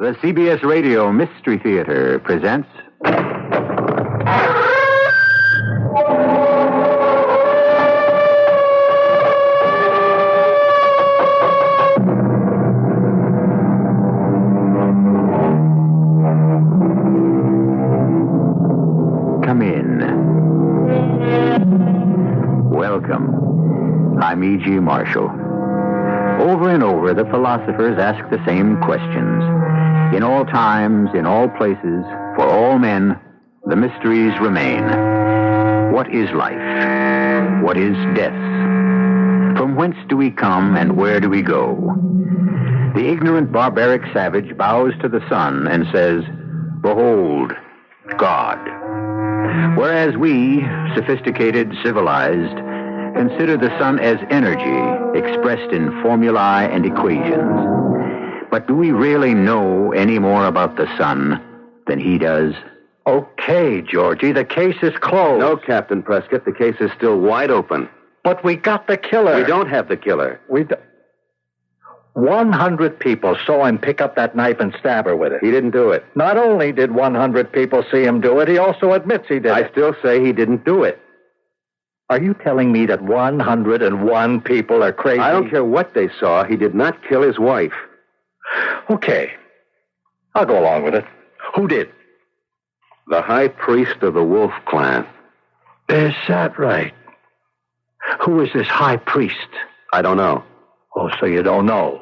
The CBS Radio Mystery Theater presents... Come in. Welcome. I'm E.G. Marshall. Over and over, the philosophers ask the same questions. In all times, in all places, for all men, the mysteries remain. What is life? What is death? From whence do we come and where do we go? The ignorant barbaric savage bows to the sun and says, "Behold, God." Whereas we, sophisticated, civilized, consider the sun as energy expressed in formulae and equations. But do we really know any more about the sun than he does? Okay, Georgie, the case is closed. No, Captain Prescott, the case is still wide open. But we got the killer. We don't have the killer. 100 people saw him pick up that knife and stab her with it. He didn't do it. Not only did 100 people see him do it, he also admits he did it. I still say he didn't do it. Are you telling me that 101 people are crazy? I don't care what they saw. He did not kill his wife. Okay. I'll go along with it. Who did? The high priest of the Wolf Clan. Is that right? Who is this high priest? I don't know. Oh, so you don't know.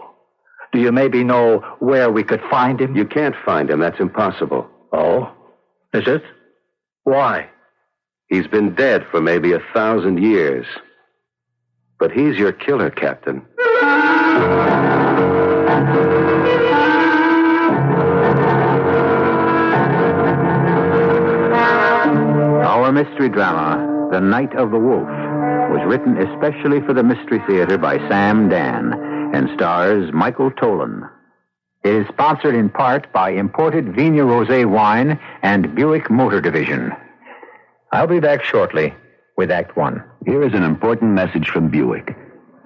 Do you maybe know where we could find him? You can't find him. That's impossible. Oh? Is it? Why? He's been dead for maybe 1,000 years. But he's your killer, Captain. Our mystery drama, The Night of the Wolf, was written especially for the Mystery Theater by Sam Dan and stars Michael Tolan. It is sponsored in part by imported Vigna Rosé wine and Buick Motor Division. I'll be back shortly with Act One. Here is an important message from Buick.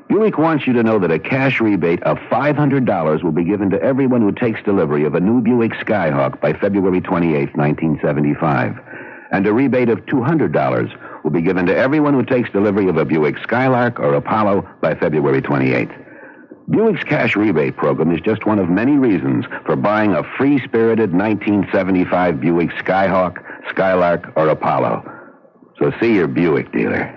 Buick wants you to know that a cash rebate of $500 will be given to everyone who takes delivery of a new Buick Skyhawk by February 28, 1975. And a rebate of $200 will be given to everyone who takes delivery of a Buick Skylark or Apollo by February 28. Buick's cash rebate program is just one of many reasons for buying a free-spirited 1975 Buick Skyhawk, Skylark, or Apollo. So see your Buick dealer.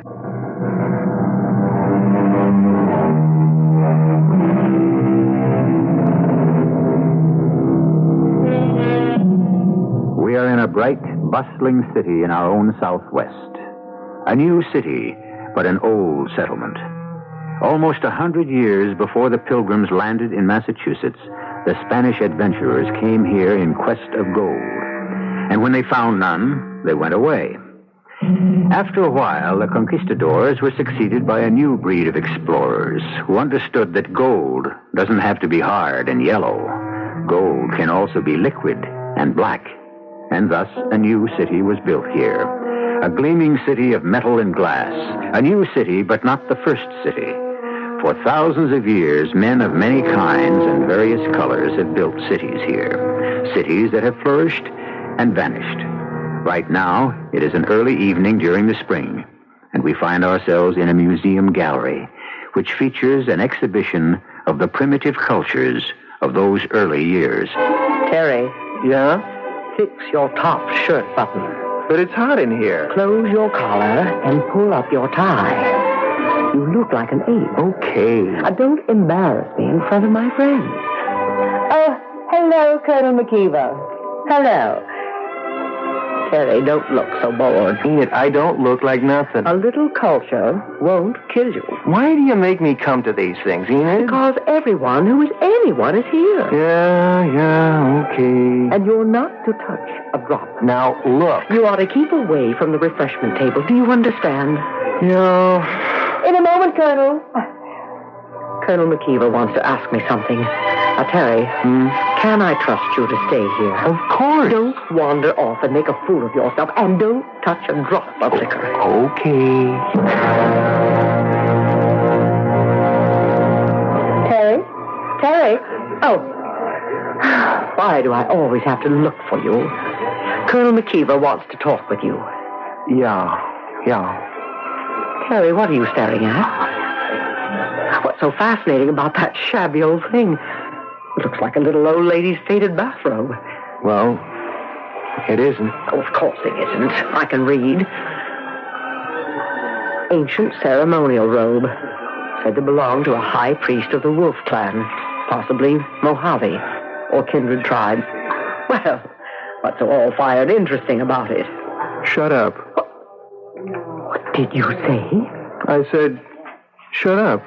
We are in a bright, bustling city in our own Southwest. A new city, but an old settlement. Almost 100 years before the Pilgrims landed in Massachusetts, the Spanish adventurers came here in quest of gold. And when they found none, they went away. After a while, the conquistadors were succeeded by a new breed of explorers who understood that gold doesn't have to be hard and yellow. Gold can also be liquid and black. And thus, a new city was built here. A gleaming city of metal and glass. A new city, but not the first city. For thousands of years, men of many kinds and various colors have built cities here. Cities that have flourished and vanished. Right now, it is an early evening during the spring, and we find ourselves in a museum gallery, which features an exhibition of the primitive cultures of those early years. Terry. Yeah? Fix your top shirt button. But it's hot in here. Close your collar and pull up your tie. You look like an ape. Okay. Don't embarrass me in front of my friends. Oh, hello, Colonel McKeever. Hello. Terry, don't look so bored. Enid, I don't look like nothing. A little culture won't kill you. Why do you make me come to these things, Enid? Because everyone who is anyone is here. Yeah, okay. And you're not to touch a drop. Now, look. You ought to keep away from the refreshment table. Do you understand? Yeah. In a moment, Colonel. Colonel McKeever wants to ask me something. Terry, can I trust you to stay here? Of course. Don't wander off and make a fool of yourself, and don't touch a drop of liquor. Okay. Terry? Terry? Oh. Why do I always have to look for you? Colonel McKeever wants to talk with you. Yeah. Terry, what are you staring at? What's so fascinating about that shabby old thing? It looks like a little old lady's faded bathrobe. Well, it isn't. Oh, of course it isn't. I can read. Ancient ceremonial robe. Said to belong to a high priest of the Wolf clan. Possibly Mojave or kindred tribe. Well, what's so all-fired interesting about it? Shut up. What did you say? I said, shut up.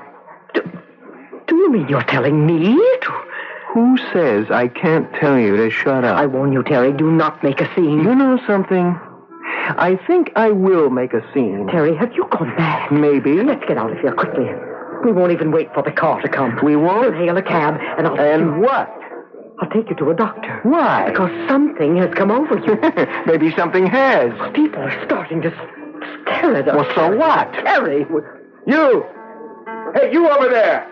Do you mean you're telling me to... Who says I can't tell you to shut up? I warn you, Terry, do not make a scene. You know something? I think I will make a scene. Terry, have you gone mad? Maybe. Let's get out of here quickly. We won't even wait for the car to come. We won't? We'll hail a cab, and I'll... And what? I'll take you to a doctor. Why? Because something has come over you. Maybe something has. People are starting to stare at us. Well, so what? Terry! You! Hey, you over there!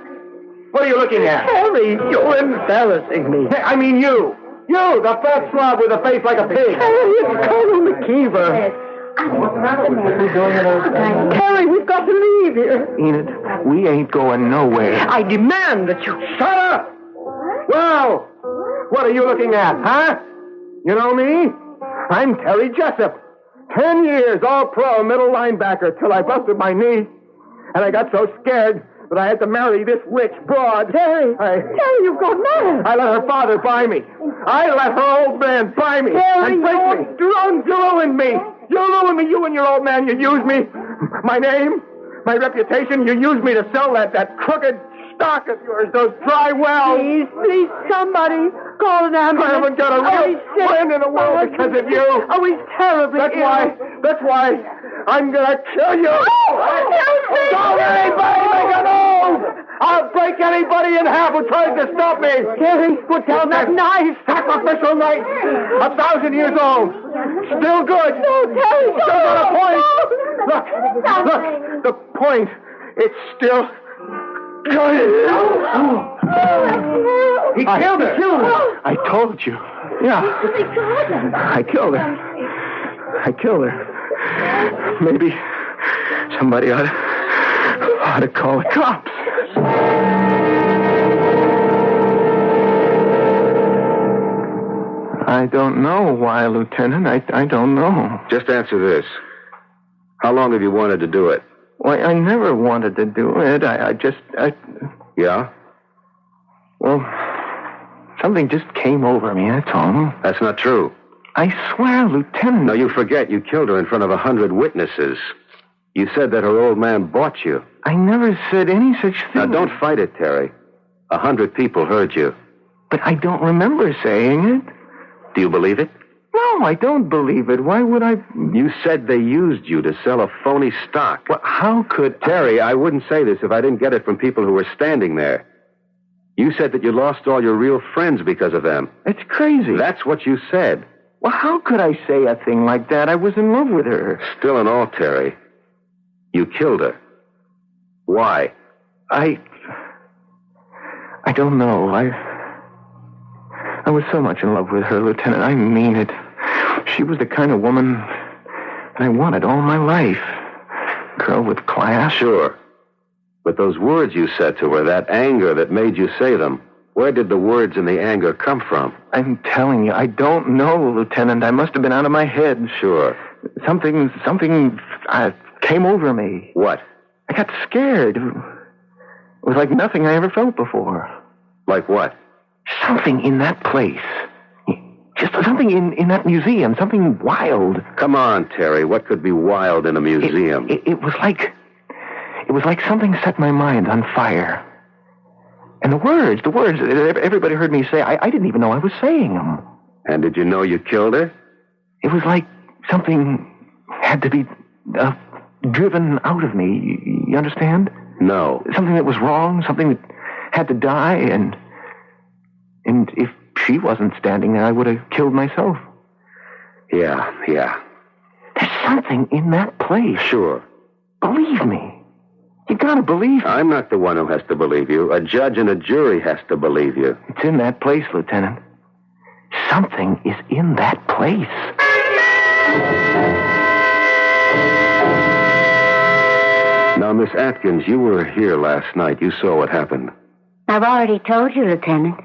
What are you looking at? Terry, you're embarrassing me. Hey, I mean you! You, the fat slob with a face like a pig! Terry, it's Colonel McKeever. Terry, we've got to leave here. Enid, we ain't going nowhere. I demand that you... Shut up! Well, what are you looking at, huh? You know me? I'm Terry Jessup. 10 years all-pro middle linebacker till I busted my knee. And I got so scared that I had to marry this rich broad. Terry, you've gone mad. I let her father buy me. I let her old man buy me. Terry, and break me. You ruined me. You ruined me, you and your old man. You used me. My name, my reputation. You used me to sell that crooked stock of yours, those dry wells. Please, somebody call an ambulance. I haven't got a real friend in the world because of you. Oh, he's terribly ill. That's why I'm gonna kill you. Don't anybody make a move! I'll break anybody in half who tries to stop me. Terry, put down that knife. Sacrificial knife. 1,000 years old. Still good. No, Terry, Still got a point. No. Look, the point. It's still good. He killed her. I told you. Yeah. I killed her. Maybe somebody ought to call the cops. I don't know why, Lieutenant. I don't know. Just answer this. How long have you wanted to do it? Why, I never wanted to do it. I just... Yeah? Well, something just came over me, that's all. That's not true. I swear, Lieutenant... No, you forget. You killed her in front of 100 witnesses. You said that her old man bought you. I never said any such thing. Now, don't fight it, Terry. 100 people heard you. But I don't remember saying it. Do you believe it? No, I don't believe it. Why would I... You said they used you to sell a phony stock. Well, how could... Terry, I wouldn't say this if I didn't get it from people who were standing there. You said that you lost all your real friends because of them. It's crazy. That's what you said. Well, how could I say a thing like that? I was in love with her. Still in all, Terry, you killed her. Why? I don't know. I was so much in love with her, Lieutenant. I mean it. She was the kind of woman that I wanted all my life. Girl with class. Sure. But those words you said to her, that anger that made you say them, where did the words and the anger come from? I'm telling you, I don't know, Lieutenant. I must have been out of my head. Sure. Something came over me. What? I got scared. It was like nothing I ever felt before. Like what? Something in that place. Just something in that museum. Something wild. Come on, Terry. What could be wild in a museum? It was like something set my mind on fire. And the words, everybody heard me say, I didn't even know I was saying them. And did you know you killed her? It was like something had to be driven out of me. You understand? No. Something that was wrong, something that had to die, and if she wasn't standing there, I would have killed myself. Yeah. There's something in that place. Sure. Believe me. You gotta believe me. I'm not the one who has to believe you. A judge and a jury has to believe you. It's in that place, Lieutenant. Something is in that place. Now, Miss Atkins, you were here last night. You saw what happened. I've already told you, Lieutenant.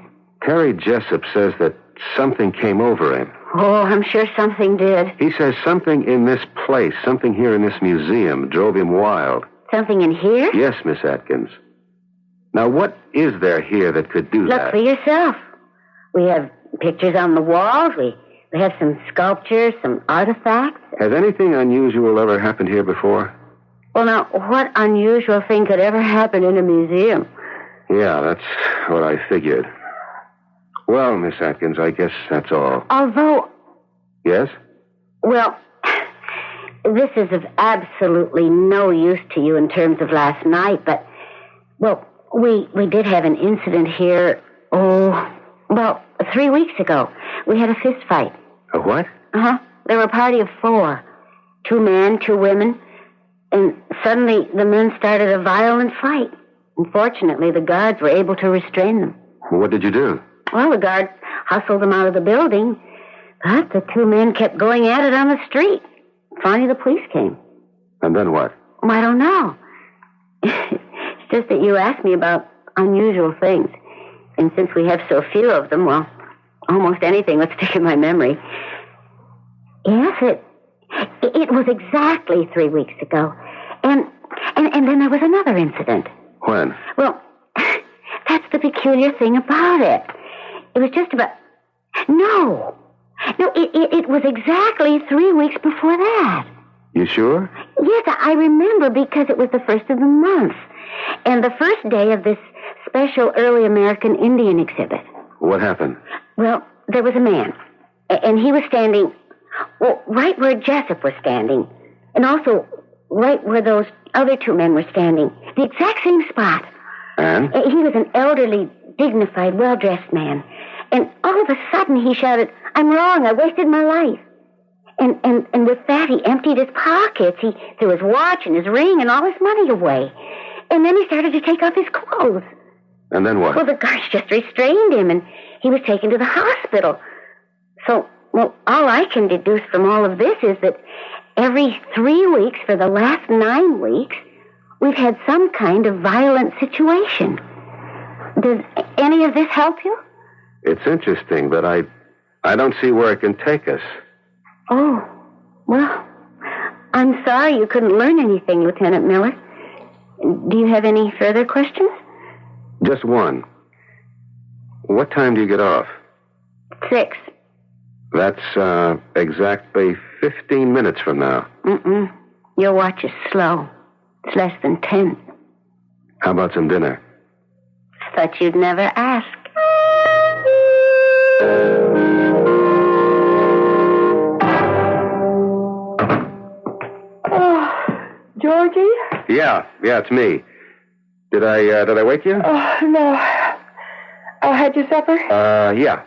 Terry Jessup says that something came over him. Oh, I'm sure something did. He says something in this place, something here in this museum, drove him wild. Something in here? Yes, Miss Atkins. Now, what is there here that could do Look that? for yourself. We have pictures on the walls. We have some sculptures, some artifacts. Has anything unusual ever happened here before? Well, now, what unusual thing could ever happen in a museum? Yeah, that's what I figured. Well, Miss Atkins, I guess that's all. Although, Yes? well, this is of absolutely no use to you in terms of last night, but, well, we did have an incident here, 3 weeks ago. We had a fist fight. A what? Uh-huh. There were a party of 4. 2 men, 2 women, and suddenly the men started a violent fight. Unfortunately, the guards were able to restrain them. What did you do? Well, the guards hustled them out of the building, but the 2 men kept going at it on the street. Finally, the police came. And then what? Well, I don't know. It's just that you asked me about unusual things. And since we have so few of them, well, almost anything would stick in my memory. Yes, it was exactly 3 weeks ago. And then there was another incident. When? Well, that's the peculiar thing about it. It was just about... No, it was exactly 3 weeks before that. You sure? Yes, I remember because it was the first of the month. And the first day of this special early American Indian exhibit. What happened? Well, there was a man. And he was standing, right where Jessup was standing. And also right where those other 2 men were standing. The exact same spot. And? He was an elderly, dignified, well-dressed man. And all of a sudden he shouted, "I'm wrong, I wasted my life." And with that he emptied his pockets. He threw his watch and his ring and all his money away. And then he started to take off his clothes. And then what? Well, the guards just restrained him and he was taken to the hospital. So, well, all I can deduce from all of this is that every 3 weeks for the last 9 weeks, we've had some kind of violent situation. Does any of this help you? It's interesting, but I don't see where it can take us. Oh, well, I'm sorry you couldn't learn anything, Lieutenant Miller. Do you have any further questions? Just one. What time do you get off? 6. That's exactly 15 minutes from now. Your watch is slow. It's less than 10. How about some dinner? Thought you'd never ask. Georgie? Yeah, it's me. Did I wake you? Oh, no. Had your supper? Yeah.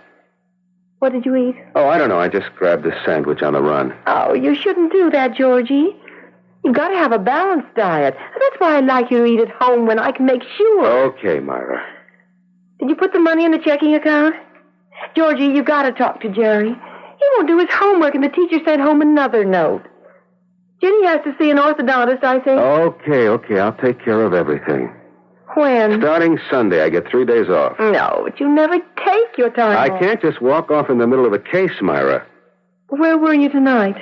What did you eat? Oh, I don't know. I just grabbed a sandwich on the run. Oh, you shouldn't do that, Georgie. You've got to have a balanced diet. That's why I like you to eat at home when I can make sure. Okay, Myra. Did you put the money in the checking account? Georgie, you got to talk to Jerry. He won't do his homework, and the teacher sent home another note. Jenny has to see an orthodontist, I think. Okay. I'll take care of everything. When? Starting Sunday, I get 3 days off. No, but you never take your time I off. can't just walk off in the middle of a case, Myra. Where were you tonight?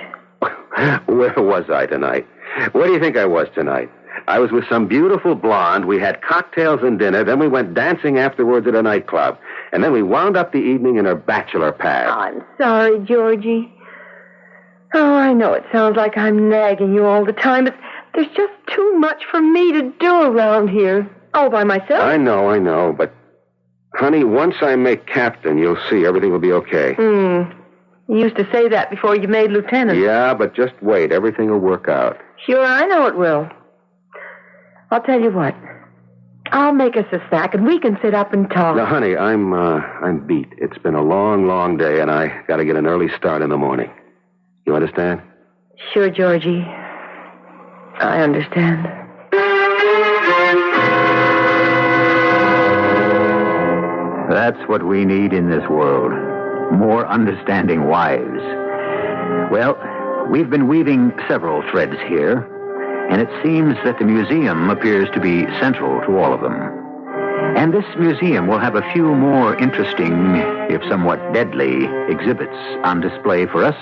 Where was I tonight? Where do you think I was tonight? I was with some beautiful blonde. We had cocktails and dinner. Then we went dancing afterwards at a nightclub. And then we wound up the evening in her bachelor pad. Oh, I'm sorry, Georgie. Oh, I know it sounds like I'm nagging you all the time, but there's just too much for me to do around here. All by myself. I know. But, honey, once I make captain, you'll see everything will be okay. You used to say that before you made lieutenant. Yeah, but just wait. Everything will work out. Sure, I know it will. I'll tell you what. I'll make us a snack, and we can sit up and talk. Now, honey, I'm beat. It's been a long, long day, and I got to get an early start in the morning. You understand? Sure, Georgie. I understand. That's what we need in this world. more understanding wives. Well, we've been weaving several threads here, and it seems that the museum appears to be central to all of them. And this museum will have a few more interesting, if somewhat deadly, exhibits on display for us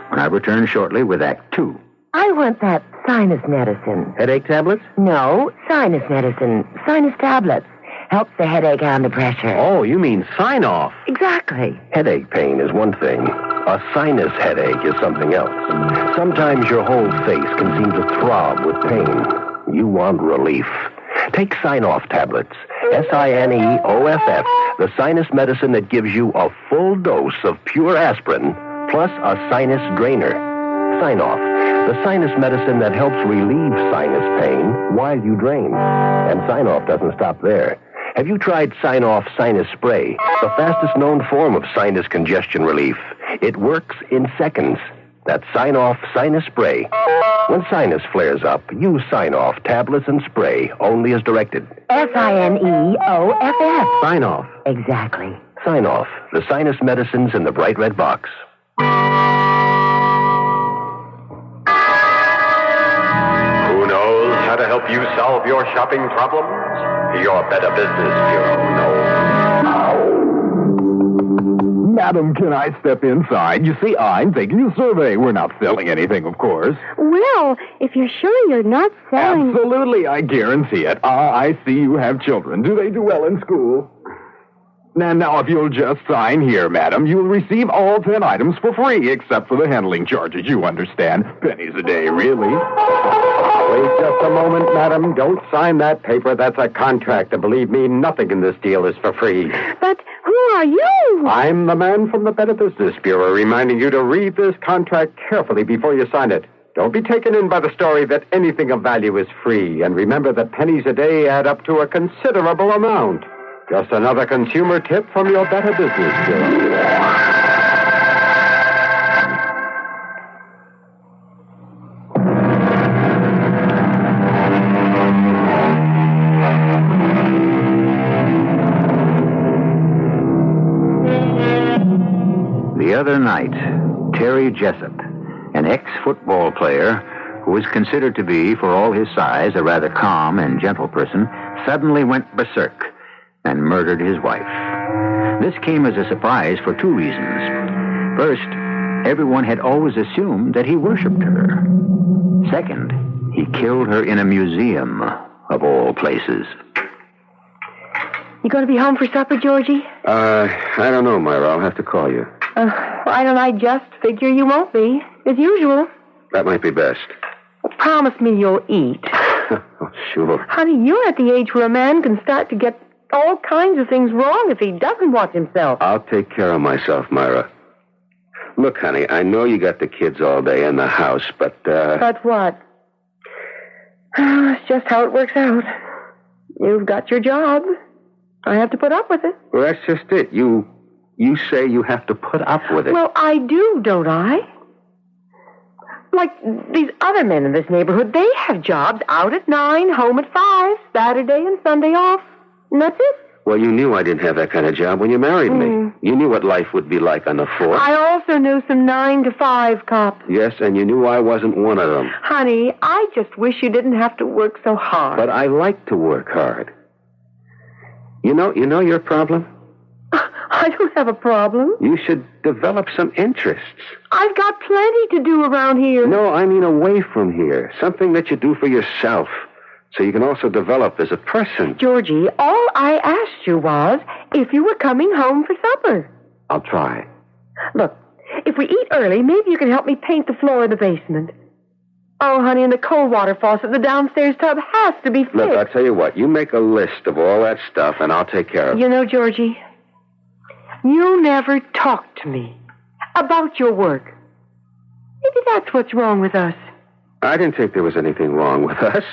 when I return shortly with Act 2. I want that sinus medicine. Headache tablets? No, sinus medicine. Sinus tablets. Helps the headache and the pressure. Oh, you mean sign-off. Exactly. Headache pain is one thing. A sinus headache is something else. Sometimes your whole face can seem to throb with pain. You want relief. Take Sign-Off tablets. SINEOFF, the sinus medicine that gives you a full dose of pure aspirin plus a sinus drainer. Sign-Off, the sinus medicine that helps relieve sinus pain while you drain. And Sign-Off doesn't stop there. Have you tried Sign-Off Sinus Spray, the fastest known form of sinus congestion relief? It works in seconds. That's Sign-Off Sinus Spray. When sinus flares up, use Sign-Off tablets and spray only as directed. SINEOFF. Sign-Off. Exactly. Sign-Off, the sinus medicines in the bright red box. Who knows how to help you solve your shopping problems? Your Better Business Bureau knows. Madam, can I step inside? You see, I'm taking a survey. We're not selling anything, of course. Well, if you're sure you're not selling... Absolutely, I guarantee it. I see you have children. Do they do well in school? Now, if you'll just sign here, madam, you'll receive all 10 items for free, except for the handling charges, you understand. Pennies a day, really. Wait just a moment, madam. Don't sign that paper. That's a contract. And believe me, nothing in this deal is for free. But who are you? I'm the man from the Better Business Bureau, reminding you to read this contract carefully before you sign it. Don't be taken in by the story that anything of value is free. And remember that pennies a day add up to a considerable amount. Just another consumer tip from your Better Business Bureau. The other night, Terry Jessup, an ex-football player who was considered to be, for all his size, a rather calm and gentle person, suddenly went berserk and murdered his wife. This came as a surprise for two reasons. First, everyone had always assumed that he worshipped her. Second, he killed her in a museum, of all places. You going to be home for supper, Georgie? I don't know, Myra. I'll have to call you. Why don't I just figure you won't be, as usual? That might be best. Well, promise me you'll eat. Oh, sure. Honey, you're at the age where a man can start to get all kinds of things wrong if he doesn't watch himself. I'll take care of myself, Myra. Look, honey, I know you got the kids all day in the house, but, But what? It's just how it works out. You've got your job. I have to put up with it. Well, that's just it. You say you have to put up with it. Well, I do, don't I? Like these other men in this neighborhood, they have jobs out at 9, home at 5, Saturday and Sunday off. And that's it. Well, you knew I didn't have that kind of job when you married me. You knew what life would be like on the force. I also knew some 9 to 5 cops. Yes, and you knew I wasn't one of them. Honey, I just wish you didn't have to work so hard. But I like to work hard. You know your problem? I don't have a problem. You should develop some interests. I've got plenty to do around here. No, I mean away from here. Something that you do for yourself, so you can also develop as a person. Georgie, all I asked you was if you were coming home for supper. I'll try. Look, if we eat early, maybe you can help me paint the floor of the basement. Oh, honey, and the cold water faucet, the downstairs tub has to be fixed. Look, I'll tell you what. You make a list of all that stuff, and I'll take care of it. You know, Georgie, you never talk to me about your work. Maybe that's what's wrong with us. I didn't think there was anything wrong with us.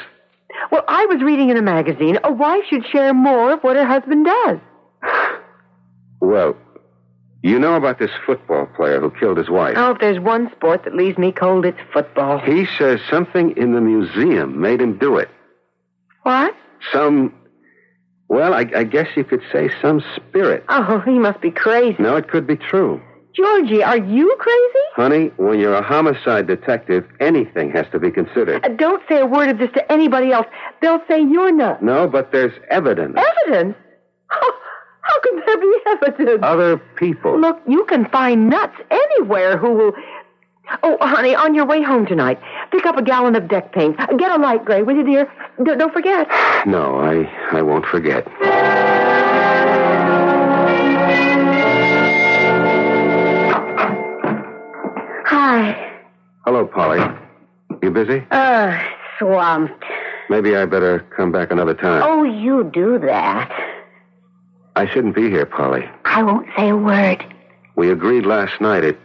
Well, I was reading in a magazine, a wife should share more of what her husband does. Well, you know about this football player who killed his wife. Oh, if there's one sport that leaves me cold, it's football. He says something in the museum made him do it. What? Some Well, I guess you could say some spirit. Oh, he must be crazy. No, it could be true. Georgie, are you crazy? Honey, when you're a homicide detective, anything has to be considered. Don't say a word of this to anybody else. They'll say you're nuts. No, but there's evidence. Evidence? How can there be evidence? Other people. Look, you can find nuts anywhere who will... Oh, honey, on your way home tonight, pick up a gallon of deck paint. Get a light gray, will you, dear? Don't forget. No, I won't forget. Hi. Hello, Polly. You busy? Swamped. Maybe I better come back another time. Oh, you do that. I shouldn't be here, Polly. I won't say a word. We agreed last night it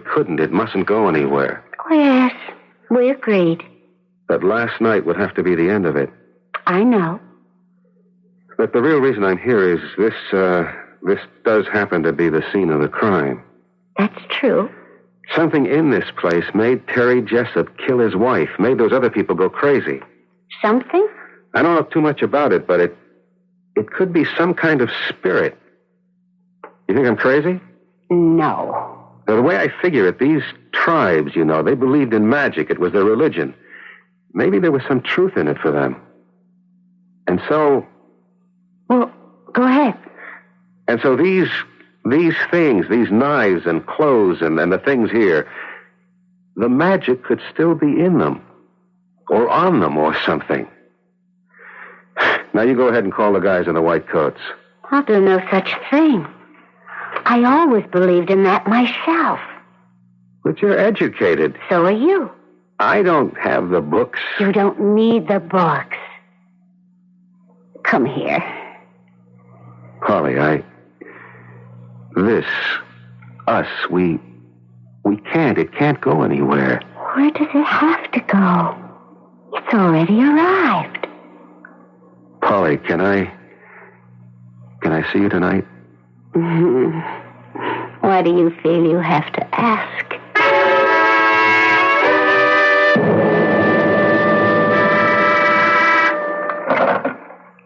couldn't. It mustn't go anywhere. Oh, yes, we agreed. That last night would have to be the end of it. I know. But the real reason I'm here is this does happen to be the scene of the crime. That's true. Something in this place made Terry Jessup kill his wife, made those other people go crazy. Something? I don't know too much about it, but it could be some kind of spirit. You think I'm crazy? No. Now, the way I figure it, these tribes, they believed in magic. It was their religion. Maybe there was some truth in it for them. And so... Well, go ahead. And so these things, these knives and clothes and the things here, the magic could still be in them. Or on them or something. Now you go ahead and call the guys in the white coats. I'll do no such thing. I always believed in that myself. But you're educated. So are you. I don't have the books. You don't need the books. Come here. Polly, it can't go anywhere. Where does it have to go? It's already arrived. Polly, can I see you tonight? Why do you feel you have to ask?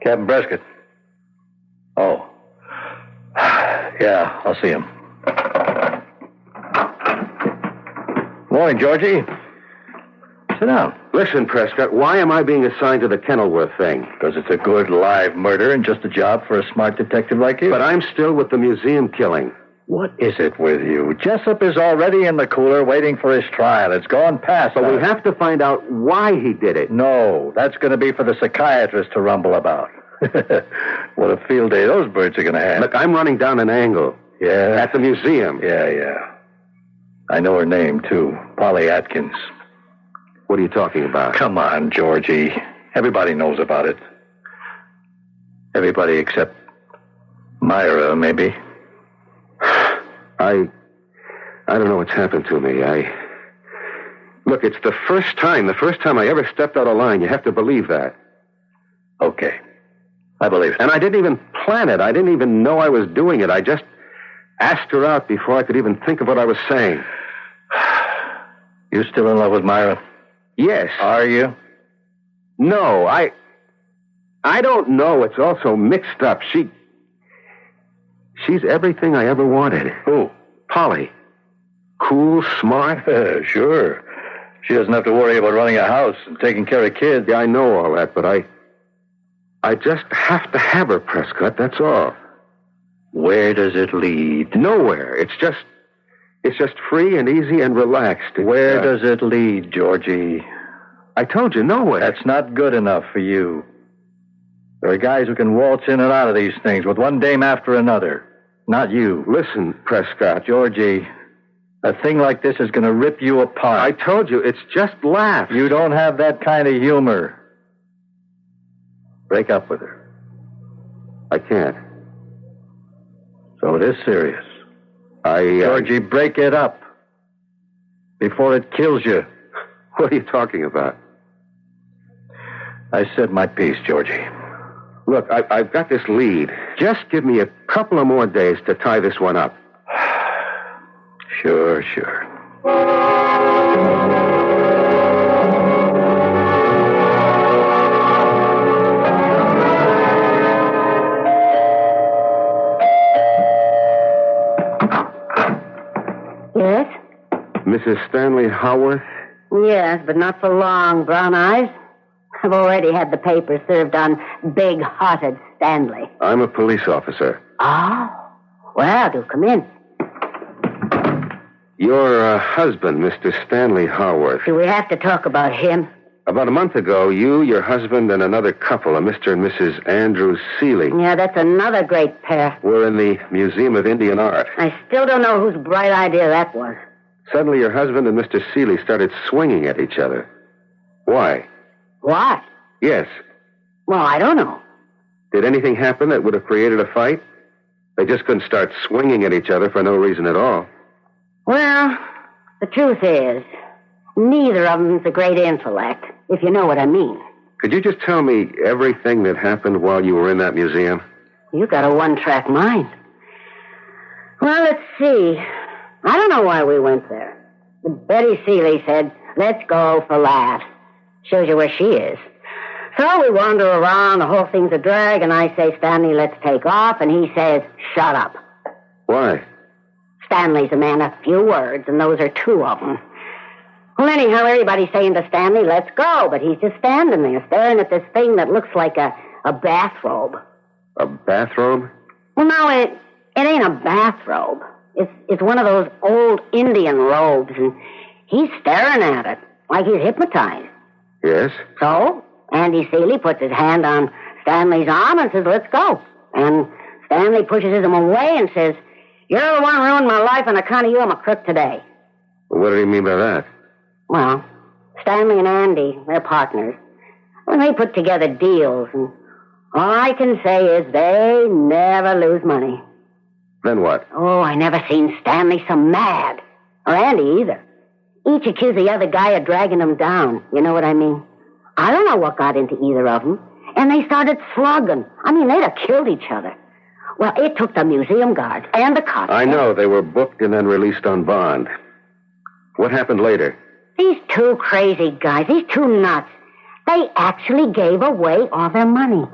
Captain Prescott. Oh. Yeah, I'll see him. Morning, Georgie. Sit down. Listen, Prescott, why am I being assigned to the Kenilworth thing? Because it's a good live murder and just a job for a smart detective like you. But I'm still with the museum killing. What is it with you? Jessup is already in the cooler waiting for his trial. It's gone past. But we have to find out why he did it. No, that's going to be for the psychiatrist to rumble about. What a field day those birds are going to have. Look, I'm running down an angle. Yeah? At the museum. Yeah. I know her name, too. Polly Atkins. What are you talking about? Come on, Georgie. Everybody knows about it. Everybody except Myra, maybe. I don't know what's happened to me. Look, it's the first time I ever stepped out of line. You have to believe that. Okay. I believe it. And I didn't even plan it. I didn't even know I was doing it. I just asked her out before I could even think of what I was saying. You still in love with Myra? Yes. Are you? No, I don't know. It's all so mixed up. She's everything I ever wanted. Who? Polly. Cool, smart. Sure. She doesn't have to worry about running a house and taking care of kids. Yeah, I know all that, but I just have to have her, Prescott, that's all. Where does it lead? Nowhere. It's just free and easy and relaxed. Where does it lead, Georgie? I told you, nowhere. That's not good enough for you. There are guys who can waltz in and out of these things with one dame after another. Not you. Listen, Prescott. Georgie, a thing like this is going to rip you apart. I told you, it's just laughs. You don't have that kind of humor. Break up with her. I can't. So it is serious. Georgie, break it up. Before it kills you. What are you talking about? I said my piece, Georgie. Look, I've got this lead. Just give me a couple of more days to tie this one up. Sure. Yes? Mrs. Stanley Howarth? Yes, but not for long, Brown Eyes. I've already had the paper served on big-hearted Stanley. I'm a police officer. Oh? Well, do come in. Your husband, Mr. Stanley Howarth. Do we have to talk about him? About a month ago, you, your husband, and another couple, a Mr. and Mrs. Andrew Seeley, Yeah, that's another great pair. were in the Museum of Indian Art. I still don't know whose bright idea that was. Suddenly, your husband and Mr. Seeley started swinging at each other. Why? What? Yes. Well, I don't know. Did anything happen that would have created a fight? They just couldn't start swinging at each other for no reason at all. Well, the truth is, neither of them's a great intellect, if you know what I mean. Could you just tell me everything that happened while you were in that museum? You got a one-track mind. Well, let's see. I don't know why we went there. But Betty Seeley said, let's go for laughs. Shows you where she is. So we wander around, the whole thing's a drag, and I say, Stanley, let's take off, and he says, shut up. Why? Stanley's a man of few words, and those are two of them. Well, anyhow, everybody's saying to Stanley, let's go, but he's just standing there, staring at this thing that looks like a bathrobe. A bathrobe? Well, no, it ain't a bathrobe. It's one of those old Indian robes, and he's staring at it like he's hypnotized. Yes? So, Andy Seeley puts his hand on Stanley's arm and says, let's go. And Stanley pushes him away and says, you're the one who ruined my life, and on account of you, I'm a crook today. What did he mean by that? Well, Stanley and Andy, they're partners. Well, they put together deals, and all I can say is they never lose money. Then what? Oh, I never seen Stanley so mad. Or Andy either. Each accused the other guy of dragging them down. You know what I mean? I don't know what got into either of them. And they started slugging. I mean, they'd have killed each other. Well, it took the museum guards and the cops. I know. They were booked and then released on bond. What happened later? These two crazy guys, these two nuts, they actually gave away all their money.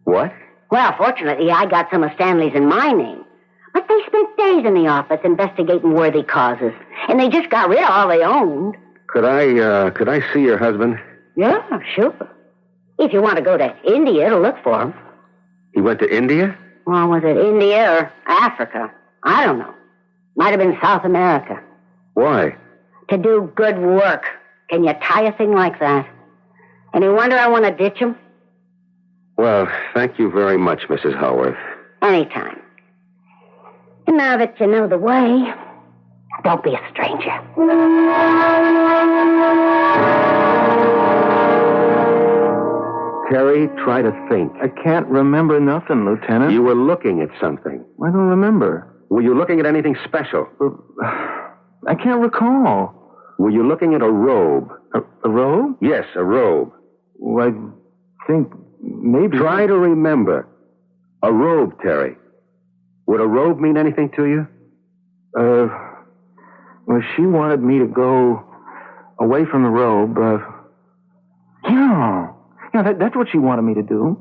What? Well, fortunately, I got some of Stanley's in my name. But they spent days in the office investigating worthy causes. And they just got rid of all they owned. Could I see your husband? Yeah, sure. If you want to go to India to look for him. He went to India? Well, was it India or Africa? I don't know. Might have been South America. Why? To do good work. Can you tie a thing like that? Any wonder I want to ditch him? Well, thank you very much, Mrs. Howarth. Anytime. And now that you know the way, don't be a stranger. Terry, try to think. I can't remember nothing, Lieutenant. You were looking at something. I don't remember. Were you looking at anything special? I can't recall. Were you looking at a robe? A robe? Yes, a robe. Well, I think maybe... Try to remember. A robe, Terry. Would a robe mean anything to you? Well, she wanted me to go away from the robe. Yeah, that's what she wanted me to do.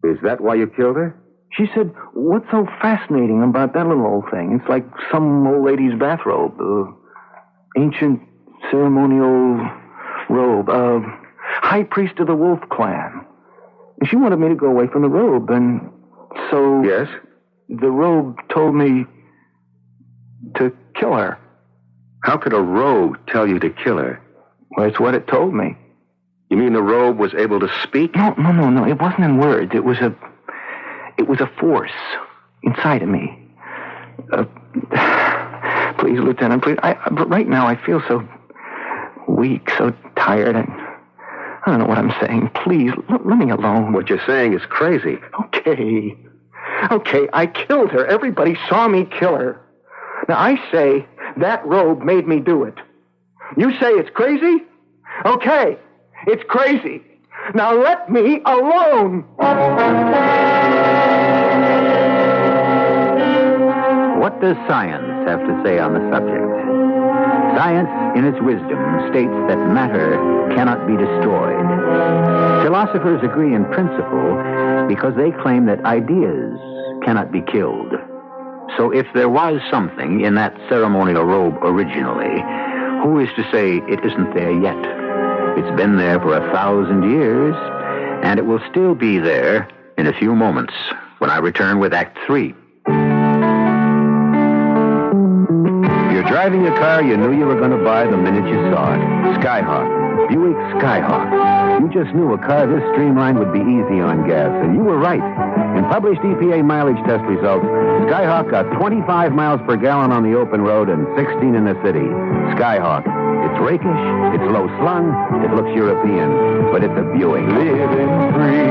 Is that why you killed her? She said, what's so fascinating about that little old thing? It's like some old lady's bathrobe. Ancient ceremonial robe. High priest of the Wolf Clan. And she wanted me to go away from the robe, and so... Yes? The robe told me to kill her. How could a robe tell you to kill her? Well, it's what it told me. You mean the robe was able to speak? No. It wasn't in words. It was a force inside of me. Please, Lieutenant, please. But right now I feel so weak, so tired. I don't know what I'm saying. Please, let me alone. What you're saying is crazy. Okay, I killed her. Everybody saw me kill her. Now, I say that robe made me do it. You say it's crazy? Okay, it's crazy. Now let me alone. What does science have to say on the subject? Science, in its wisdom, states that matter cannot be destroyed. Philosophers agree in principle because they claim that ideas cannot be killed. So if there was something in that ceremonial robe originally, who is to say it isn't there yet? It's been there for 1,000 years, and it will still be there in a few moments when I return with Act 3. You're driving a car you knew you were going to buy the minute you saw it. Skyhawk. Buick Skyhawk. You just knew a car this streamlined would be easy on gas, and you were right. In published EPA mileage test results, Skyhawk got 25 miles per gallon on the open road and 16 in the city. Skyhawk. It's rakish, it's low-slung, it looks European, but it's a Buick. Living free.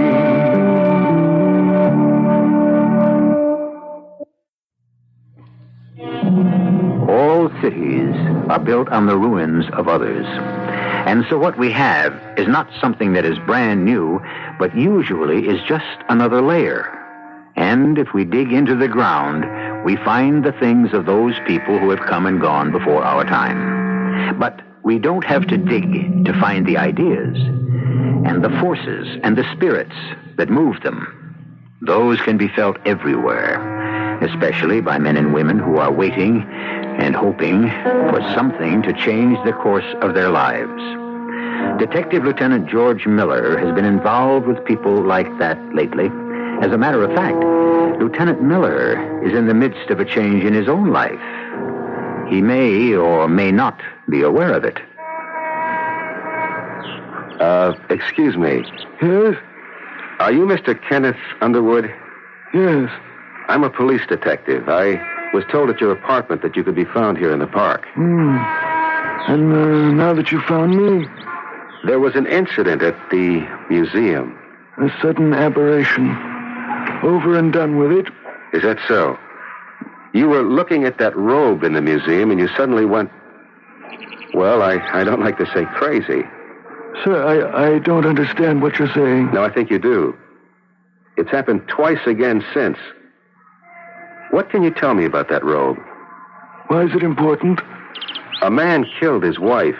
All cities are built on the ruins of others. And so what we have is not something that is brand new, but usually is just another layer. And if we dig into the ground, we find the things of those people who have come and gone before our time. But we don't have to dig to find the ideas and the forces and the spirits that move them. Those can be felt everywhere, especially by men and women who are waiting and hoping for something to change the course of their lives. Detective Lieutenant George Miller has been involved with people like that lately. As a matter of fact, Lieutenant Miller is in the midst of a change in his own life. He may or may not be aware of it. Excuse me. Yes? Are you Mr. Kenneth Underwood? Yes. I'm a police detective. I was told at your apartment that you could be found here in the park. And now that you found me? There was an incident at the museum. A sudden aberration. Over and done with it. Is that so? You were looking at that robe in the museum and you suddenly went... Well, I don't like to say crazy. Sir, I don't understand what you're saying. No, I think you do. It's happened twice again since. What can you tell me about that robe? Why is it important? A man killed his wife.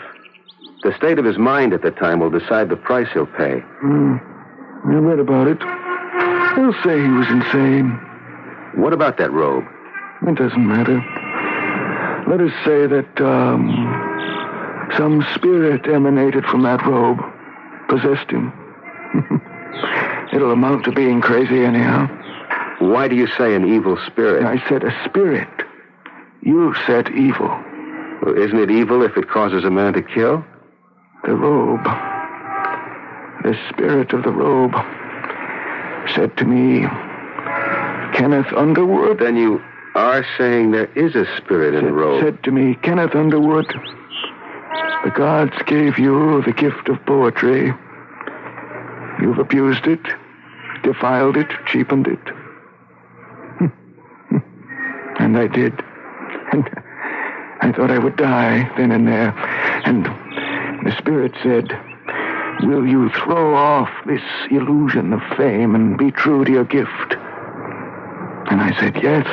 The state of his mind at the time will decide the price he'll pay. I read about it. They'll say he was insane. What about that robe? It doesn't matter. Let us say that, some spirit emanated from that robe. Possessed him. It'll amount to being crazy anyhow. Why do you say an evil spirit? I said a spirit. You said evil. Well, isn't it evil if it causes a man to kill? The robe. The spirit of the robe said to me, Kenneth Underwood. Then you are saying there is a spirit in the robe. Said to me, Kenneth Underwood, the gods gave you the gift of poetry. You've abused it, defiled it, cheapened it. And I did. And I thought I would die then and there. And the spirit said, will you throw off this illusion of fame and be true to your gift? And I said, yes.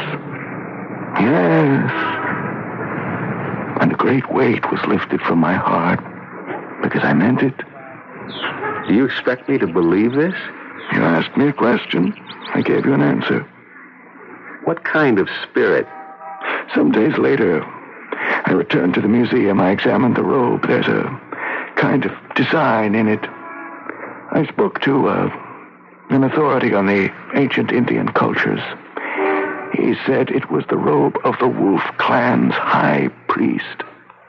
Yes. And a great weight was lifted from my heart because I meant it. Do you expect me to believe this? You asked me a question. I gave you an answer. What kind of spirit? Some days later, I returned to the museum. I examined the robe. There's a kind of design in it. I spoke to an authority on the ancient Indian cultures. He said it was the robe of the Wolf Clan's high priest.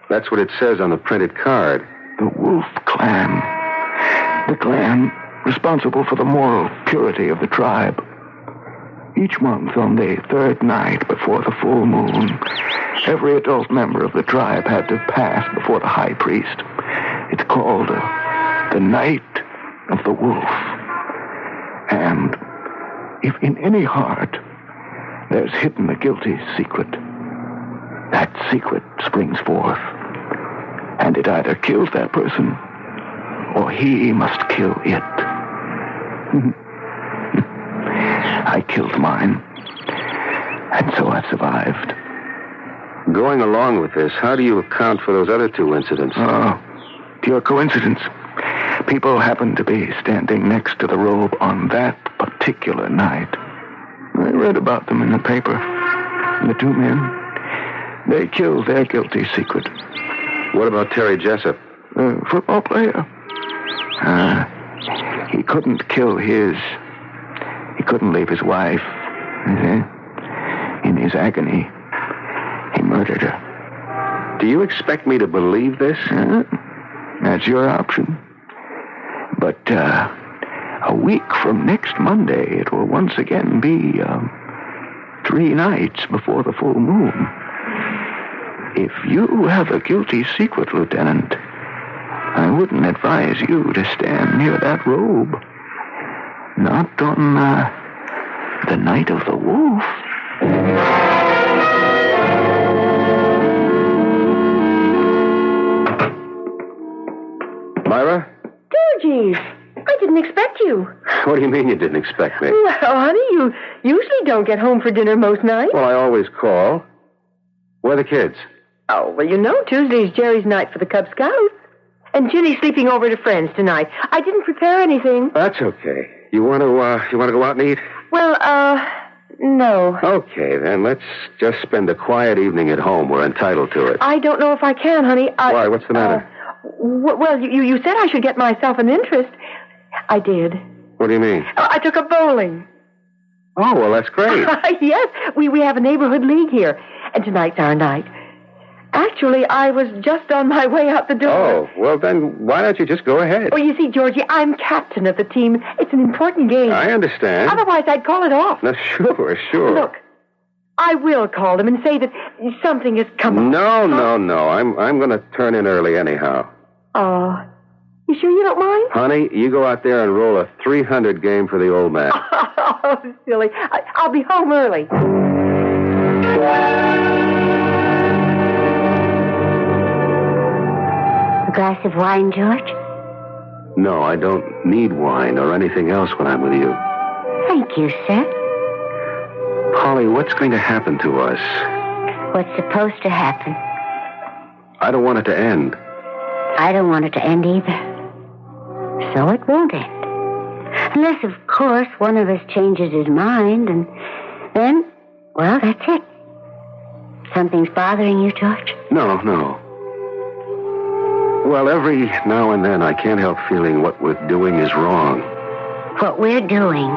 That's what it says on the printed card. The Wolf Clan. The clan responsible for the moral purity of the tribe. Each month on the third night before the full moon, every adult member of the tribe had to pass before the high priest. It's called the Night of the Wolf. And if in any heart there's hidden a guilty secret, that secret springs forth. And it either kills that person or he must kill it. I killed mine. And so I survived. Going along with this, how do you account for those other two incidents? Oh, pure coincidence. People happened to be standing next to the robe on that particular night. I read about them in the paper. The two men, they killed their guilty secret. What about Terry Jessup? Football player. He couldn't kill his. He couldn't leave his wife. In his agony, he murdered her. Do you expect me to believe this? That's your option. But a week from next Monday, it will once again be 3 nights before the full moon. If you have a guilty secret, Lieutenant, I wouldn't advise you to stand near that robe. Not on the night of the wolf. Myra? Georgie, I didn't expect you. What do you mean you didn't expect me? Well, honey, you usually don't get home for dinner most nights. Well, I always call. Where are the kids? Oh, well, you know, Tuesday's Jerry's night for the Cub Scouts. And Ginny's sleeping over to friends tonight. I didn't prepare anything. That's okay. You want to go out and eat? Well, no. Okay, then let's just spend a quiet evening at home. We're entitled to it. I don't know if I can, honey. Why? What's the matter? Well, you said I should get myself an interest. I did. What do you mean? I took up bowling. Oh, well, that's great. Yes, we have a neighborhood league here, and tonight's our night. Actually, I was just on my way out the door. Oh, well, then why don't you just go ahead? Well, you see, Georgie, I'm captain of the team. It's an important game. I understand. Otherwise, I'd call it off. No, sure. Look, I will call them and say that something has come up. No. I'm going to turn in early anyhow. Oh, you sure you don't mind? Honey, you go out there and roll a 300 game for the old man. Oh, silly. I'll be home early. A glass of wine, George? No, I don't need wine or anything else when I'm with you. Thank you, sir. Polly, what's going to happen to us? What's supposed to happen? I don't want it to end. I don't want it to end either. So it won't end. Unless, of course, one of us changes his mind, and then, well, that's it. Something's bothering you, George? No. Well, every now and then I can't help feeling what we're doing is wrong. What we're doing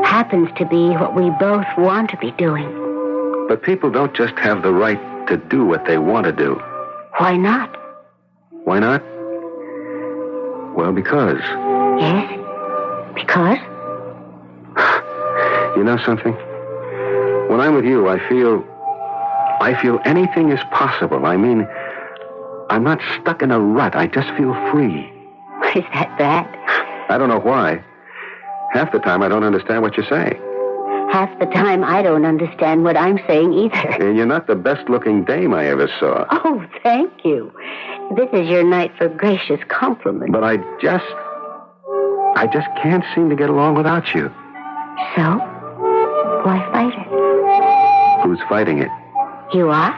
happens to be what we both want to be doing. But people don't just have the right to do what they want to do. Why not? Why not? Well, because. Yes? Because? You know something? When I'm with you, I feel anything is possible. I mean, I'm not stuck in a rut. I just feel free. Is that bad? I don't know why. Half the time I don't understand what you're saying. Half the time I don't understand what I'm saying either. And you're not the best-looking dame I ever saw. Oh, thank you. This is your night for gracious compliments. But I just can't seem to get along without you. So? Why fight it? Who's fighting it? You are.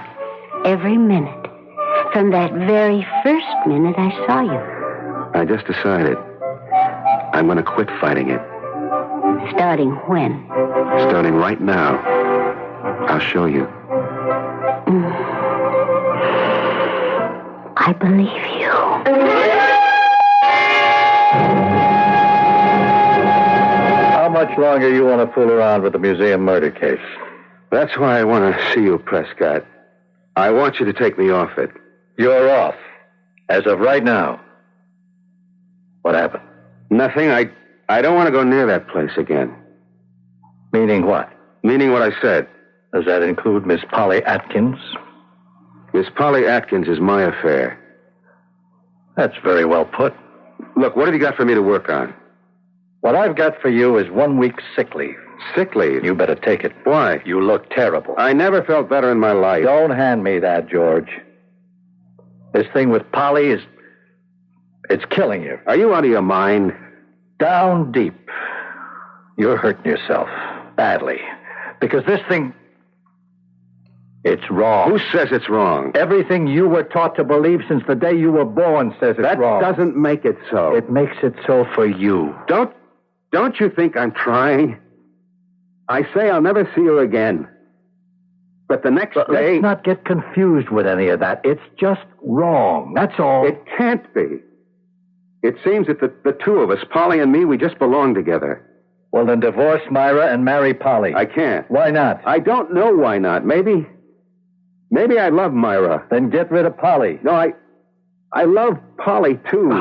Every minute. From that very first minute I saw you. I just decided. I'm going to quit fighting it. Starting when? Starting right now. I'll show you. I believe you. How much longer you want to fool around with the museum murder case? That's why I want to see you, Prescott. I want you to take me off it. You're off. As of right now. What happened? Nothing. I don't want to go near that place again. Meaning what? Meaning what I said. Does that include Miss Polly Atkins? Miss Polly Atkins is my affair. That's very well put. Look, what have you got for me to work on? What I've got for you is 1 week's sick leave. Sick leave? You better take it. Why? You look terrible. I never felt better in my life. Don't hand me that, George. This thing with Polly it's killing you. Are you out of your mind? Down deep. You're hurting yourself. Badly. Because this thing... It's wrong. Who says it's wrong? Everything you were taught to believe since the day you were born says it's wrong. That doesn't make it so. It makes it so for you. Don't you think I'm trying? I say I'll never see her again. But the next But day... let's not get confused with any of that. It's just wrong. That's all. It can't be. It seems that the two of us, Polly and me, we just belong together. Well, then divorce Myra and marry Polly. I can't. Why not? I don't know why not. Maybe I love Myra. Then get rid of Polly. No, I love Polly, too.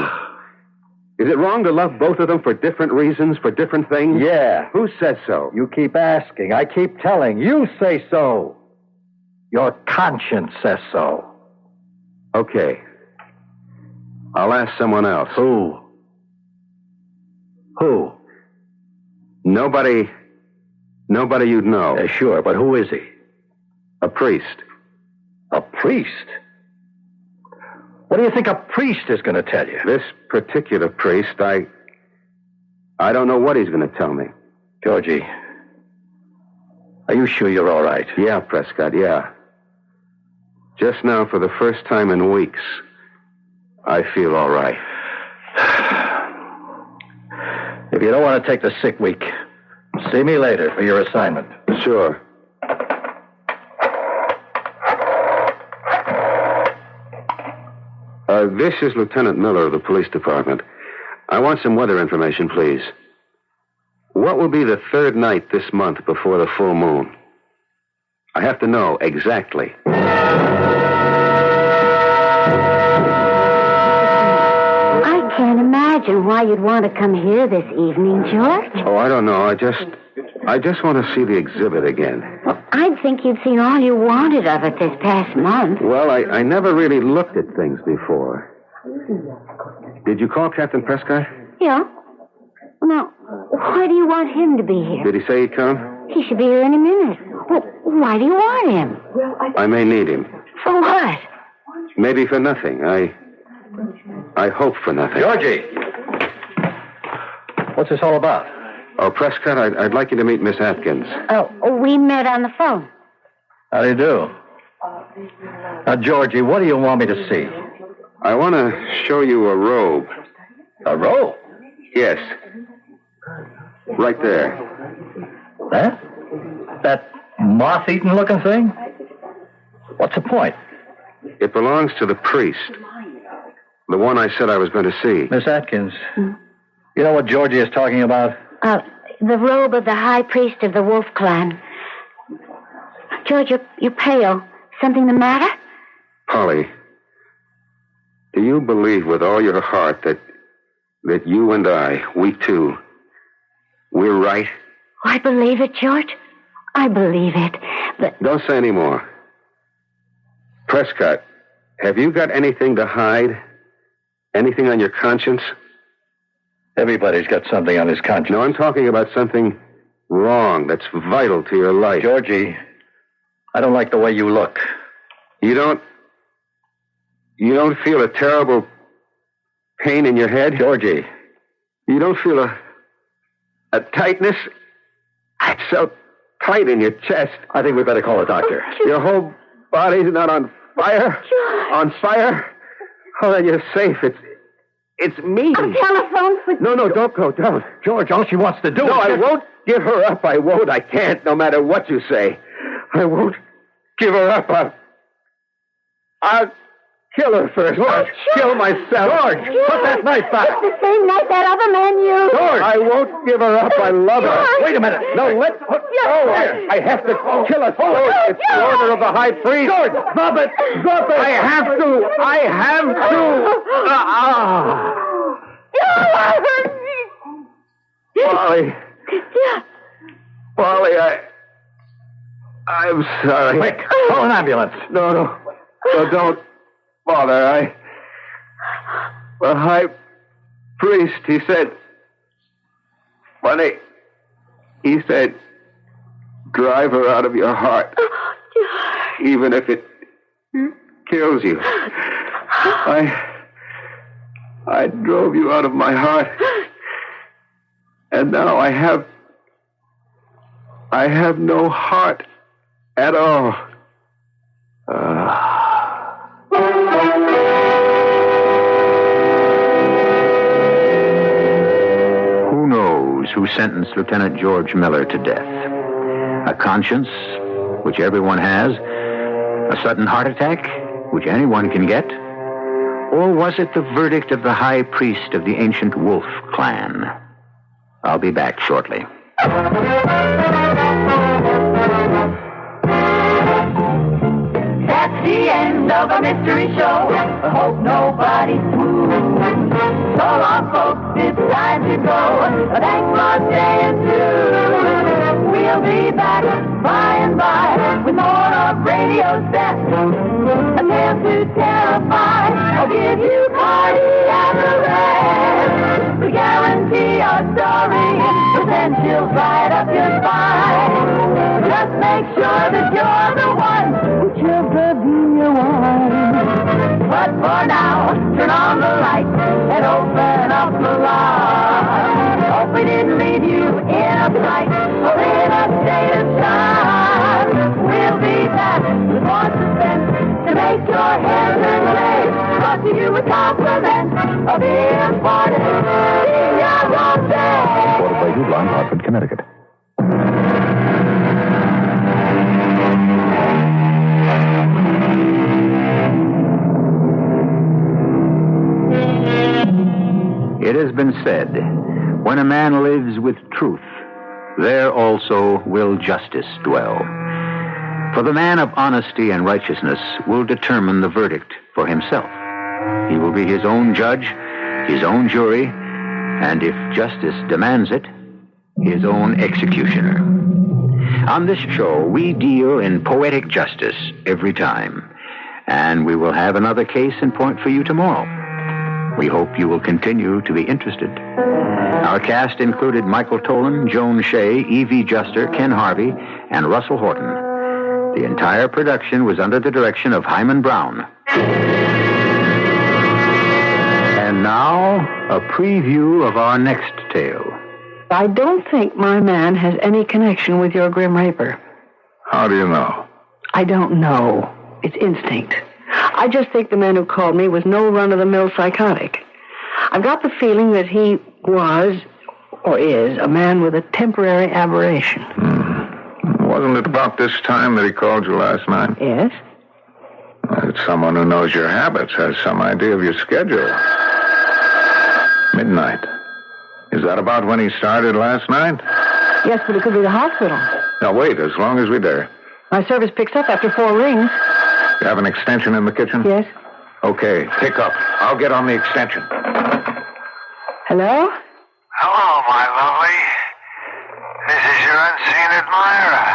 Is it wrong to love both of them for different reasons, for different things? Yeah. Who says so? You keep asking. I keep telling. You say so. Your conscience says so. Okay. I'll ask someone else. Who? Who? Nobody you'd know. Sure, but who is he? A priest. A priest? What do you think a priest is going to tell you? This particular priest, I don't know what he's going to tell me. Georgie, are you sure you're all right? Yeah, Prescott, yeah. Just now, for the first time in weeks, I feel all right. If you don't want to take the sick week, see me later for your assignment. Sure. This is Lieutenant Miller of the police department. I want some weather information, please. What will be the third night this month before the full moon? I have to know exactly. I can't imagine why you'd want to come here this evening, George. Oh, I don't know. I just want to see the exhibit again. Well, I'd think you'd seen all you wanted of it this past month. Well, I never really looked at things before. Did you call Captain Prescott? Yeah. Now, why do you want him to be here? Did he say he'd come? He should be here any minute. Well, why do you want him? I may need him. For what? Maybe for nothing. I hope for nothing. Georgie! What's this all about? Oh, Prescott, I'd like you to meet Miss Atkins. Oh, we met on the phone. How do you do? Now, Georgie, what do you want me to see? I want to show you a robe. A robe? Yes. Right there. That moth-eaten looking thing? What's the point? It belongs to the priest. The one I said I was going to see. Miss Atkins, you know what Georgie is talking about? The robe of the high priest of the Wolf Clan. George, you're pale. Something the matter? Polly, do you believe with all your heart that you and I, we two, we're right? I believe it, George. I believe it. But don't say any more. Prescott, have you got anything to hide? Anything on your conscience? Everybody's got something on his conscience. No, I'm talking about something wrong that's vital to your life. Georgie, I don't like the way you look. You don't feel a terrible pain in your head? Georgie. You don't feel a tightness? It's so tight in your chest. I think we better call a doctor. Your whole body's not on fire? George. On fire? Oh, then you're safe. It's me. A telephone for... No, don't go. Don't. George, all she wants to do No, is... I won't give her up. I won't. I can't, no matter what you say. I won't give her up. I'll kill her first. George, kill myself. George, put that knife back. It's the same knife that other man used. George, I won't give her up. I love her. Wait a minute. No, I have to kill her. It's the order of the high priest. George, drop it. Drop it. I have to. Polly, I'm sorry. Quick, call an ambulance. No, don't bother. The high priest, he said, funny, he said, drive her out of your heart, even if it kills you. I drove you out of my heart, and now I have no heart at all. Who knows who sentenced Lieutenant George Miller to death? A conscience which everyone has? A sudden heart attack, which anyone can get? Or was it the verdict of the high priest of the ancient wolf clan? I'll be back shortly. That's the end of our mystery show. I hope nobody swoons. So long, folks, it's time to go. Thanks for staying tuned. We'll be back by and by with more of radio's best. A tale to terrify. I'll give you cardiac arrest. We guarantee our story will send chills right up your spine. Just make sure that you're the one who chills the your wine. But for now, turn on the light and open up the line. Hope we didn't leave you in a fright or in a state of shock. We'll be back with more suspense to make your hair turn gray. Brought to you with compliments of the important CBSRMT. Reported by Hugh Blunt, Hartford, Connecticut. It has been said, when a man lives with truth, there also will justice dwell. For the man of honesty and righteousness will determine the verdict for himself. He will be his own judge, his own jury, and if justice demands it, his own executioner. On this show, we deal in poetic justice every time, and we will have another case in point for you tomorrow. We hope you will continue to be interested. Our cast included Michael Tolan, Joan Shea, E.V. Juster, Ken Harvey, and Russell Horton. The entire production was under the direction of Hyman Brown. And now, a preview of our next tale. I don't think my man has any connection with your Grim Reaper. How do you know? I don't know. It's instinct. I just think the man who called me was no run-of-the-mill psychotic. I've got the feeling that he was, or is, a man with a temporary aberration. Wasn't it about this time that he called you last night? Yes. It's someone who knows your habits, has some idea of your schedule. Midnight. Is that about when he started last night? Yes, but it could be the hospital. Now, wait, as long as we dare. My service picks up after 4 rings. You have an extension in the kitchen? Yes. Okay, pick up. I'll get on the extension. Hello? Hello, my lovely. This is your unseen admirer.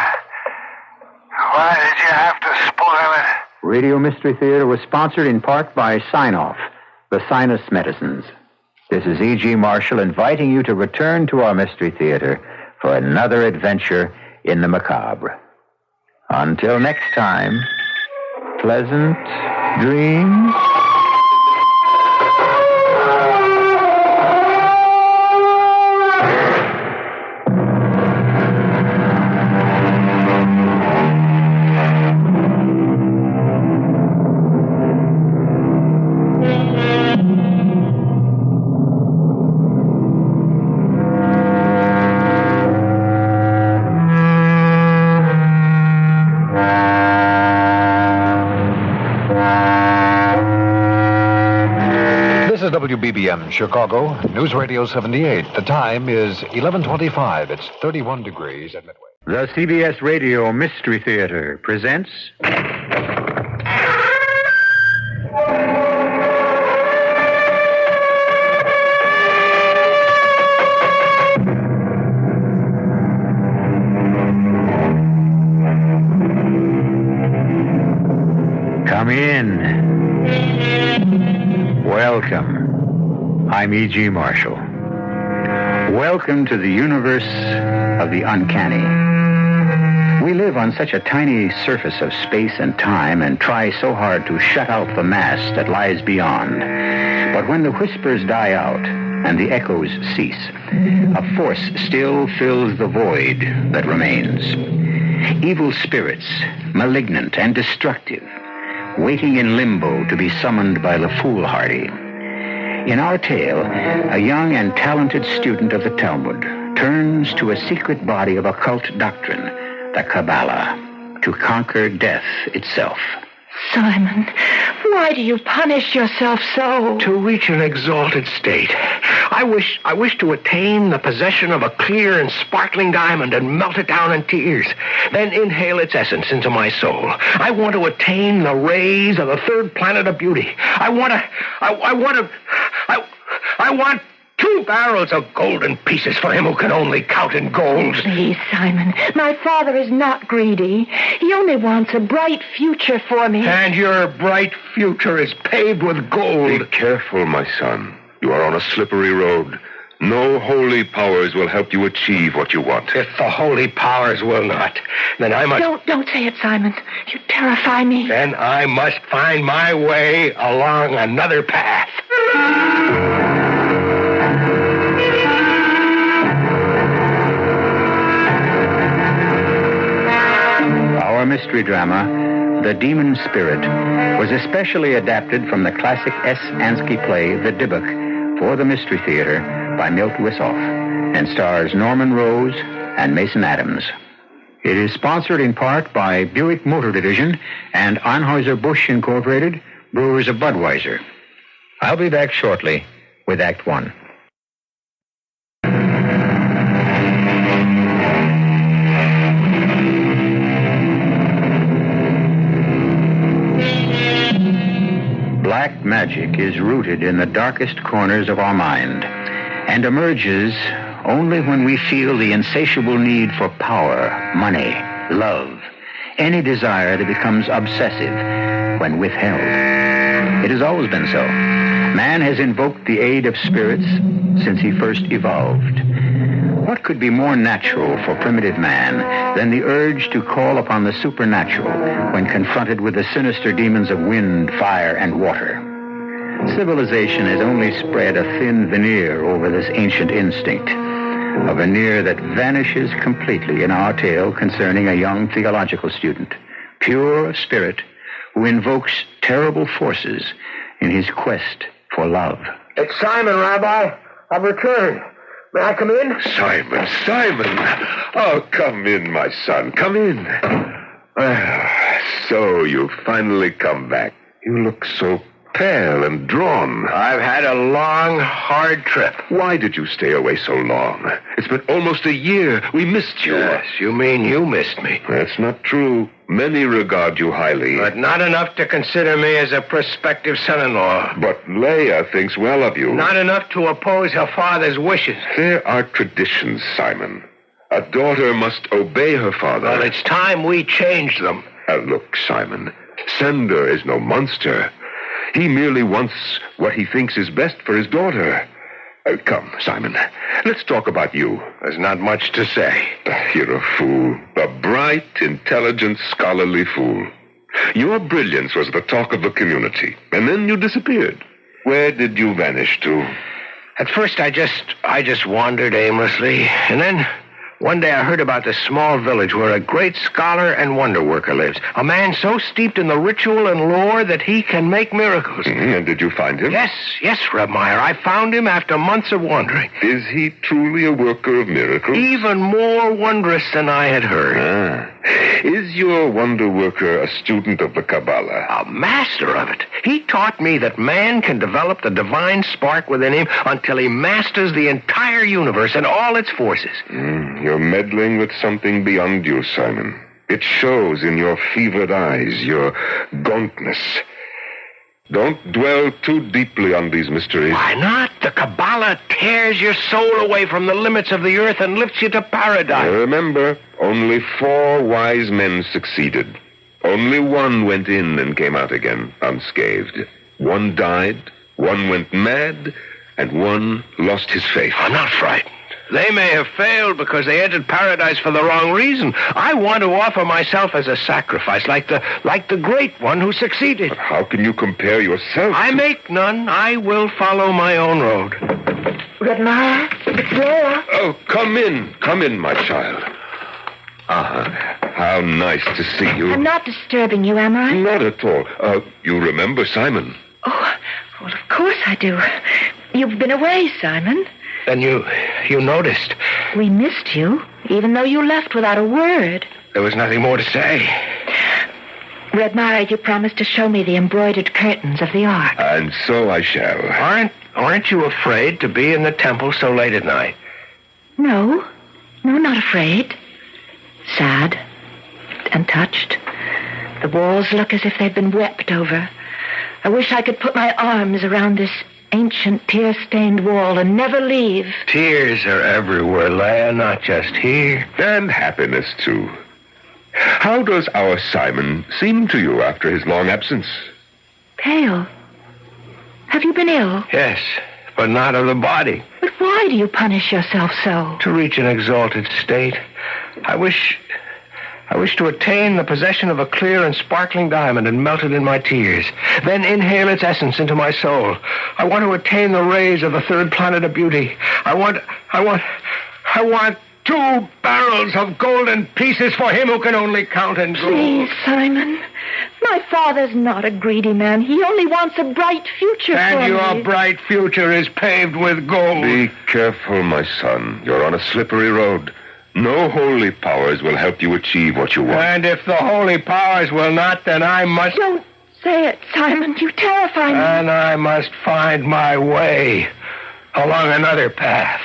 Why did you have to spoil it? Radio Mystery Theater was sponsored in part by Sign-Off, the sinus medicines. This is E.G. Marshall inviting you to return to our Mystery Theater for another adventure in the macabre. Until next time, pleasant dreams. WBBM Chicago, News Radio 78. The time is 11:25. It's 31 degrees at Midway. The CBS Radio Mystery Theater presents... Come in. Welcome. I'm E.G. Marshall. Welcome to the universe of the uncanny. We live on such a tiny surface of space and time and try so hard to shut out the mass that lies beyond. But when the whispers die out and the echoes cease, a force still fills the void that remains. Evil spirits, malignant and destructive, waiting in limbo to be summoned by the foolhardy. In our tale, a young and talented student of the Talmud turns to a secret body of occult doctrine, the Kabbalah. to conquer death itself. Simon, why do you punish yourself so? To reach an exalted state. I wish to attain the possession of a clear and sparkling diamond and melt it down in tears, then inhale its essence into my soul. I want to attain the rays of the third planet of beauty. I want 2 barrels of golden pieces for him who can only count in gold. Please, Simon, my father is not greedy. He only wants a bright future for me. And your bright future is paved with gold. Be careful, my son. You are on a slippery road. No holy powers will help you achieve what you want. If the holy powers will not, then I must... Don't say it, Simon. You terrify me. Then I must find my way along another path. Our mystery drama, The Demon Spirit, was especially adapted from the classic S. Ansky play, The Dybbuk, for the Mystery Theater by Milt Wisoff, and stars Norman Rose and Mason Adams. It is sponsored in part by Buick Motor Division and Anheuser-Busch Incorporated, brewers of Budweiser. I'll be back shortly with Act One. Black magic is rooted in the darkest corners of our mind and emerges only when we feel the insatiable need for power, money, love, any desire that becomes obsessive when withheld. It has always been so. Man has invoked the aid of spirits since he first evolved. What could be more natural for primitive man than the urge to call upon the supernatural when confronted with the sinister demons of wind, fire, and water? Civilization has only spread a thin veneer over this ancient instinct, a veneer that vanishes completely in our tale concerning a young theological student, pure of spirit, who invokes terrible forces in his quest for love. It's Simon, Rabbi. I've returned. May I come in? Simon. Oh, come in, my son. Come in. So you've finally come back. You look so pale and drawn. I've had a long, hard trip. Why did you stay away so long? It's been almost a year. We missed you. Yes, you mean you missed me. That's not true. Many regard you highly. But not enough to consider me as a prospective son-in-law. But Leia thinks well of you. Not enough to oppose her father's wishes. There are traditions, Simon. A daughter must obey her father. Well, it's time we changed them. Look, Simon, Sender is no monster. He merely wants what he thinks is best for his daughter. Come, Simon, let's talk about you. There's not much to say. You're a fool. A bright, intelligent, scholarly fool. Your brilliance was the talk of the community, and then you disappeared. Where did you vanish to? At first, I just wandered aimlessly, and then one day I heard about this small village where a great scholar and wonder worker lives. A man so steeped in the ritual and lore that he can make miracles. And did you find him? Yes, Reb Meyer. I found him after months of wandering. Is he truly a worker of miracles? Even more wondrous than I had heard. Is your wonder worker a student of the Kabbalah? A master of it. He taught me that man can develop the divine spark within him until he masters the entire universe and all its forces. You're meddling with something beyond you, Simon. It shows in your fevered eyes, your gauntness. Don't dwell too deeply on these mysteries. Why not? The Kabbalah tears your soul away from the limits of the earth and lifts you to paradise. Remember, only 4 wise men succeeded. Only 1 went in and came out again, unscathed. 1 died, 1 went mad, and 1 lost his faith. I'm not frightened. They may have failed because they entered paradise for the wrong reason. I want to offer myself as a sacrifice, like the great one who succeeded. But how can you compare yourself? I make none. I will follow my own road. Red Meyer, it's Leia. Oh, come in, my child. How nice to see you. I'm not disturbing you, am I? Not at all. You remember Simon? Oh, well, of course I do. You've been away, Simon. Then you noticed. We missed you, even though you left without a word. There was nothing more to say. Redmire, you promised to show me the embroidered curtains of the Ark. And so I shall. Aren't you afraid to be in the temple so late at night? No, not afraid. Sad and touched. The walls look as if they'd been wept over. I wish I could put my arms around this ancient tear-stained wall and never leave. Tears are everywhere, Leia, not just here. And happiness, too. How does our Simon seem to you after his long absence? Pale. Have you been ill? Yes, but not of the body. But why do you punish yourself so? To reach an exalted state. I wish to attain the possession of a clear and sparkling diamond and melt it in my tears. Then inhale its essence into my soul. I want to attain the rays of the third planet of beauty. I want 2 barrels of golden pieces for him who can only count in gold. Please, Simon. My father's not a greedy man. He only wants a bright future for me. And your bright future is paved with gold. Be careful, my son. You're on a slippery road. No holy powers will help you achieve what you want. And if the holy powers will not, then I must... Don't say it, Simon. You terrify me. And I must find my way along another path.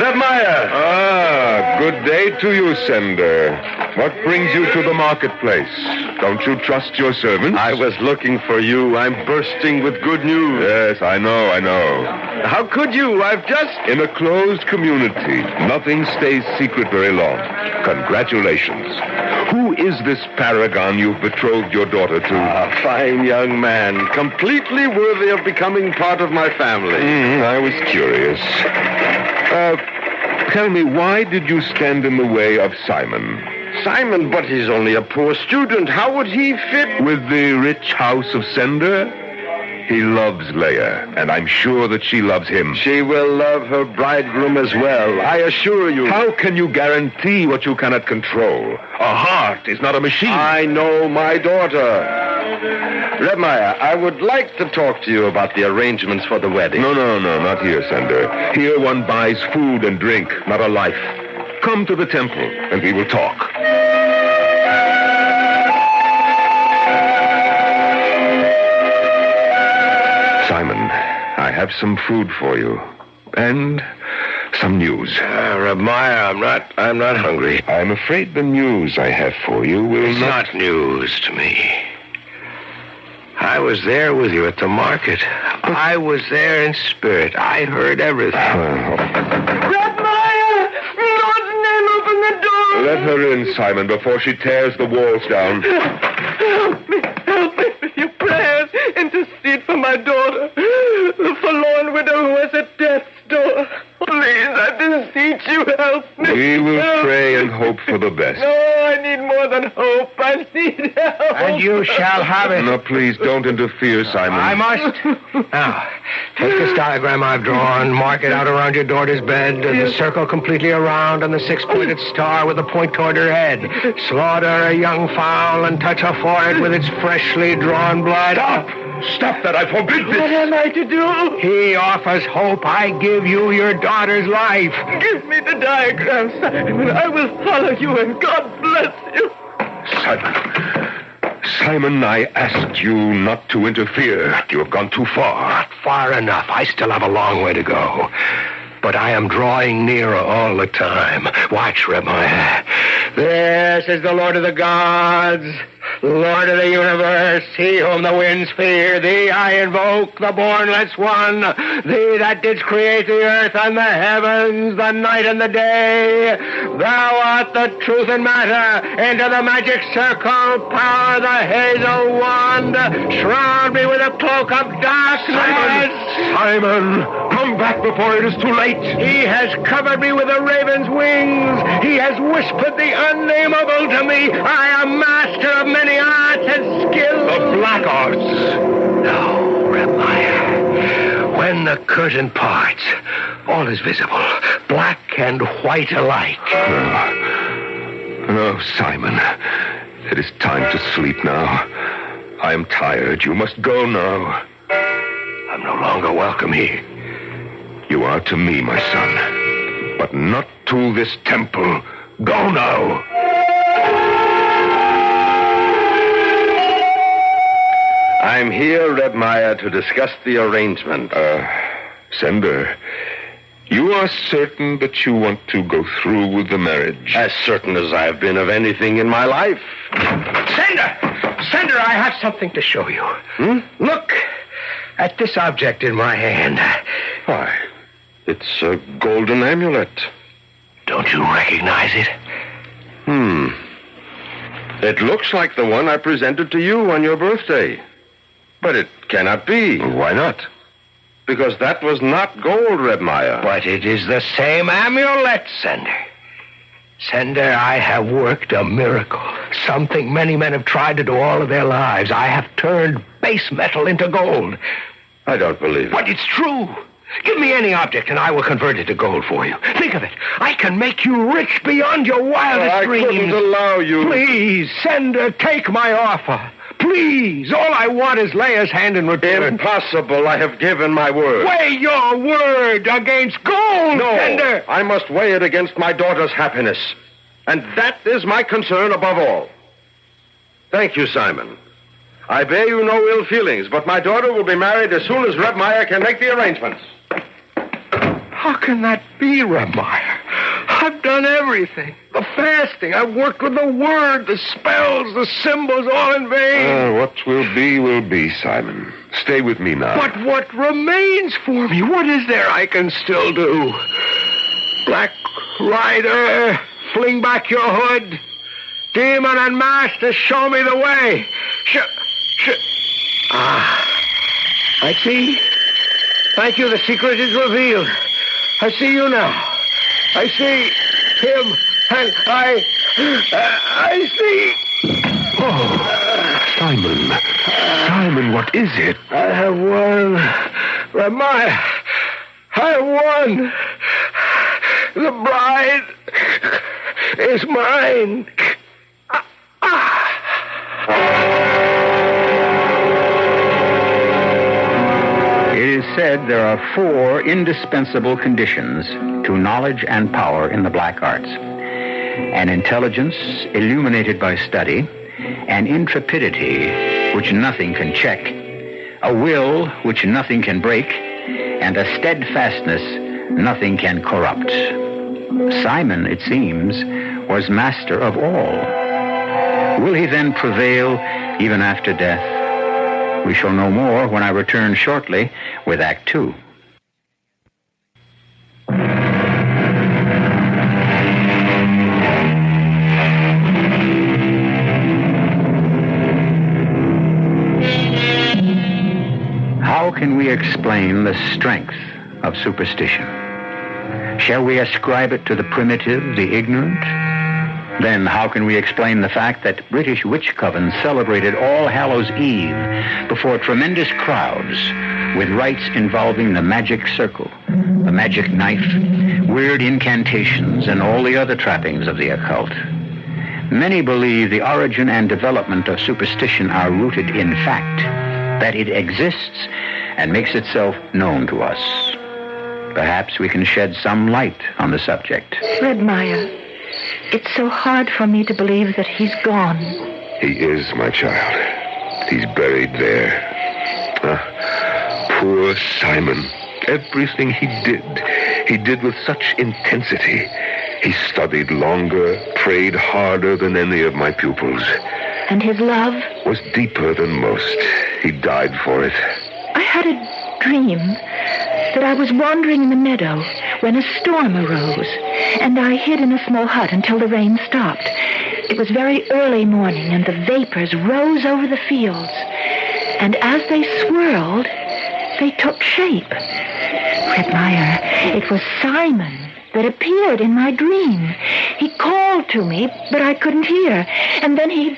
Redmire! Ah, good day to you, Sender. What brings you to the marketplace? Don't you trust your servants? I was looking for you. I'm bursting with good news. Yes, I know. How could you? I've just... In a closed community, nothing stays secret very long. Congratulations. Who is this paragon you've betrothed your daughter to? A fine young man, completely worthy of becoming part of my family. I was curious. Tell me, why did you stand in the way of Simon? Simon, but he's only a poor student. How would he fit? With the rich house of Sender? He loves Leia, and I'm sure that she loves him. She will love her bridegroom as well, I assure you. How can you guarantee what you cannot control? A heart is not a machine. I know my daughter. Redmire, I would like to talk to you about the arrangements for the wedding. No, not here, Sender. Here one buys food and drink, not a life. Come to the temple, and we will talk. Simon, I have some food for you. And some news. Redmire, I'm not hungry. I'm afraid the news I have for you will It's not news to me. I was there with you at the market. I was there in spirit. I heard everything. Redmire! In God's name, open the door! Let her in, Simon, before she tears the walls down. Help me with your prayers. Intercede for my daughter, the forlorn widow who is at death's door. Please, I beseech you, help me. We will pray and hope for the best. No, I need more than hope. I need help. And you shall have it. No, please, don't interfere, Simon. I must. Now, take this diagram I've drawn, mark it out around your daughter's bed, and the circle completely around, and the 6-pointed star with a point toward her head. Slaughter a young fowl and touch her forehead with its freshly drawn blood. Stop that, I forbid this. What am I to do? He offers hope. I give you your daughter's life. Give me the diagram, Simon. I will follow you, and God bless you. Simon, I asked you not to interfere. You have gone too far. Not far enough. I still have a long way to go. But I am drawing nearer all the time. Watch, Redmire. This is the Lord of the gods, Lord of the universe, he whom the winds fear. Thee I invoke, the bornless one, thee that didst create the earth and the heavens, the night and the day. Thou art the truth and matter. Into the magic circle, power the hazel wand. Shroud me with a cloak of darkness. Simon, come back before it is too late. He has covered me with a raven's wings. He has whispered the unnameable to me. I am master of many arts and skills. The black arts. No, Redmire. When the curtain parts, all is visible, black and white alike. No, Simon. It is time to sleep now. I am tired. You must go now. I'm no longer welcome here. You are to me, my son, but not to this temple. Go now. I'm here, Reb Meyer, to discuss the arrangement. Sender, you are certain that you want to go through with the marriage? As certain as I've been of anything in my life. Sender, I have something to show you. Look at this object in my hand. Why, it's a golden amulet. Don't you recognize it? It looks like the one I presented to you on your birthday. But it cannot be. Why not? Because that was not gold, Reb Meyer. But it is the same amulet, Sender. Sender, I have worked a miracle. Something many men have tried to do all of their lives. I have turned base metal into gold. I don't believe it. But it's true. Give me any object and I will convert it to gold for you. Think of it. I can make you rich beyond your wildest dreams. I couldn't allow you. Please, Sender, take my offer. Please. All I want is Leah's hand in return. Impossible. I have given my word. Weigh your word against gold, No, Sender. I must weigh it against my daughter's happiness. And that is my concern above all. Thank you, Simon. I bear you no ill feelings, but my daughter will be married as soon as Reb Meyer can make the arrangements. How can that be, Reb Meyer? I've done everything. The fasting. I've worked with the word, the spells, the symbols, all in vain. What will be, Simon. Stay with me now. But what remains for me? What is there I can still do? Black Rider, fling back your hood. Demon and master, show me the way. I see. Thank you, the secret is revealed. I see you now. I see him, and I see... Oh, Simon, what is it? I have won. Ramaya, I have won. The bride is mine. It is said there are 4 indispensable conditions to knowledge and power in the black arts: an intelligence illuminated by study, an intrepidity which nothing can check, a will which nothing can break, and a steadfastness nothing can corrupt. Simon, it seems, was master of all. Will he then prevail even after death? We shall know more when I return shortly with Act 2. How can we explain the strength of superstition? Shall we ascribe it to the primitive, the ignorant? Then how can we explain the fact that British witch covens celebrated All Hallows Eve before tremendous crowds with rites involving the magic circle, the magic knife, weird incantations, and all the other trappings of the occult? Many believe the origin and development of superstition are rooted in fact, that it exists and makes itself known to us. Perhaps we can shed some light on the subject. Red Meyer, it's so hard for me to believe that he's gone. He is, my child. He's buried there. Poor Simon. Everything he did with such intensity. He studied longer, prayed harder than any of my pupils. And his love? Was deeper than most. He died for it. I had a dream that I was wandering in the meadow when a storm arose, and I hid in a small hut until the rain stopped. It was very early morning, and the vapors rose over the fields. And as they swirled, they took shape. Red Meyer, it was Simon that appeared in my dream. He called to me, but I couldn't hear. And then he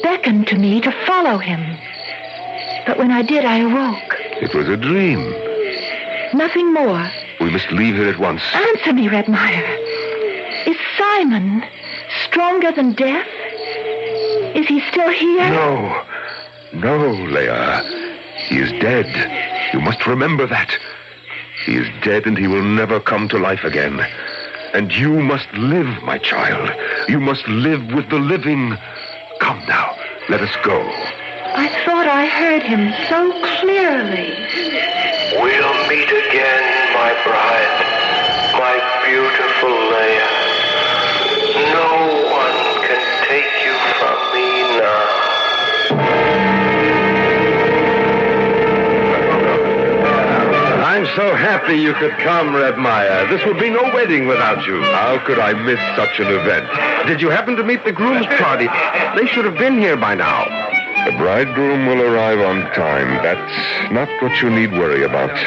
beckoned to me to follow him. But when I did, I awoke. It was a dream. Nothing more. We must leave here at once. Answer me, Red Meyer. Is Simon stronger than death? Is he still here? No, Leah. He is dead. You must remember that. He is dead and he will never come to life again. And you must live, my child. You must live with the living. Come now, let us go. I thought I heard him so clearly. We'll meet again, my bride, my beautiful Leia. No one can take you from me now. I'm so happy you could come, Red Maya. This would be no wedding without you. How could I miss such an event? Did you happen to meet the groom's party? They should have been here by now. The bridegroom will arrive on time. That's not what you need worry about.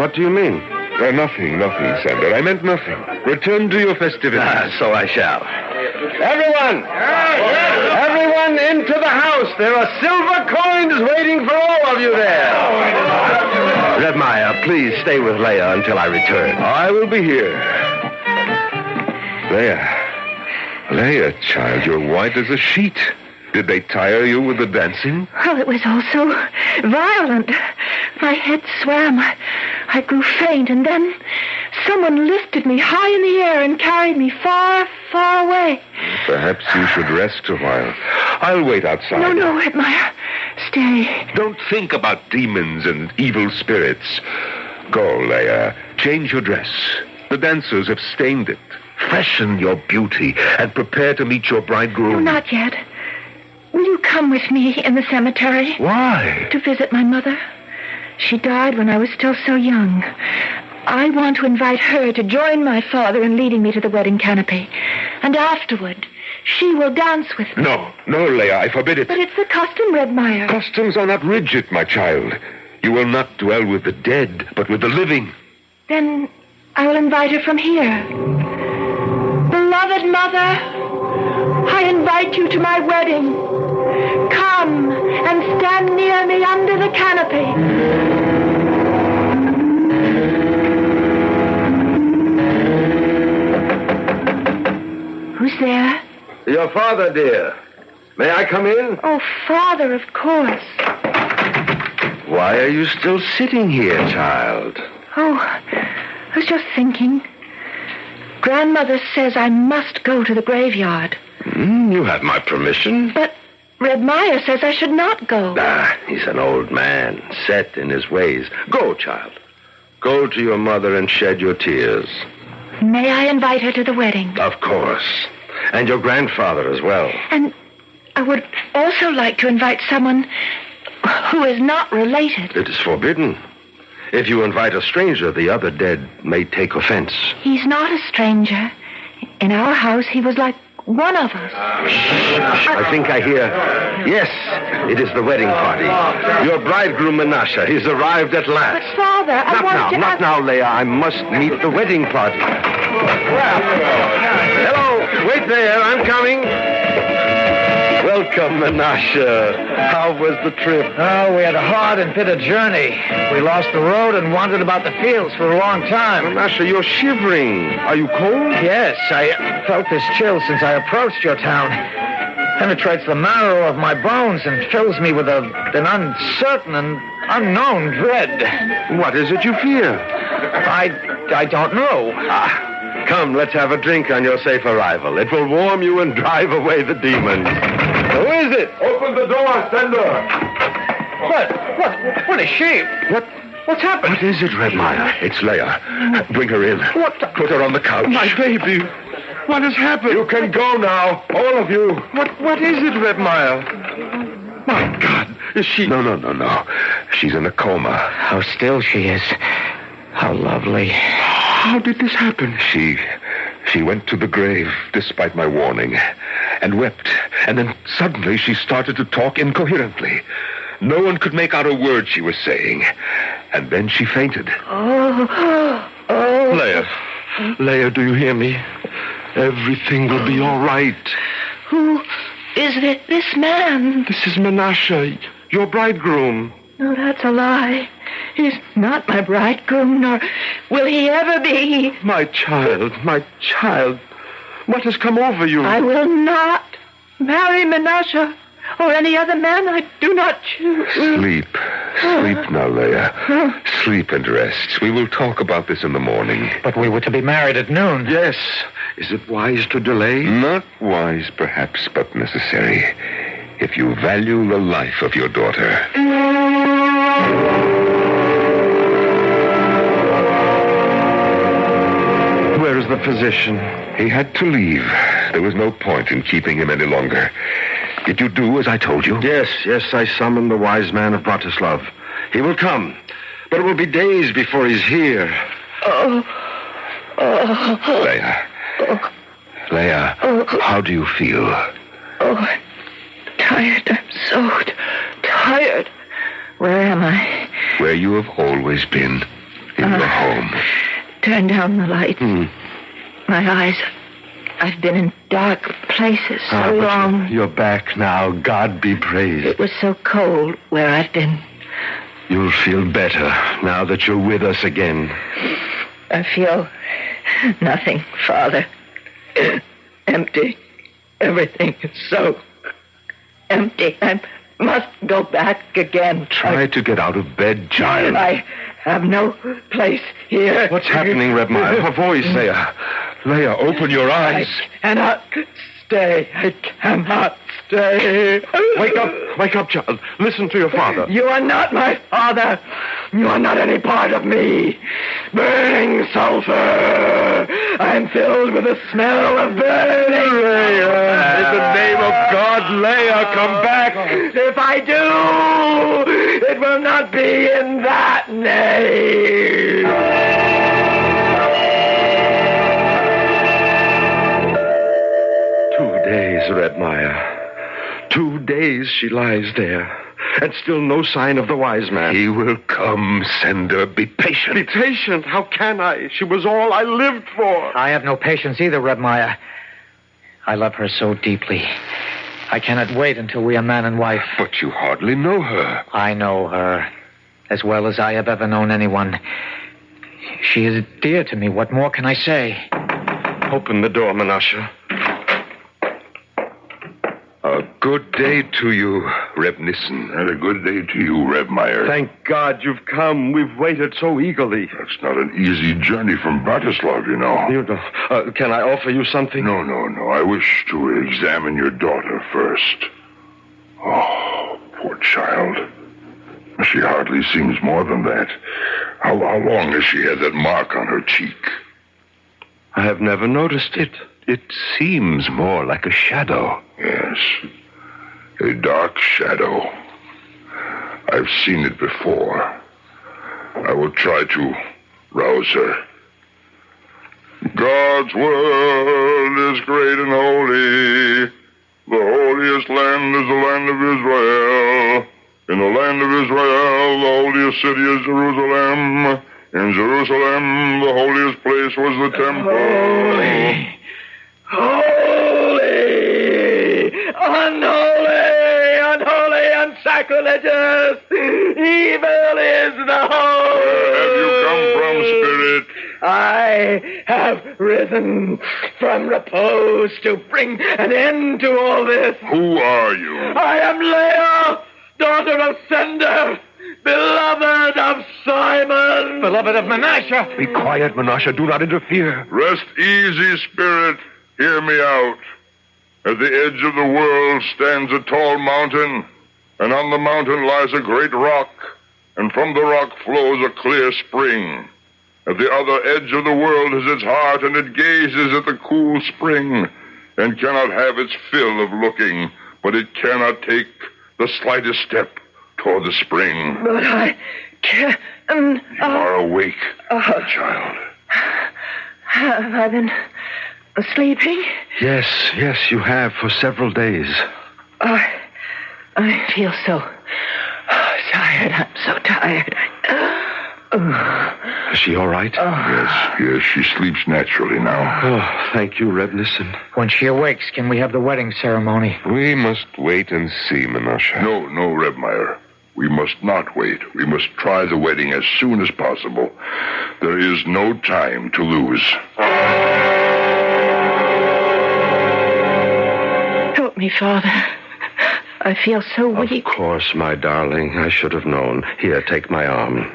What do you mean? Nothing, Sander. I meant nothing. Return to your festivities. So I shall. Everyone! Everyone into the house. There are silver coins waiting for all of you there. Red Maya, please stay with Leia until I return. I will be here. Leia, child, you're white as a sheet. Did they tire you with the dancing? Oh, it was all so violent. My head swam. I grew faint, and then someone lifted me high in the air and carried me far, far away. Perhaps you should rest a while. I'll wait outside. No, Red Maya. Stay. Don't think about demons and evil spirits. Go, Leia. Change your dress. The dancers have stained it. Freshen your beauty and prepare to meet your bridegroom. No, not yet. Will you come with me in the cemetery? Why? To visit my mother. She died when I was still so young. I want to invite her to join my father in leading me to the wedding canopy. And afterward, she will dance with me. No, Leia, I forbid it. But it's the custom, Red Maya. Customs are not rigid, my child. You will not dwell with the dead, but with the living. Then I will invite her from here. Beloved mother, I invite you to my wedding. Come and stand near me under the canopy. Who's there? Your father, dear. May I come in? Oh, Father, of course. Why are you still sitting here, child? Oh, I was just thinking. Grandmother says I must go to the graveyard. You have my permission. But Red Maya says I should not go. He's an old man, set in his ways. Go, child. Go to your mother and shed your tears. May I invite her to the wedding? Of course. And your grandfather as well. And I would also like to invite someone who is not related. It is forbidden. If you invite a stranger, the other dead may take offense. He's not a stranger. In our house, he was like one of us. I think I hear. Yes, it is the wedding party. Your bridegroom, Menashe. He's arrived at last. But, Father, I wanted to... Not now, Leia. I must meet the wedding party. Hello. Wait there. I'm coming. Welcome, Menashe. How was the trip? Oh, we had a hard and bitter journey. We lost the road and wandered about the fields for a long time. Menashe, you're shivering. Are you cold? Yes, I felt this chill since I approached your town. Penetrates the marrow of my bones and fills me with an uncertain and unknown dread. What is it you fear? I don't know. Come, let's have a drink on your safe arrival. It will warm you and drive away the demons. Who is it? Open the door, Sender. What is she? What's happened? What is it, Red Maya? It's Leia. Bring her in. What? Put her on the couch. My baby. What has happened? You can go now, all of you. What is it, Red Maya? My God, is she... No. She's in a coma. How still she is. How lovely. How did this happen? She went to the grave, despite my warning, and wept. And then suddenly she started to talk incoherently. No one could make out a word she was saying. And then she fainted. Oh. Leia, do you hear me? Everything will be all right. Who is this man? This is Menashe, your bridegroom. No, that's a lie. He's not my bridegroom, nor will he ever be. My child. What has come over you? I will not marry Menashe. or any other man I do not choose. Sleep. Sleep now, Leia. Sleep and rest. We will talk about this in the morning. But we were to be married at noon. Yes. Is it wise to delay? Not wise, perhaps, but necessary. If you value the life of your daughter. Where is the physician? He had to leave. There was no point in keeping him any longer. Did you do as I told you? Yes, I summoned the wise man of Bratislav. He will come, but it will be days before he's here. Leia. Leia, how do you feel? I'm tired. I'm so tired. Where am I? Where you have always been. In your home. Turn down the light. My eyes. I've been in dark places so long. You're back now. God be praised. It was so cold where I've been. You'll feel better now that you're with us again. I feel nothing, Father. Empty. Everything is so empty. I must go back again. Try to get out of bed, child. I have no place here. What's happening, Rebmeyer? Her voice, Leia. Leia, open your eyes. I cannot stay. I cannot stay. Wake up, child. Listen to your father. You are not my father. You are not any part of me. Burning sulfur. I'm filled with the smell of burning. Leia, in the name of God, Leia, come back. If I do, it will not be in that name. 2 days, Redmeyer. 2 days she lies there, and still no sign of the wise man. He will come, Sender. Be patient. Be patient? How can I? She was all I lived for. I have no patience either, Rebmeyer. I love her so deeply. I cannot wait until we are man and wife. But you hardly know her. I know her as well as I have ever known anyone. She is dear to me. What more can I say? Open the door, Menashe. A good day to you, Reb Nissen. And a good day to you, Rebmeyer. Thank God you've come. We've waited so eagerly. That's not an easy journey from Bratislav, you know. Can I offer you something? No. I wish to examine your daughter first. Oh, poor child. She hardly seems more than that. How long has she had that mark on her cheek? I have never noticed it. It seems more like a shadow. Yes, a dark shadow. I've seen it before. I will try to rouse her. God's word is great and holy. The holiest land is the land of Israel. In the land of Israel, the holiest city is Jerusalem. In Jerusalem, the holiest place was the temple. Unholy, and sacrilegious. Evil is the whole. Where have you come from, Spirit? I have risen from repose to bring an end to all this. Who are you? I am Leia, daughter of Sender, beloved of Simon. Beloved of Menashe. Be quiet, Menashe. Do not interfere. Rest easy, Spirit. Hear me out. At the edge of the world stands a tall mountain, and on the mountain lies a great rock, and from the rock flows a clear spring. At the other edge of the world is its heart, and it gazes at the cool spring, and cannot have its fill of looking, but it cannot take the slightest step toward the spring. But I can't. You are awake, my child. Have I been sleeping? Yes, you have for several days. I feel so tired. I'm so tired. Is she all right? Yes, she sleeps naturally now. Oh, thank you, Reb Nissen. When she awakes, can we have the wedding ceremony? We must wait and see, Menashe. No, Rebmeyer. We must not wait. We must try the wedding as soon as possible. There is no time to lose. Help me, Father. I feel so weak. Of course, my darling. I should have known. Here, take my arm.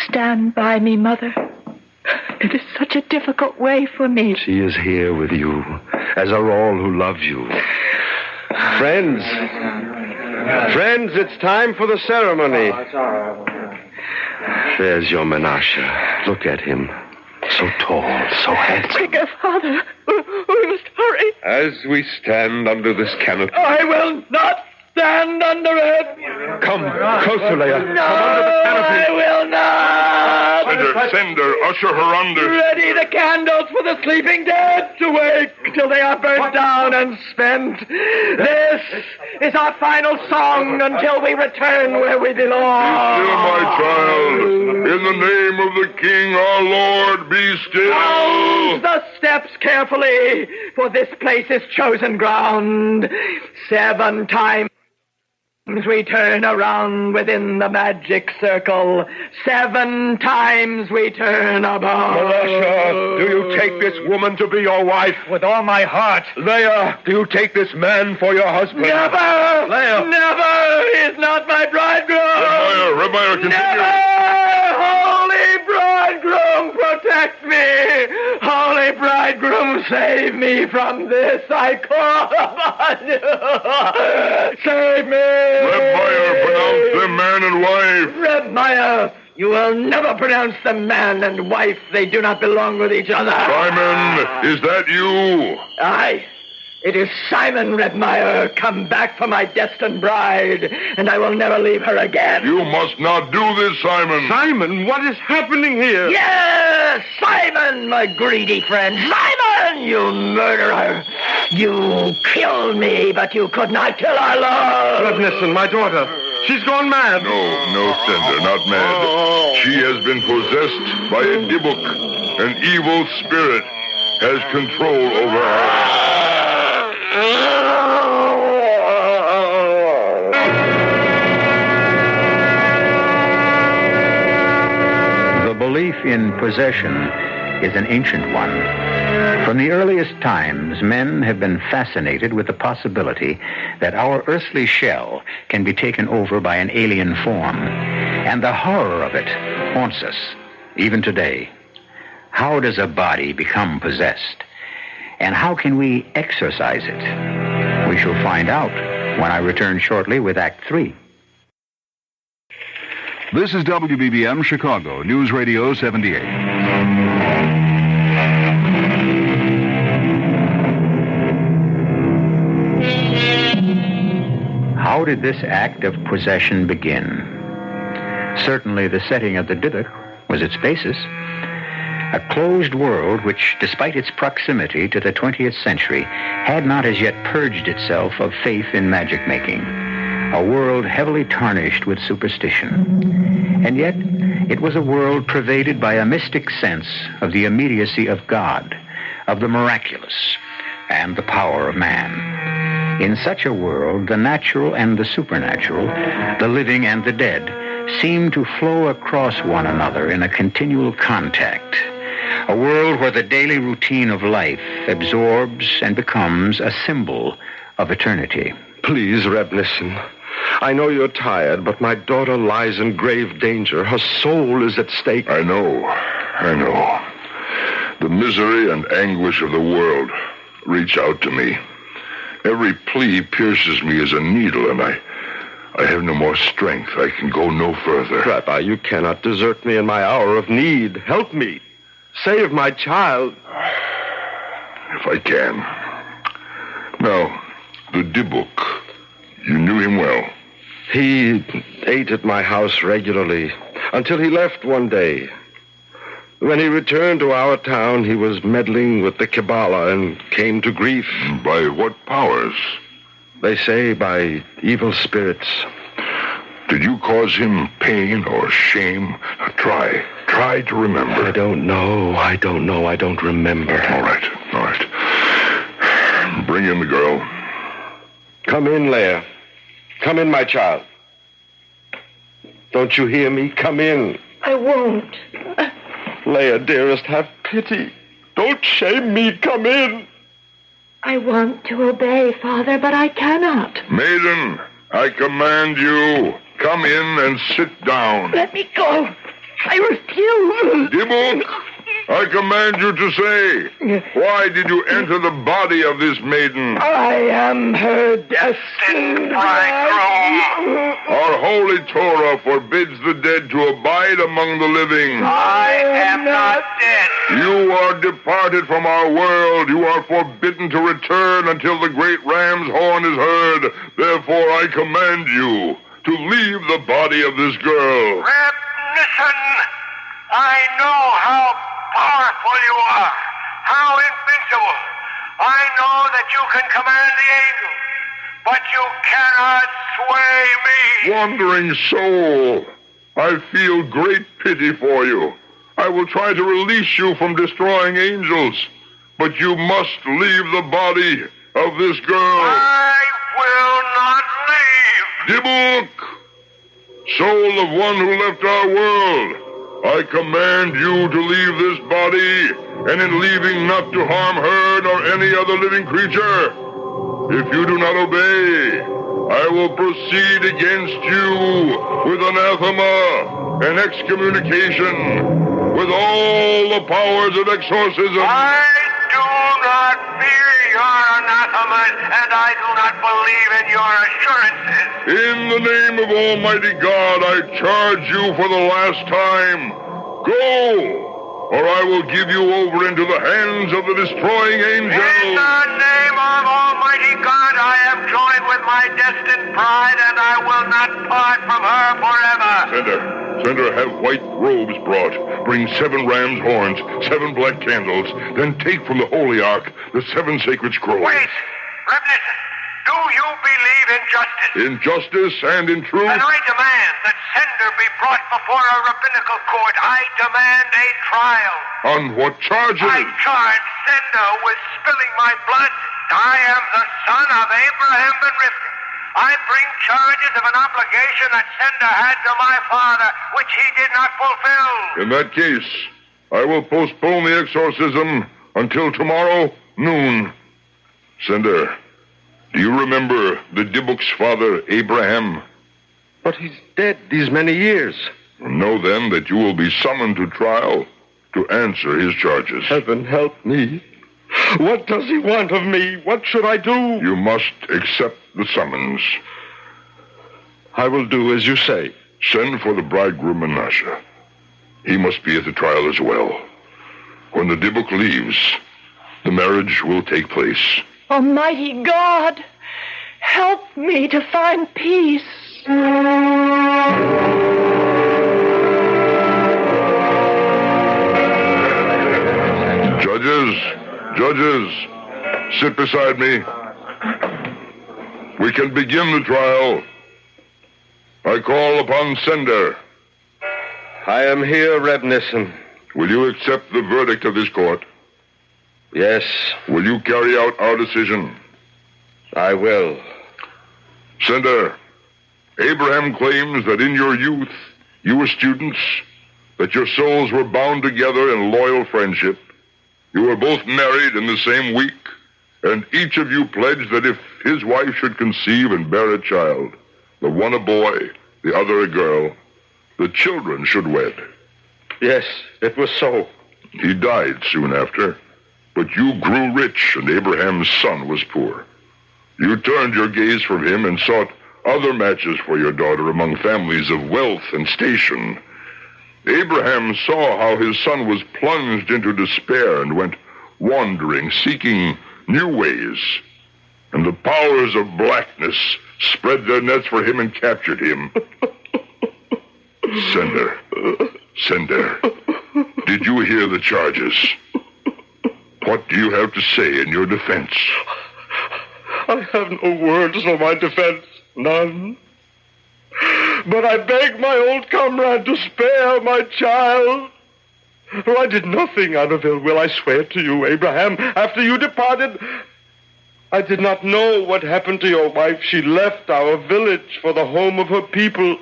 Stand by me, Mother. It is such a difficult way for me. She is here with you, as are all who love you. Friends, it's time for the ceremony. There's your Menashe. Look at him. So tall, so handsome. Quicker, Father. We must hurry. As we stand under this canopy... I will not stand under it. Come, closer, Leia. No, come under the canopy. I will not. Send her, usher her under. Ready the candles for the sleeping dead to wake till they are burnt down and spent. This is our final song until we return where we belong. Be still, my child. In the name of the King, our Lord, be still. Close the steps carefully, for this place is chosen ground. 7 times we turn around within the magic circle. 7 times we turn about. Menashe, do you take this woman to be your wife? With all my heart. Leia, do you take this man for your husband? Never! Leia! Never! He's not my bridegroom! Rebbe, continue. Never! Holy bridegroom, protect me! Holy bridegroom, save me from this! I call upon you! Save me! Reb Meyer, pronounce them man and wife. Reb Meyer, you will never pronounce them man and wife. They do not belong with each other. Simon, is that you? Aye. It is Simon, Reb Meyer, come back for my destined bride, and I will never leave her again. You must not do this, Simon. Simon, what is happening here? Yes, Simon, my greedy friend. Simon, you murderer. You killed me, but you could not kill our Lord. Reb Nissen, my daughter. She's gone mad. No, Sender, not mad. She has been possessed by a Dibuk. An evil spirit has control over her. The belief in possession is an ancient one. From the earliest times, men have been fascinated with the possibility that our earthly shell can be taken over by an alien form, and the horror of it haunts us, even today. How does a body become possessed? And how can we exorcise it? We shall find out when I return shortly with Act 3. This is WBBM Chicago, News Radio 78. How did this act of possession begin? Certainly the setting of the Dybbuk was its basis. A closed world which, despite its proximity to the 20th century, had not as yet purged itself of faith in magic-making. A world heavily tarnished with superstition. And yet, it was a world pervaded by a mystic sense of the immediacy of God, of the miraculous, and the power of man. In such a world, the natural and the supernatural, the living and the dead, seem to flow across one another in a continual contact. A world where the daily routine of life absorbs and becomes a symbol of eternity. Please, Reb Nissen. I know you're tired, but my daughter lies in grave danger. Her soul is at stake. I know. The misery and anguish of the world reach out to me. Every plea pierces me as a needle, and I have no more strength. I can go no further. Rabbi, you cannot desert me in my hour of need. Help me. Save my child. If I can. Now, the Dybbuk. You knew him well. He ate at my house regularly until he left one day. When he returned to our town, he was meddling with the Kabbalah and came to grief. By what powers? They say by evil spirits. Did you cause him pain or shame? Try to remember. I don't know. I don't remember. All right. Bring in the girl. Come in, Leia. Come in, my child. Don't you hear me? Come in. I won't. Leia, dearest, have pity. Don't shame me. Come in. I want to obey, Father, but I cannot. Maiden, I command you, come in and sit down. Let me go. I refuse. Dibuk, I command you to say, why did you enter the body of this maiden? I am her destined bride. Our holy Torah forbids the dead to abide among the living. I am not dead. You are departed from our world. You are forbidden to return until the great ram's horn is heard. Therefore, I command you to leave the body of this girl. Listen, I know how powerful you are, how invincible. I know that you can command the angels, but you cannot sway me. Wandering soul, I feel great pity for you. I will try to release you from destroying angels, but you must leave the body of this girl. I will not leave. Dibuk, soul of one who left our world, I command you to leave this body, and in leaving not to harm her nor any other living creature. If you do not obey, I will proceed against you with anathema and excommunication, with all the powers of exorcism. I do not fear your anathemas, and I do not believe in your assurances. In the name of Almighty God, I charge you for the last time. Go, or I will give you over into the hands of the destroying angel. In the name of Almighty God, I am joined with my destined bride, and I will not part from her forever. Sender, have white robes brought. Bring 7 ram's horns, 7 black candles. Then take from the holy ark the 7 sacred scrolls. Wait, Rebnison, do you believe in justice? In justice and in truth. Then I demand that Sender be brought before a rabbinical court. I demand a trial. On what charges? I charge Sender with spilling my blood. I am the son of Abraham ben Rivka. I bring charges of an obligation that Sender had to my father, which he did not fulfill. In that case, I will postpone the exorcism until tomorrow noon. Sender, do you remember the Dibuk's father, Abraham? But he's dead these many years. Know then that you will be summoned to trial to answer his charges. Heaven help me. What does he want of me? What should I do? You must accept the summons. I will do as you say. Send for the bridegroom Menashe. He must be at the trial as well. When the Dibuk leaves, the marriage will take place. Almighty God, help me to find peace. Judges, sit beside me. We can begin the trial. I call upon Sender. I am here, Rebnison. Will you accept the verdict of this court? Yes. Will you carry out our decision? I will. Sender, Abraham claims that in your youth, you were students, that your souls were bound together in loyal friendship. You were both married in the same week, and each of you pledged that if his wife should conceive and bear a child, the one a boy, the other a girl, the children should wed. Yes, it was so. He died soon after, but you grew rich, and Abraham's son was poor. You turned your gaze from him and sought other matches for your daughter among families of wealth and station. Abraham saw how his son was plunged into despair and went wandering, seeking new ways. And the powers of blackness spread their nets for him and captured him. Sender, did you hear the charges? What do you have to say in your defense? I have no words for my defense. None. But I beg my old comrade to spare my child. For I did nothing out of ill will, I swear to you, Abraham. After you departed, I did not know what happened to your wife. She left our village for the home of her people.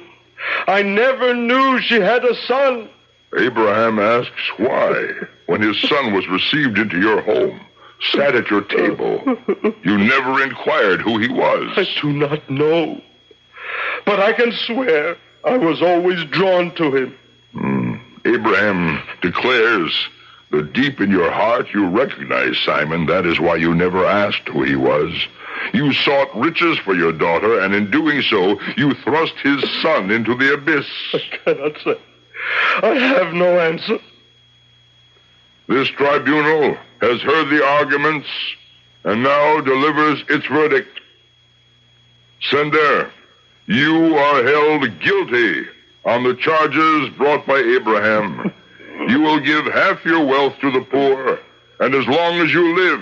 I never knew she had a son. Abraham asks why, when his son was received into your home, sat at your table. You never inquired who he was. I do not know. But I can swear I was always drawn to him. Abraham declares that deep in your heart you recognize Simon. That is why you never asked who he was. You sought riches for your daughter, and in doing so, you thrust his son into the abyss. I cannot say. I have no answer. This tribunal has heard the arguments and now delivers its verdict. Sender, you are held guilty on the charges brought by Abraham. You will give half your wealth to the poor, and as long as you live,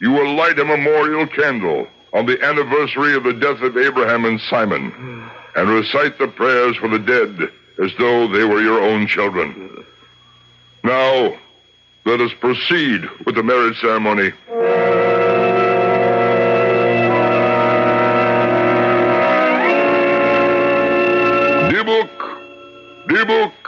you will light a memorial candle on the anniversary of the death of Abraham and Simon, and recite the prayers for the dead as though they were your own children. Now, let us proceed with the marriage ceremony. Dibuk,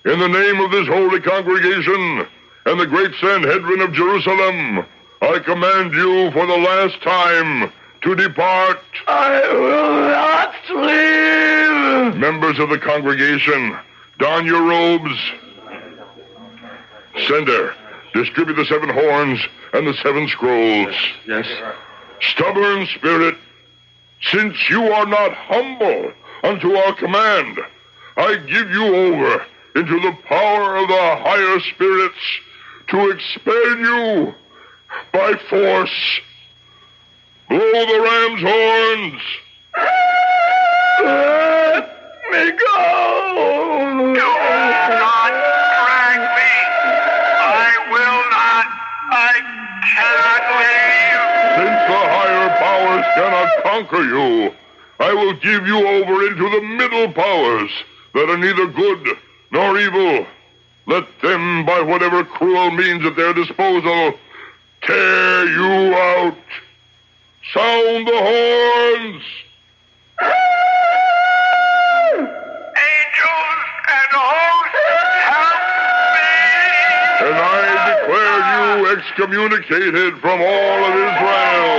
in the name of this holy congregation and the great Sanhedrin of Jerusalem, I command you for the last time to depart. I will not leave. Members of the congregation, don your robes. Sender, distribute the 7 horns and the 7 scrolls. Yes. Stubborn spirit, since you are not humble unto our command, I give you over into the power of the higher spirits to expel you by force. Blow the ram's horns. Let me go. Do not drag me. I will not. I cannot leave. Since the higher powers cannot conquer you, I will give you over into the middle powers that are neither good nor evil. Let them, by whatever cruel means at their disposal, tear you out. Sound the horns. Angels and hosts, help me. And I declare you excommunicated from all of Israel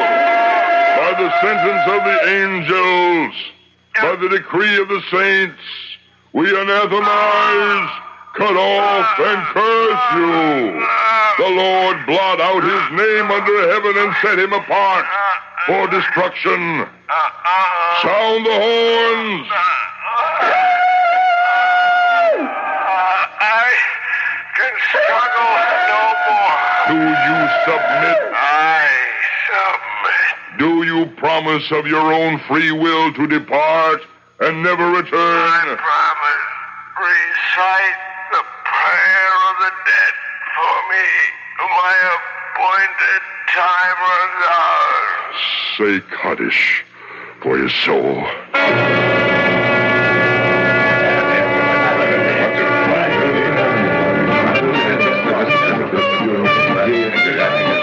by the sentence of the angels, by the decree of the saints. We anathemize, cut off, and curse you. The Lord blot out his name under heaven and set him apart for destruction. Sound the horns. I can struggle no more. Do you submit? I submit. Do you promise of your own free will to depart and never return? I promise. Recite the prayer of the dead for me. My appointed time runs out. Say Kaddish for his soul.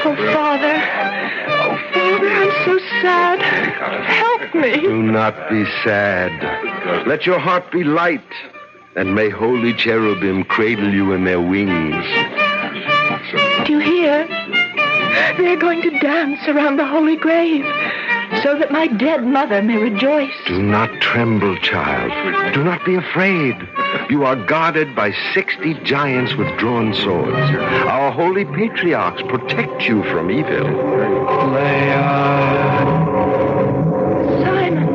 Oh, Father, I'm so sad. Help me. Do not be sad. Let your heart be light, and may holy cherubim cradle you in their wings. Do you hear? They're going to dance around the holy grave so that my dead mother may rejoice. Do not tremble, child. Do not be afraid. You are guarded by 60 giants with drawn swords. Our holy patriarchs protect you from evil. Simon,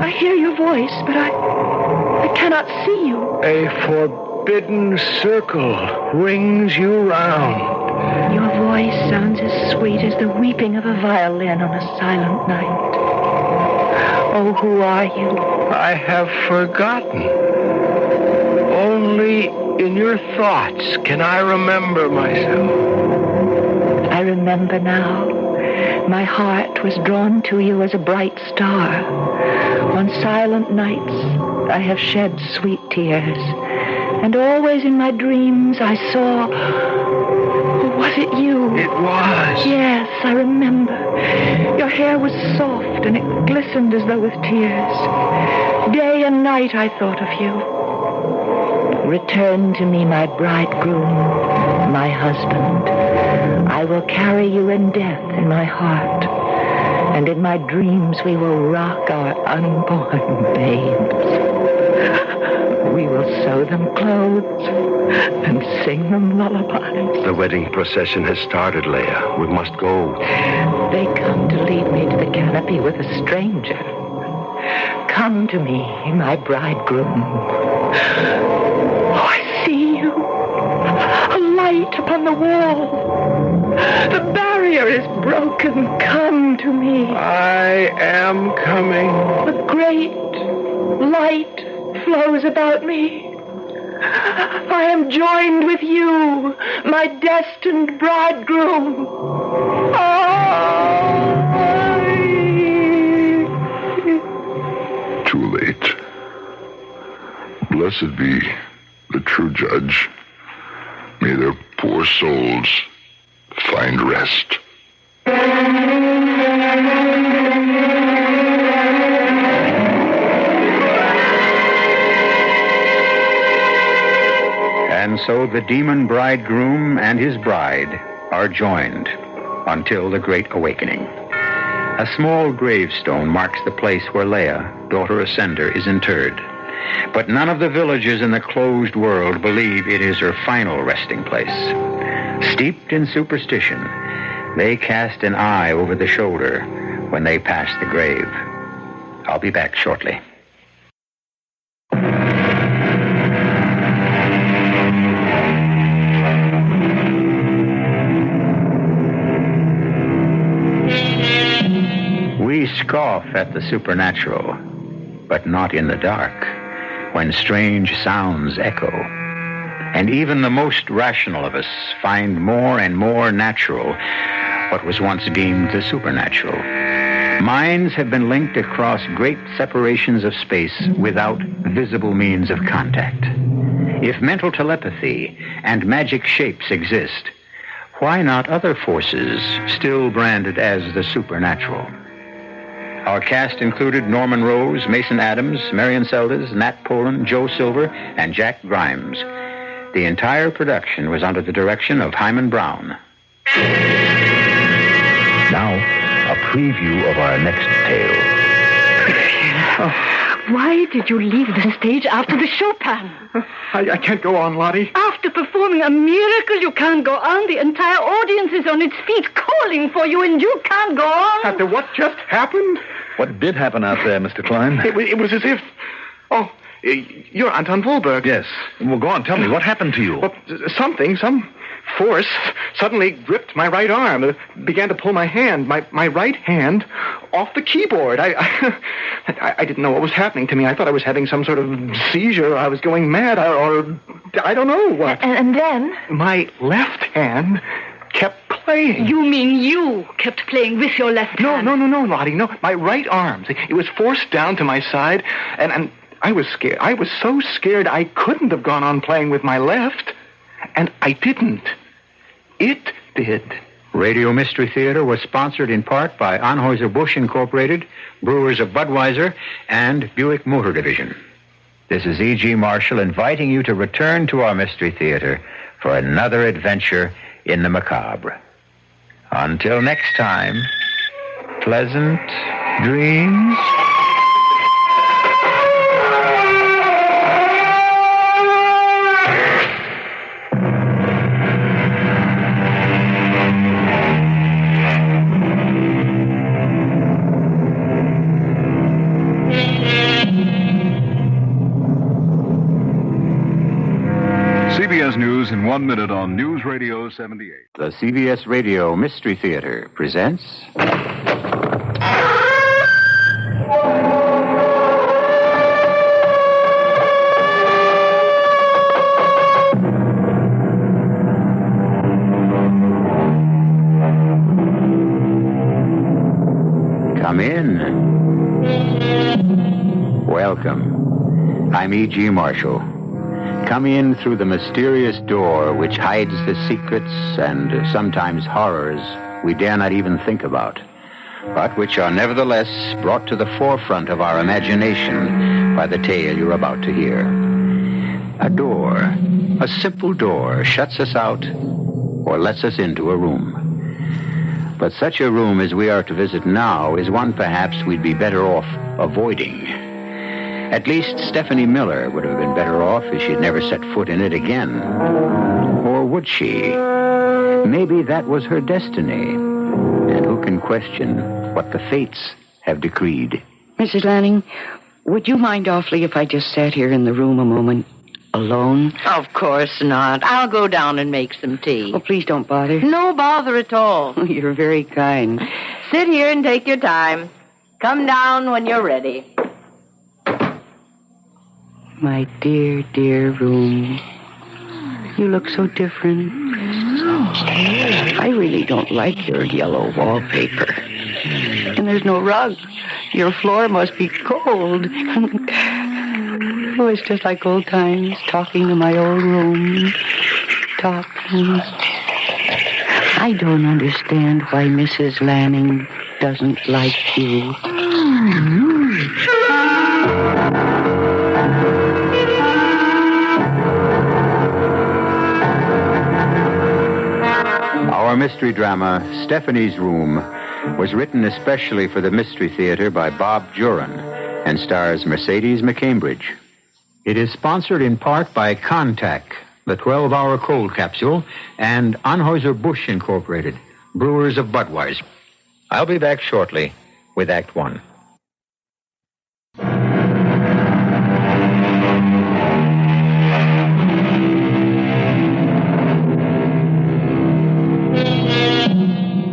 I hear your voice, but I cannot see you. A forbidden circle rings you round. Your voice sounds as sweet as the weeping of a violin on a silent night. Oh, who are you? I have forgotten. Only in your thoughts can I remember myself. I remember now. My heart was drawn to you as a bright star. On silent nights, I have shed sweet tears. And always in my dreams, I saw... Was it you? It was. Yes, I remember. Your hair was soft and it glistened as though with tears. Day and night I thought of you. Return to me, my bridegroom, my husband. I I will carry you in death in my heart, and in my dreams we will rock our unborn babes. We will sew them clothes and sing them lullabies. The wedding procession has started, Leia. We must go. They come to lead me to the canopy with a stranger. Come to me, my bridegroom. Oh, I see you. A light upon the wall. The barrier is broken. Come to me. I am coming. A great light flows about me. I am joined with you, my destined bridegroom. Too late. Blessed be the true judge. May their poor souls find rest. And so the demon bridegroom and his bride are joined until the Great Awakening. A small gravestone marks the place where Leia, daughter of Sender, is interred. But none of the villagers in the closed world believe it is her final resting place. Steeped in superstition, they cast an eye over the shoulder when they pass the grave. I'll be back shortly. We scoff at the supernatural, but not in the dark, when strange sounds echo. And even the most rational of us find more and more natural what was once deemed the supernatural. Minds have been linked across great separations of space without visible means of contact. If mental telepathy and magic shapes exist, why not other forces still branded as the supernatural? Our cast included Norman Rose, Mason Adams, Marion Seldes, Nat Poland, Joe Silver, and Jack Grimes. The entire production was under the direction of Hyman Brown. Now, a preview of our next tale. Why did you leave the stage after the Chopin? I can't go on, Lottie. After performing a miracle, you can't go on. The entire audience is on its feet calling for you, and you can't go on. After what just happened? What did happen out there, Mr. Klein? It was as if... Oh, you're Anton Volberg. Yes. Well, go on, tell me, what happened to you? Well, some force suddenly gripped my right arm, began to pull my hand, my right hand, off the keyboard. I didn't know what was happening to me. I thought I was having some sort of seizure. I was going mad, or I don't know what. And then? My left hand kept playing. You mean you kept playing with your left hand? No, Lottie, no. My right arm. It was forced down to my side, and I was scared. I was so scared I couldn't have gone on playing with my left, and I didn't. It did. Radio Mystery Theater was sponsored in part by Anheuser-Busch Incorporated, Brewers of Budweiser, and Buick Motor Division. This is E.G. Marshall inviting you to return to our Mystery Theater for another adventure in the macabre. Until next time, pleasant dreams. CBS News in 1 minute on News Radio 78. The CBS Radio Mystery Theater presents... Come in. Welcome. I'm E.G. Marshall. Come in through the mysterious door which hides the secrets and sometimes horrors we dare not even think about, but which are nevertheless brought to the forefront of our imagination by the tale you're about to hear. A door, a simple door, shuts us out or lets us into a room. But such a room as we are to visit now is one perhaps we'd be better off avoiding. At least Stephanie Miller would have been better off if she'd never set foot in it again. Or would she? Maybe that was her destiny. And who can question what the fates have decreed? Mrs. Lanning, would you mind awfully if I just sat here in the room a moment, alone? Of course not. I'll go down and make some tea. Oh, please don't bother. No bother at all. You're very kind. Sit here and take your time. Come down when you're ready. My dear, dear room. You look so different. I really don't like your yellow wallpaper. And there's no rug. Your floor must be cold. Oh, it's just like old times, talking to my old room. Talking. I don't understand why Mrs. Lanning doesn't like you. Our mystery drama, Stephanie's Room, was written especially for the Mystery Theater by Bob Juran and stars Mercedes McCambridge. It is sponsored in part by Contact, the 12-hour cold capsule, and Anheuser-Busch Incorporated, brewers of Budweiser. I'll be back shortly with Act One.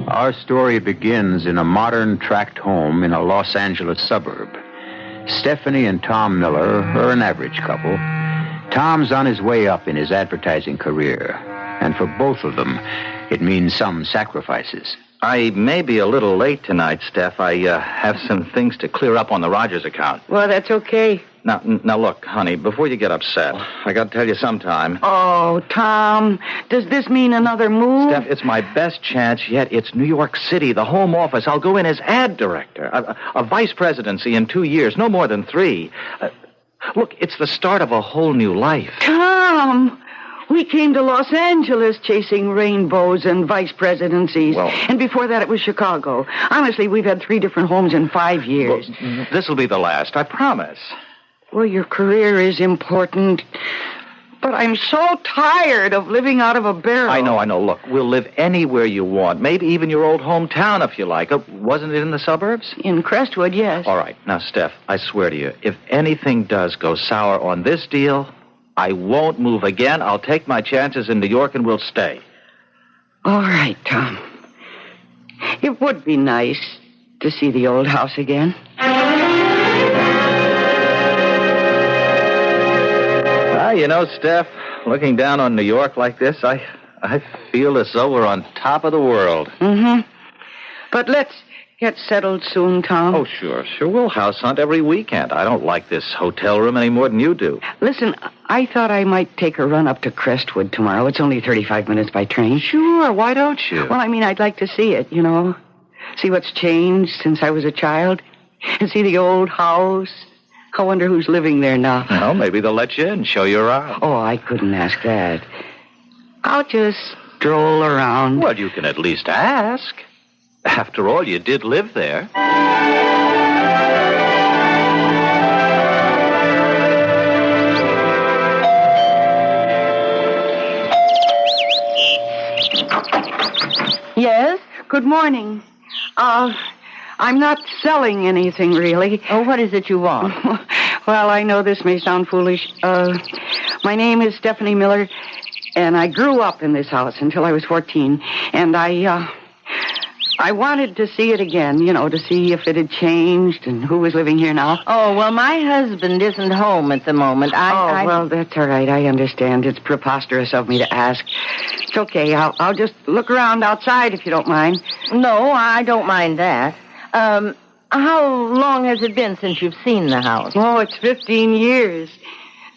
Our story begins in a modern tract home in a Los Angeles suburb. Stephanie and Tom Miller are an average couple. Tom's on his way up in his advertising career, and for both of them, it means some sacrifices. I may be a little late tonight, Steph. I have some things to clear up on the Rogers account. Well, that's okay. Now, look, honey, before you get upset, I got to tell you sometime. Oh, Tom, does this mean another move? Steph, it's my best chance yet. It's New York City, the home office. I'll go in as ad director. A vice presidency in 2 years, no more than 3. Look, it's the start of a whole new life. Tom, we came to Los Angeles chasing rainbows and vice presidencies. Well, and before that, it was Chicago. Honestly, we've had 3 different homes in 5 years. Well, this'll be the last, I promise. Well, your career is important, but I'm so tired of living out of a barrel. I know. Look, we'll live anywhere you want. Maybe even your old hometown if you like. Wasn't it in the suburbs? In Crestwood, yes. All right. Now, Steph, I swear to you, if anything does go sour on this deal, I won't move again. I'll take my chances in New York and we'll stay. All right, Tom. It would be nice to see the old house again. You know, Steph, looking down on New York like this, I feel as though we're on top of the world. Mm-hmm. But let's get settled soon, Tom. Oh, sure. We'll house hunt every weekend. I don't like this hotel room any more than you do. Listen, I thought I might take a run up to Crestwood tomorrow. It's only 35 minutes by train. Sure, why don't you? Well, I mean, I'd like to see it, you know. See what's changed since I was a child. And see the old house. I wonder who's living there now. Well, maybe they'll let you in, show you around. Oh, I couldn't ask that. I'll just stroll around. Well, you can at least ask. After all, you did live there. Yes? Good morning. I'm not selling anything, really. Oh, what is it you want? Well, I know this may sound foolish. My name is Stephanie Miller, and I grew up in this house until I was 14. And I wanted to see it again, you know, to see if it had changed and who was living here now. Oh, well, my husband isn't home at the moment. Well, that's all right. I understand. It's preposterous of me to ask. It's okay. I'll just look around outside if you don't mind. No, I don't mind that. How long has it been since you've seen the house? Oh, it's 15 years.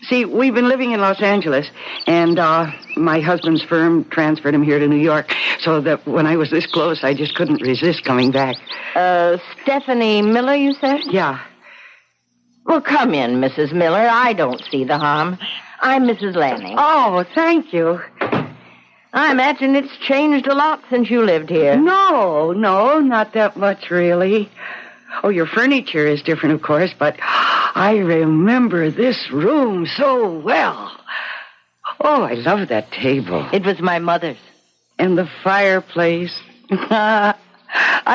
See, we've been living in Los Angeles, and my husband's firm transferred him here to New York, so that when I was this close, I just couldn't resist coming back. Stephanie Miller, you said? Yeah. Well, come in, Mrs. Miller. I don't see the harm. I'm Mrs. Lanning. Oh, thank you. I imagine it's changed a lot since you lived here. No, not that much, really. Oh, your furniture is different, of course, but I remember this room so well. Oh, I love that table. It was my mother's. And the fireplace. I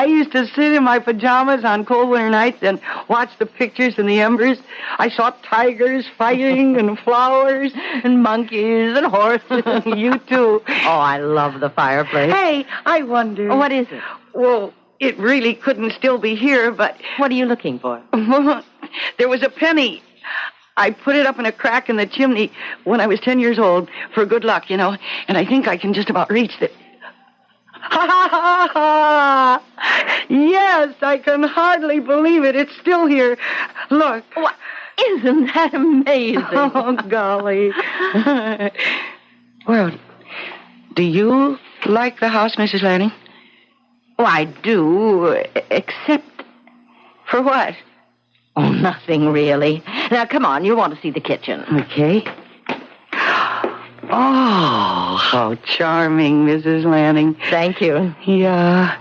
used to sit in my pajamas on cold winter nights and watch the pictures in the embers. I saw tigers fighting and flowers and monkeys and horses. You too. Oh, I love the fireplace. Hey, I wonder. What is it? Well, it really couldn't still be here, but... What are you looking for? There was a penny. I put it up in a crack in the chimney when I was 10 years old for good luck, and I think I can just about reach it. Ha ha ha ha! Yes, I can hardly believe it. It's still here. Look. What? Isn't that amazing? Oh, golly. Well, do you like the house, Mrs. Lanning? Oh, I do, except... For what? Oh, nothing, really. Now, come on, you want to see the kitchen. Okay. Oh, how charming, Mrs. Lanning. Thank you. Yeah.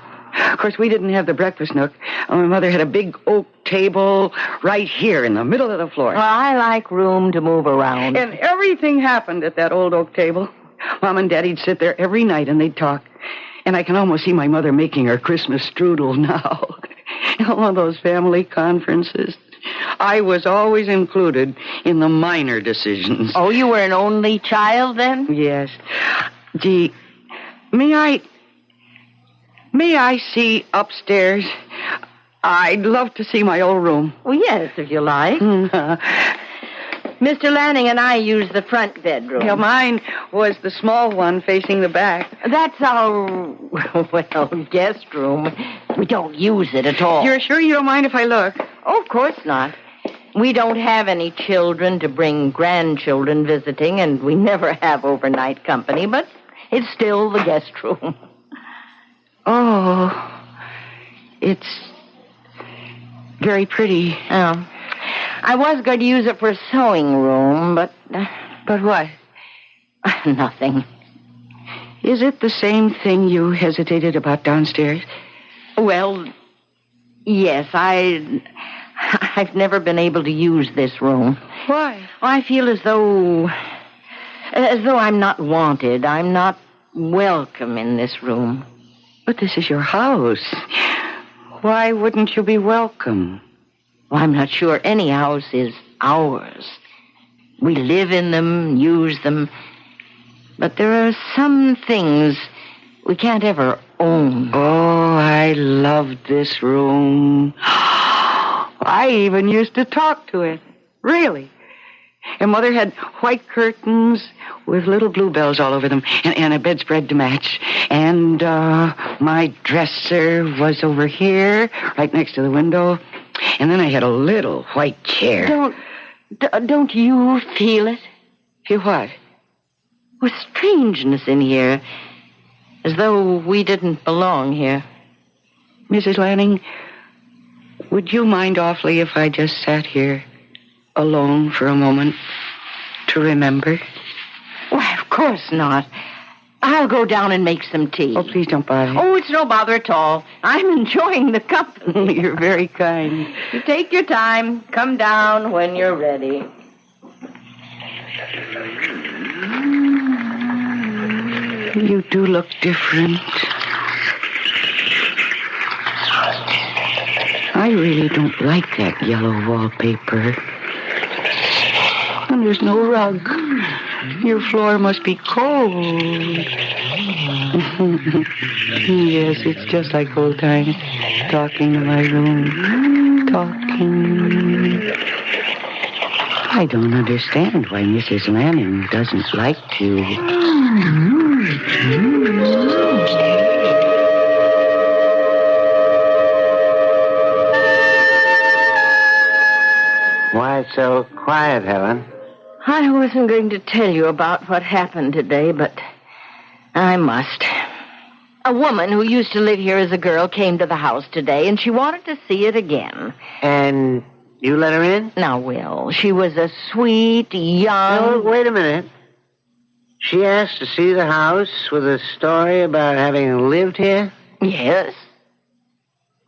Of course, we didn't have the breakfast nook. My mother had a big oak table right here in the middle of the floor. Well, I like room to move around. And everything happened at that old oak table. Mom and Daddy'd sit there every night and they'd talk. And I can almost see my mother making her Christmas strudel now. All those family conferences. I was always included in the minor decisions. Oh, you were an only child then? Yes. Gee, may I see upstairs? I'd love to see my old room. Well, yes, if you like. Mr. Lanning and I use the front bedroom. Yeah, mine was the small one facing the back. That's our, guest room. We don't use it at all. You're sure you don't mind if I look? Oh, of course not. We don't have any children to bring grandchildren visiting, and we never have overnight company, but it's still the guest room. Oh, it's very pretty. Oh. I was going to use it for a sewing room, but... But what? Nothing. Is it the same thing you hesitated about downstairs? Well, yes, I've never been able to use this room. Why? I feel as though I'm not wanted. I'm not welcome in this room. But this is your house. Why wouldn't you be welcome? Well, I'm not sure any house is ours. We live in them, use them. But there are some things we can't ever own. Oh, I loved this room. I even used to talk to it. Really. And Mother had white curtains with little bluebells all over them and a bedspread to match. And my dresser was over here, right next to the window. And then I had a little white chair. Don't you feel it? Feel what? With strangeness in here. As though we didn't belong here. Mrs. Lanning, would you mind awfully if I just sat here alone for a moment to remember? Why, of course not. I'll go down and make some tea. Oh, please don't bother. Oh, it's no bother at all. I'm enjoying the company. You're very kind. You take your time. Come down when you're ready. You do look different. I really don't like that yellow wallpaper. And there's no rug. Your floor must be cold. Yes, it's just like old times. Talking in my room. Talking. I don't understand why Mrs. Lanning doesn't like to. Why so quiet, Helen? I wasn't going to tell you about what happened today, but I must. A woman who used to live here as a girl came to the house today, and she wanted to see it again. And you let her in? Now, Will, she was a sweet, young... No, wait a minute. She asked to see the house with a story about having lived here? Yes.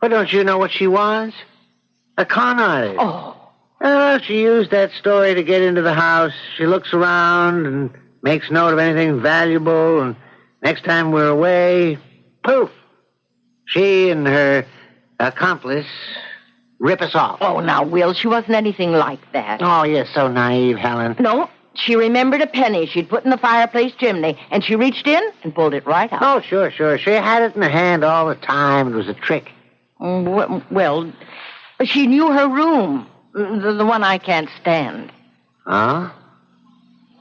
Well, don't you know what she was? A con artist. Oh. She used that story to get into the house. She looks around and makes note of anything valuable, and next time we're away, poof, she and her accomplice rip us off. Oh, now, Will, she wasn't anything like that. Oh, you're so naive, Helen. No, she remembered a penny she'd put in the fireplace chimney, and she reached in and pulled it right out. Oh, sure. She had it in her hand all the time. It was a trick. Well, she knew her room, the one I can't stand. Oh?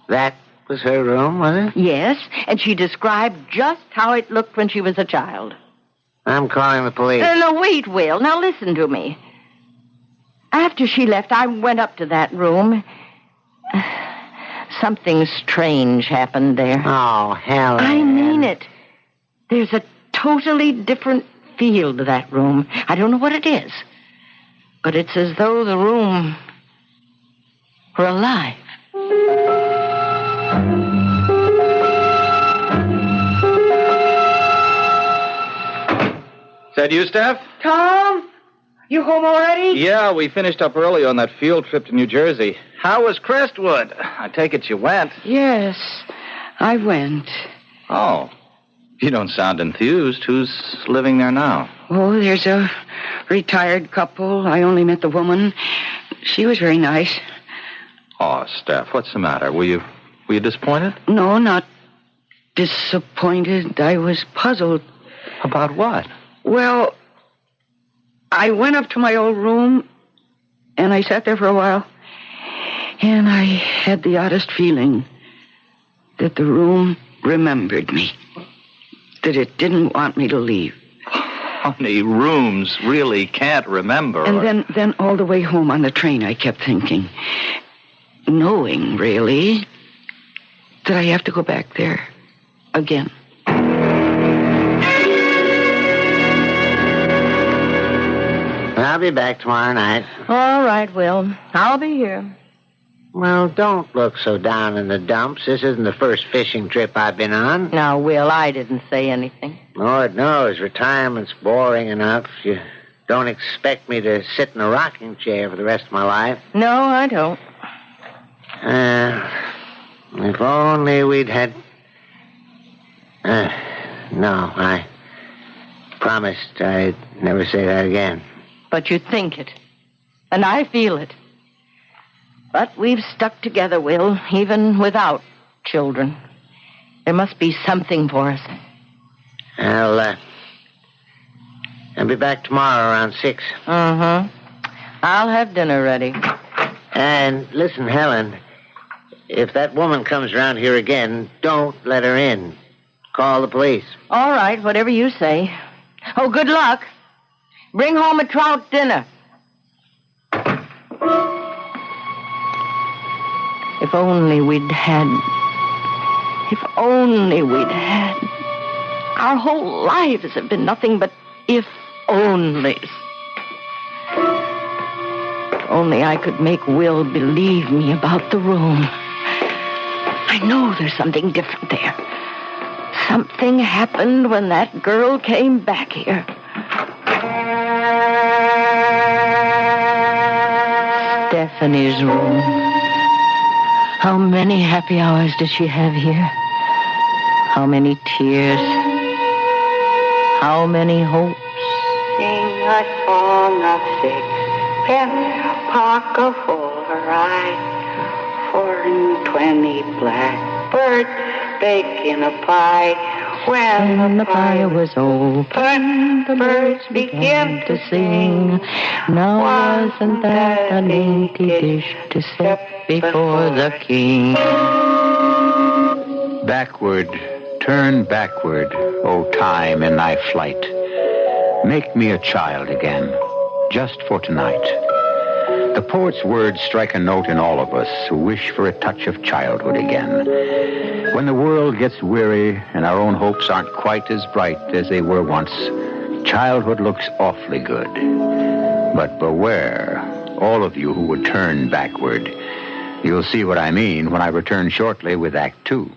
That was her room, was it? Yes, and she described just how it looked when she was a child. I'm calling the police. No, wait, Will. Now listen to me. After she left, I went up to that room. Something strange happened there. Oh, Helen. I mean it. There's a totally different feel to that room. I don't know what it is, but it's as though the room were alive. Is that you, Steph? Tom, you home already? Yeah, we finished up early on that field trip to New Jersey. How was Crestwood? I take it you went. Yes, I went. Oh, you don't sound enthused. Who's living there now? Oh, there's a retired couple. I only met the woman. She was very nice. Oh, Steph, what's the matter? Were you disappointed? No, not disappointed. I was puzzled. About what? Well, I went up to my old room, and I sat there for a while, and I had the oddest feeling that the room remembered me, that it didn't want me to leave. Honey, rooms really can't remember. And then all the way home on the train, I kept thinking, knowing, really, that I have to go back there again. I'll be back tomorrow night. All right, Will. I'll be here. Well, don't look so down in the dumps. This isn't the first fishing trip I've been on. Now, Will, I didn't say anything. Lord knows, retirement's boring enough. You don't expect me to sit in a rocking chair for the rest of my life. No, I don't. If only we'd had... no, I promised I'd never say that again. But you think it. And I feel it. But we've stuck together, Will, even without children. There must be something for us. I'll be back tomorrow around 6. Mm-hmm. I'll have dinner ready. And listen, Helen, if that woman comes around here again, don't let her in. Call the police. All right, whatever you say. Oh, good luck. Bring home a trout dinner. If only we'd had... Our whole lives have been nothing but if-onlys. If only I could make Will believe me about the room. I know there's something different there. Something happened when that girl came back here. Stephanie's room. How many happy hours did she have here? How many tears? How many hopes? Sing a song of sixpence, pocket full of rye, 4 and 20 blackbirds baking a pie. When the fire was open, the birds began to sing. Now wasn't that a dainty dish to set before the king? Backward, turn backward, O time, in thy flight. Make me a child again, just for tonight. The poet's words strike a note in all of us who wish for a touch of childhood again. When the world gets weary and our own hopes aren't quite as bright as they were once, childhood looks awfully good. But beware, all of you who would turn backward. You'll see what I mean when I return shortly with Act 2.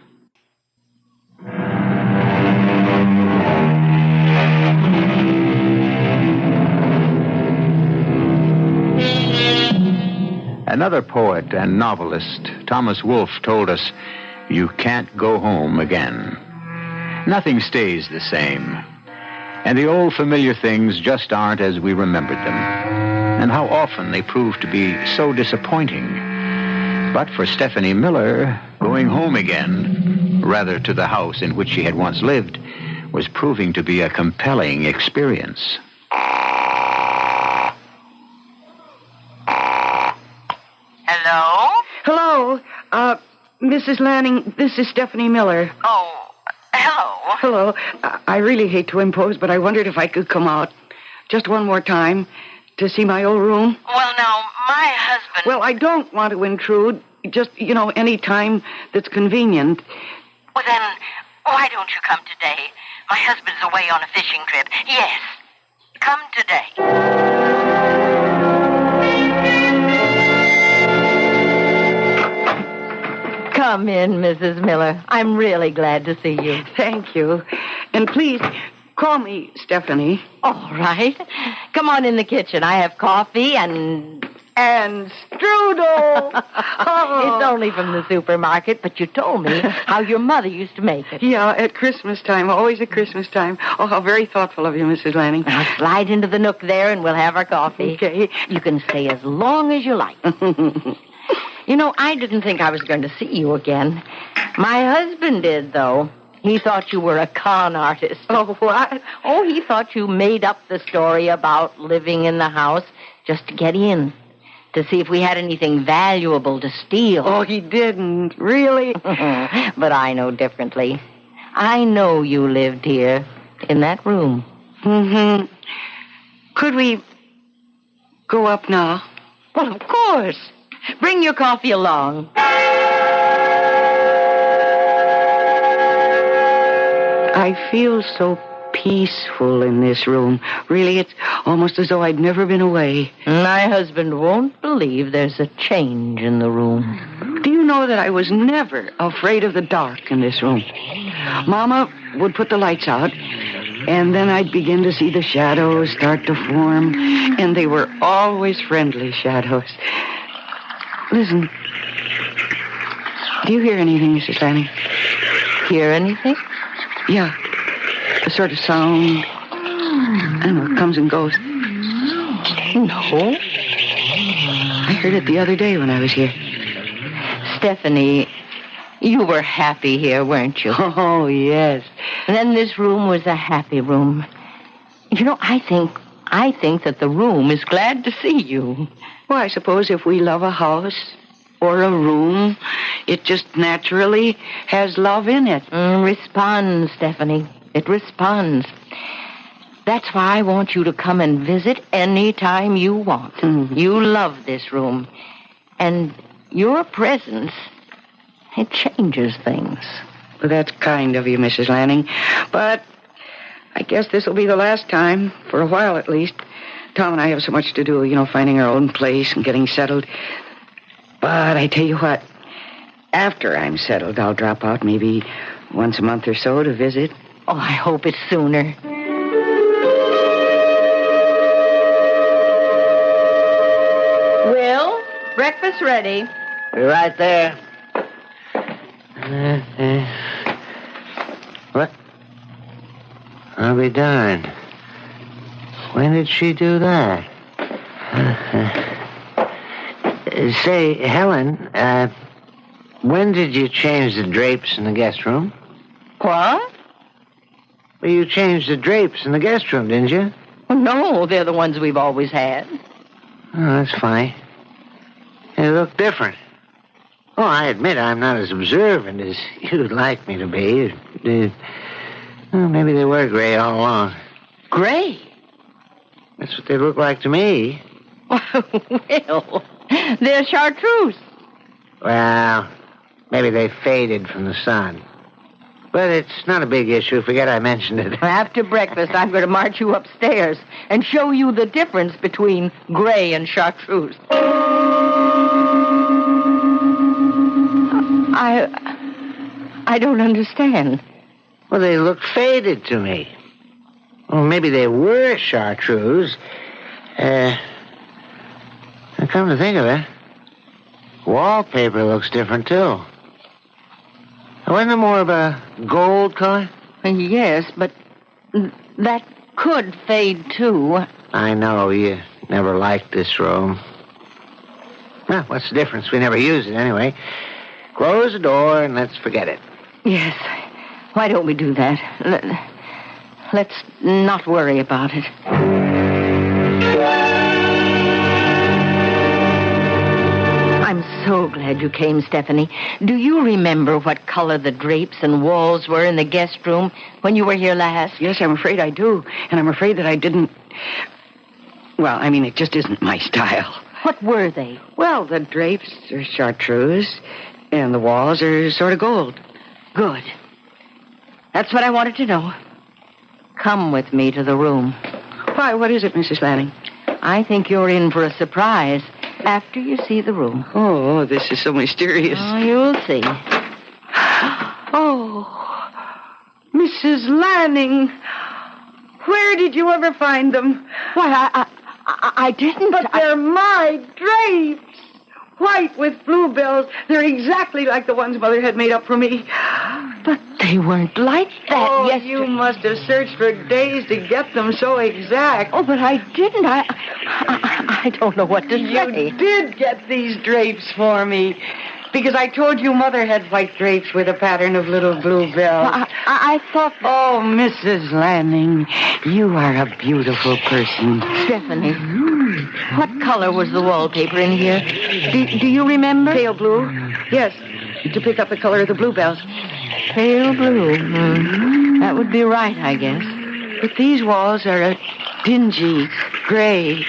Another poet and novelist, Thomas Wolfe, told us, "You can't go home again." Nothing stays the same. And the old familiar things just aren't as we remembered them. And how often they prove to be so disappointing. But for Stephanie Miller, going home again, rather to the house in which she had once lived, was proving to be a compelling experience. Hello? Hello. Mrs. Lanning, this is Stephanie Miller. Oh, hello. Hello. I really hate to impose, but I wondered if I could come out just one more time to see my old room. Well, now, my husband... Well, I don't want to intrude. Just, any time that's convenient. Well, then, why don't you come today? My husband's away on a fishing trip. Yes, come today. Come in, Mrs. Miller. I'm really glad to see you. Thank you. And please, call me Stephanie. All right. Come on in the kitchen. I have coffee and strudel. Oh. It's only from the supermarket, but you told me how your mother used to make it. Yeah, at Christmas time. Always at Christmas time. Oh, how very thoughtful of you, Mrs. Lanning. Now slide into the nook there and we'll have our coffee. Okay. You can stay as long as you like. I didn't think I was going to see you again. My husband did, though. He thought you were a con artist. Oh, what? Oh, he thought you made up the story about living in the house just to get in, to see if we had anything valuable to steal. Oh, he didn't. Really? But I know differently. I know you lived here, in that room. Mm-hmm. Could we go up now? Well, of course. Bring your coffee along. I feel so peaceful in this room. Really, it's almost as though I'd never been away. My husband won't believe there's a change in the room. Do you know that I was never afraid of the dark in this room? Mama would put the lights out, and then I'd begin to see the shadows start to form, and they were always friendly shadows. Listen. Do you hear anything, Mrs. Lanning? Hear anything? Yeah. A sort of sound. I don't know, it comes and goes. No. I heard it the other day when I was here. Stephanie, you were happy here, weren't you? Oh, yes. And then this room was a happy room. I think that the room is glad to see you. Well, I suppose if we love a house or a room, it just naturally has love in it. Responds, Stephanie. It responds. That's why I want you to come and visit any time you want. Mm-hmm. You love this room. And your presence, it changes things. Well, that's kind of you, Mrs. Lanning. But I guess this will be the last time, for a while at least. Tom and I have so much to do, finding our own place and getting settled. But I tell you what, after I'm settled, I'll drop out maybe once a month or so to visit. Oh, I hope it's sooner. Will, breakfast ready. Be right there. What? I'll be darned. When did she do that? Say, Helen, when did you change the drapes in the guest room? What? Well, you changed the drapes in the guest room, didn't you? Well, no, they're the ones we've always had. Oh, that's funny. They look different. Oh, I admit I'm not as observant as you'd like me to be. Well, maybe they were gray all along. Gray? That's what they look like to me. Well, they're chartreuse. Well, maybe they faded from the sun. But it's not a big issue. Forget I mentioned it. After breakfast, I'm going to march you upstairs and show you the difference between gray and chartreuse. I don't understand. Well, they look faded to me. Well, maybe they were chartreuse. Come to think of it, Wallpaper looks different, too. Wasn't it more of a gold color? Yes, but that could fade, too. I know. You never liked this room. Well, what's the difference? We never use it anyway. Close the door and let's forget it. Yes. Why don't we do that? Let's not worry about it. I'm so glad you came, Stephanie. Do you remember what color the drapes and walls were in the guest room when you were here last? Yes, I'm afraid I do. And I'm afraid that I didn't... Well, I mean, it just isn't my style. What were they? Well, the drapes are chartreuse, and the walls are sort of gold. Good. That's what I wanted to know. Come with me to the room. Why, what is it, Mrs. Lanning? I think you're in for a surprise after you see the room. Oh, this is so mysterious. Oh, you'll see. Oh, Mrs. Lanning, where did you ever find them? Why, I didn't. But they're my drapes. White with bluebells. They're exactly like the ones Mother had made up for me. But they weren't like that yesterday. You must have searched for days to get them so exact. Oh, but I didn't. I don't know what to say. You did get these drapes for me. Because I told you Mother had white drapes with a pattern of little bluebells. I thought... Oh, Mrs. Lanning, you are a beautiful person. Stephanie, what color was the wallpaper in here? Do you remember? Pale blue. Yes, to pick up the color of the bluebells. Pale blue. That would be right, I guess. But these walls are a dingy gray.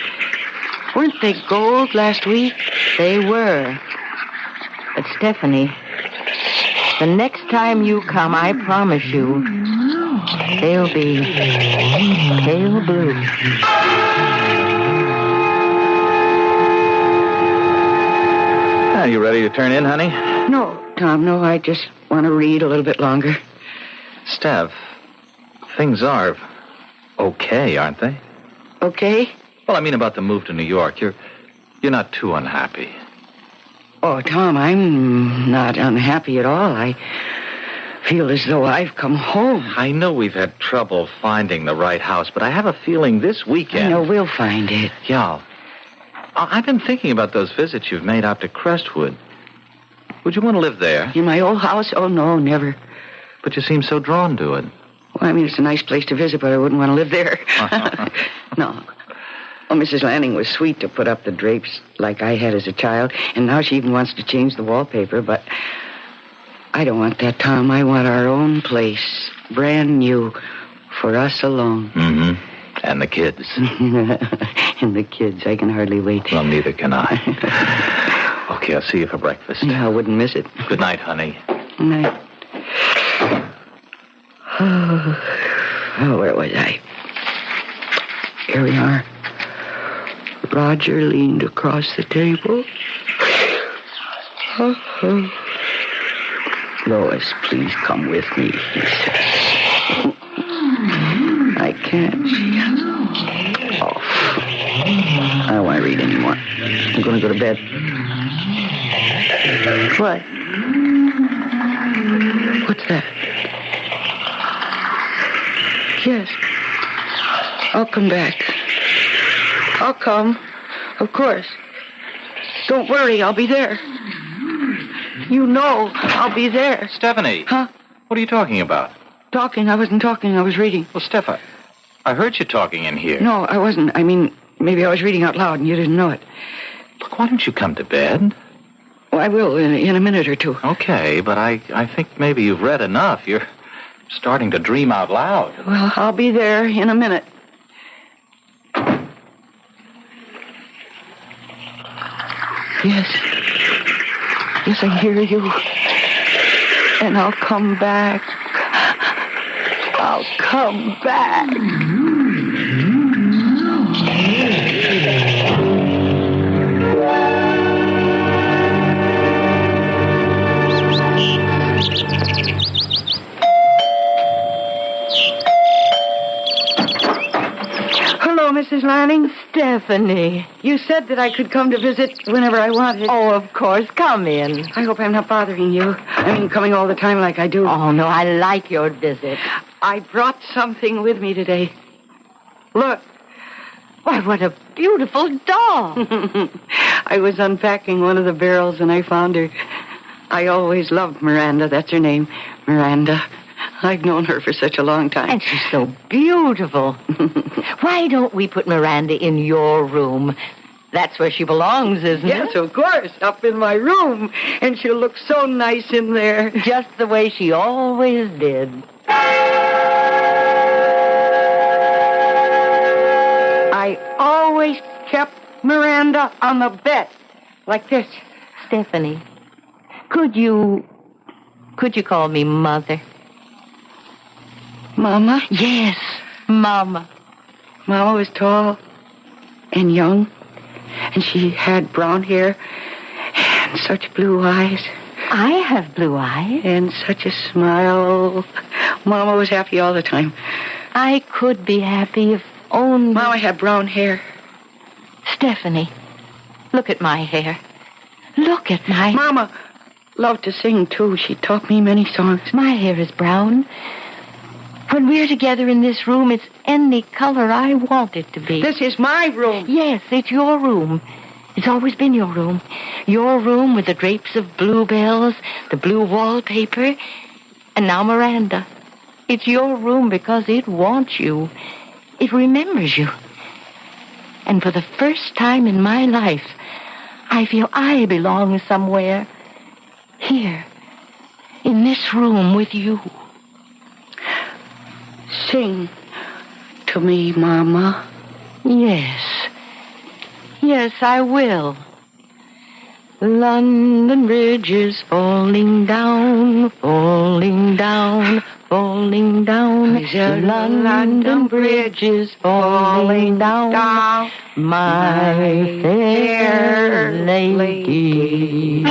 Weren't they gold last week? They were. But, Stephanie, the next time you come, I promise you, they'll be pale blue. Are you ready to turn in, honey? No, Tom, no. I just want to read a little bit longer. Steph, things are okay, aren't they? Okay? Well, I mean about the move to New York. You're not too unhappy. Oh, Tom, I'm not unhappy at all. I feel as though I've come home. I know we've had trouble finding the right house, but I have a feeling this weekend... I know, we'll find it. Yeah. I've been thinking about those visits you've made out to Crestwood. Would you want to live there? In my old house? Oh, no, never. But you seem so drawn to it. Well, I mean, it's a nice place to visit, but I wouldn't want to live there. No. Well, Mrs. Lanning was sweet to put up the drapes like I had as a child, and now she even wants to change the wallpaper, but I don't want that, Tom. I want our own place, brand new, for us alone. Mm-hmm. And the kids. And the kids, I can hardly wait. Well, neither can I. Okay, I'll see you for breakfast. Yeah, I wouldn't miss it. Good night, honey. Good night. Oh, where was I? Here we are. Roger leaned across the table. Lois, please come with me, he said. I can't. Oh, I don't want to read anymore. I'm going to go to bed. What? What's that? Yes. I'll come back. I'll come. Of course. Don't worry, I'll be there. You know I'll be there. Stephanie. Huh? What are you talking about? Talking? I wasn't talking. I was reading. Well, Steph, I heard you talking in here. No, I wasn't. I mean, maybe I was reading out loud and you didn't know it. Look, why don't you come to bed? Well, I will in a minute or two. Okay, but I think maybe you've read enough. You're starting to dream out loud. Well, I'll be there in a minute. Yes. Yes, I hear you. And I'll come back. I'll come back. Hello, Mrs. Lanning. Stephanie. You said that I could come to visit whenever I wanted. Oh, of course. Come in. I hope I'm not bothering you. I mean, coming all the time like I do. Oh, no, I like your visit. I brought something with me today. Look. Why, what a beautiful doll. I was unpacking one of the barrels and I found her. I always loved Miranda. That's her name, Miranda. I've known her for such a long time. And she's so beautiful. Why don't we put Miranda in your room? That's where she belongs, isn't it? Yes, of course, up in my room. And she'll look so nice in there. Just the way she always did. I always kept Miranda on the bed, like this. Stephanie, could you call me Mother? Mama? Yes, Mama. Mama was tall and young, and she had brown hair and such blue eyes. I have blue eyes. And such a smile. Mama was happy all the time. I could be happy if only... Mama had brown hair. Stephanie, look at my hair. Look at my... Mama loved to sing, too. She taught me many songs. My hair is brown. When we're together in this room, it's any color I want it to be. This is my room. Yes, it's your room. It's always been your room. Your room with the drapes of bluebells, the blue wallpaper, and now Miranda. It's your room because it wants you. It remembers you. And for the first time in my life, I feel I belong somewhere. Here, in this room with you. Sing to me, Mama. Yes. Yes, I will. London Bridge is falling down, falling down, falling down. The London Bridge is falling down, my fair lady.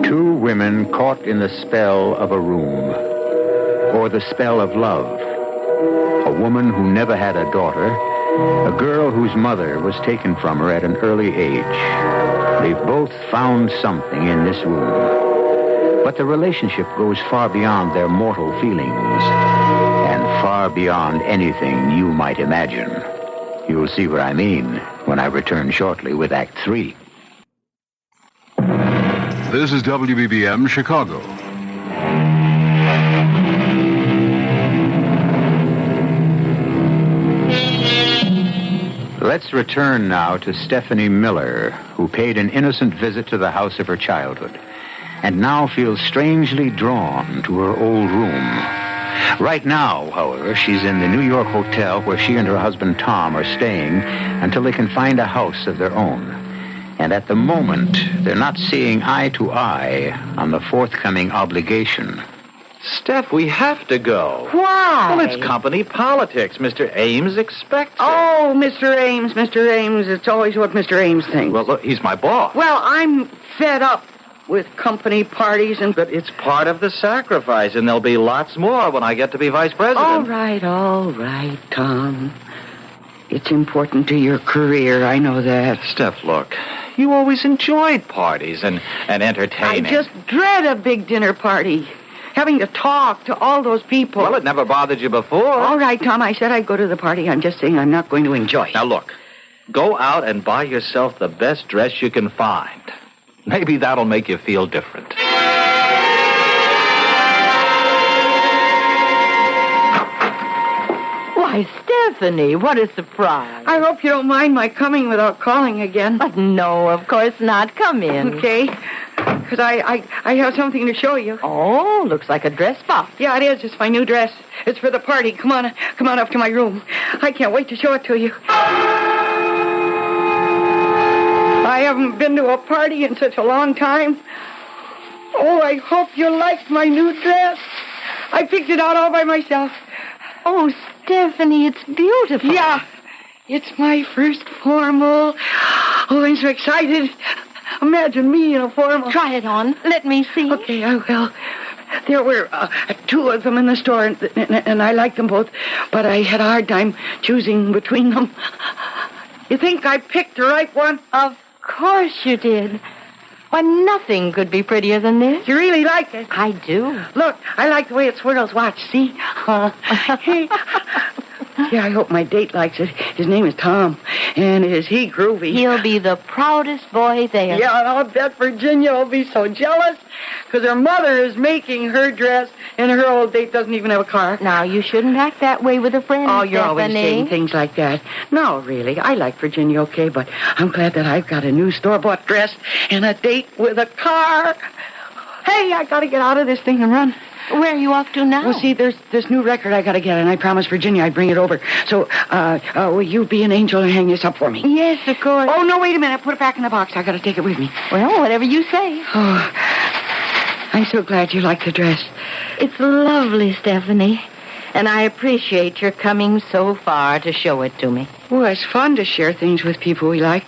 Two women caught in the spell of a room, or the spell of love. A woman who never had a daughter, a girl whose mother was taken from her at an early age. They've both found something in this room. But the relationship goes far beyond their mortal feelings, and far beyond anything you might imagine. You'll see what I mean when I return shortly with Act 3. This is WBBM Chicago. Let's return now to Stephanie Miller, who paid an innocent visit to the house of her childhood, and now feels strangely drawn to her old room. Right now, however, she's in the New York hotel where she and her husband Tom are staying until they can find a house of their own. And at the moment, they're not seeing eye to eye on the forthcoming obligation. Steph, we have to go. Why? Well, it's company politics. Mr. Ames expects it. Oh, Mr. Ames, Mr. Ames. It's always what Mr. Ames thinks. Well, look, he's my boss. Well, I'm fed up with company parties and... But it's part of the sacrifice, and there'll be lots more when I get to be vice president. All right, Tom. It's important to your career, I know that. Steph, look, you always enjoyed parties and entertaining. I just dread a big dinner party. Having to talk to all those people. Well, it never bothered you before. All right, Tom, I said I'd go to the party. I'm just saying I'm not going to enjoy it. Now, look, go out and buy yourself the best dress you can find. Maybe that'll make you feel different. Why, Stephanie, what a surprise. I hope you don't mind my coming without calling again. But no, of course not. Come in. Okay. Because I have something to show you. Oh, looks like a dress box. Yeah, it is. It's my new dress. It's for the party. Come on up to my room. I can't wait to show it to you. I haven't been to a party in such a long time. Oh, I hope you like my new dress. I picked it out all by myself. Oh, Stephanie, it's beautiful. Yeah, it's my first formal. Oh, I'm so excited. Imagine me in a formal. Try it on. Let me see. Okay, I will. There were 2 of them in the store, and I liked them both, but I had a hard time choosing between them. You think I picked the right one? Of course you did. Why, nothing could be prettier than this. You really like it? I do. Look, I like the way it swirls. Watch, see? Yeah, I hope my date likes it. His name is Tom, and is he groovy? He'll be the proudest boy there. Yeah, and I'll bet Virginia will be so jealous because her mother is making her dress, and her old date doesn't even have a car. Now, you shouldn't act that way with a friend, Oh, you're always Stephanie. saying things like that. No, really, I like Virginia okay, but I'm glad that I've got a new store-bought dress and a date with a car. Hey, I got to get out of this thing and run. Where are you off to now? Well, see, there's this new record I got to get, and I promised Virginia I'd bring it over. So, will you be an angel and hang this up for me? Yes, of course. Oh, no, wait a minute. Put it back in the box. I got to take it with me. Well, whatever you say. Oh, I'm so glad you like the dress. It's lovely, Stephanie. And I appreciate your coming so far to show it to me. Well, it's fun to share things with people we like.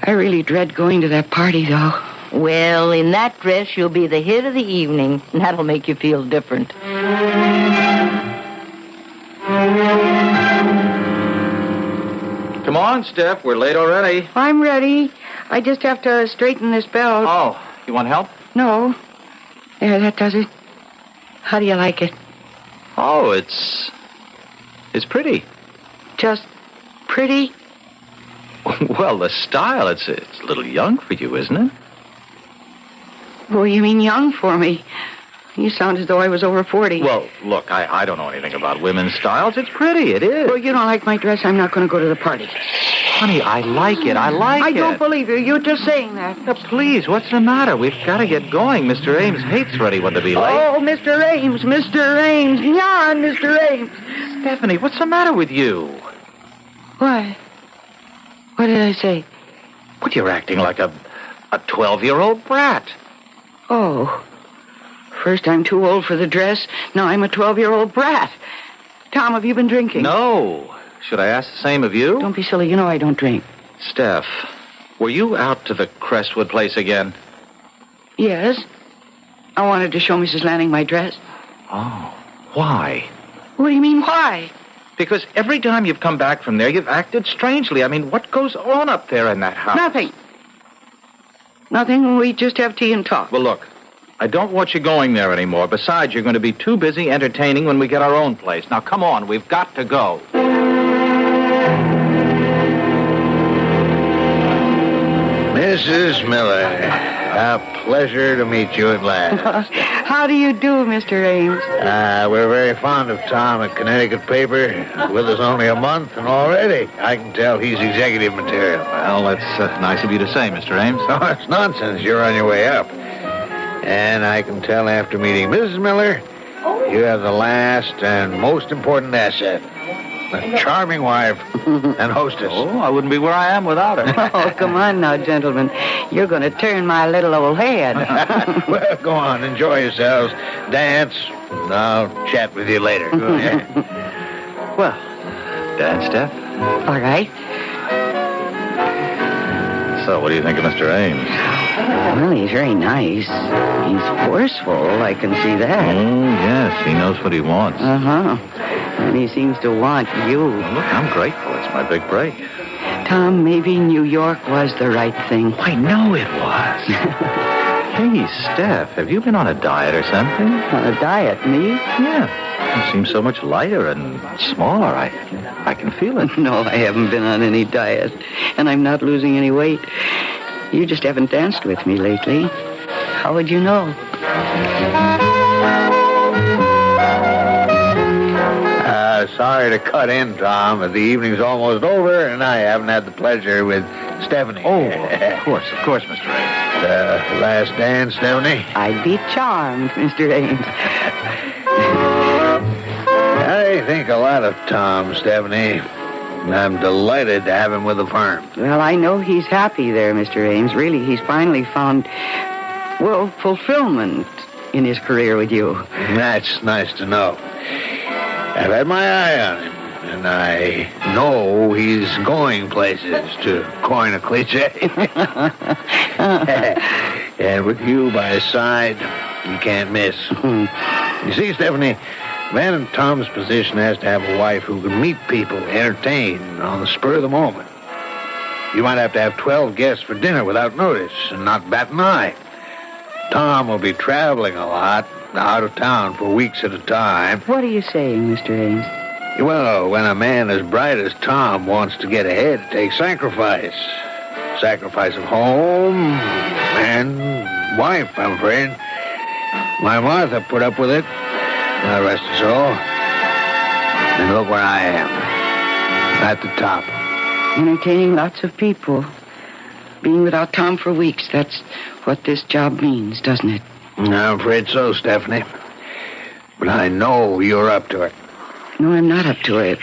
I really dread going to that party, though. Well, in that dress, you'll be the hit of the evening, and that'll make you feel different. Come on, Steph. We're late already. I'm ready. I just have to straighten this belt. Oh, you want help? No. Yeah, that does it. How do you like it? Oh, it's pretty. Just pretty? Well, the style, it's a little young for you, isn't it? Oh, you mean young for me? You sound as though I was over 40. Well, look, I don't know anything about women's styles. It's pretty, it is. Well, you don't like my dress, I'm not going to go to the party. Honey, I like it. I don't believe you. You're just saying that. Now, please, what's the matter? We've got to get going. Mr. Ames hates for anyone to be late. Oh, Mr. Ames, Mr. Ames. Yarn, Mr. Ames. Stephanie, what's the matter with you? What? What did I say? Well, you're acting like a 12-year-old brat. Oh. First I'm too old for the dress. Now I'm a 12-year-old brat. Tom, have you been drinking? No. Should I ask the same of you? Don't be silly. You know I don't drink. Steph, were you out to the Crestwood place again? Yes. I wanted to show Mrs. Lanning my dress. Oh. Why? What do you mean, why? Because every time you've come back from there, you've acted strangely. I mean, what goes on up there in that house? Nothing. Nothing. We just have tea and talk. Well, look, I don't want you going there anymore. Besides, you're going to be too busy entertaining when we get our own place. Now, come on. We've got to go. Mrs. Miller, a pleasure to meet you at last. How do you do, Mr. Ames? We're very fond of Tom at Connecticut paper. With us only a month, and already I can tell he's executive material. Well, that's nice of you to say, Mr. Ames. Oh, it's nonsense. You're on your way up. And I can tell after meeting Mrs. Miller, you have the last and most important asset. A charming wife and hostess. Oh, I wouldn't be where I am without her. Oh, come on now, gentlemen. You're going to turn my little old head. Well, go on. Enjoy yourselves. Dance. I'll chat with you later. Well, dance, Steph. All right. So, what do you think of Mr. Ames? Well, he's very nice. He's forceful. I can see that. Oh, yes. He knows what he wants. Uh-huh. And he seems to want you. Look, I'm grateful. It's my big break. Tom, maybe New York was the right thing. I know it was. Hey, Steph, have you been on a diet or something? On a diet? Me? Yeah. You seem so much lighter and smaller. I can feel it. No, I haven't been on any diet. And I'm not losing any weight. You just haven't danced with me lately. How would you know? Sorry to cut in, Tom, but the evening's almost over, and I haven't had the pleasure with Stephanie. Oh, of course, Mr. Ames. Last dance, Stephanie? I'd be charmed, Mr. Ames. I think a lot of Tom, Stephanie. I'm delighted to have him with the firm. Well, I know he's happy there, Mr. Ames. Really, he's finally found, well, fulfillment in his career with you. That's nice to know. I've had my eye on him, and I know he's going places, to coin a cliche. And with you by his side, you can't miss. You see, Stephanie, a man in Tom's position has to have a wife who can meet people, entertain on the spur of the moment. You might have to have 12 guests for dinner without notice and not bat an eye. Tom will be traveling a lot, out of town for weeks at a time. What are you saying, Mr. Ames? Well, when a man as bright as Tom wants to get ahead, it takes sacrifice. Sacrifice of home and wife, I'm afraid. My Martha put up with it. God rest her soul. And look where I am. At the top. Entertaining lots of people. Being without Tom for weeks, that's what this job means, doesn't it? I'm afraid so, Stephanie. But I know you're up to it. No, I'm not up to it.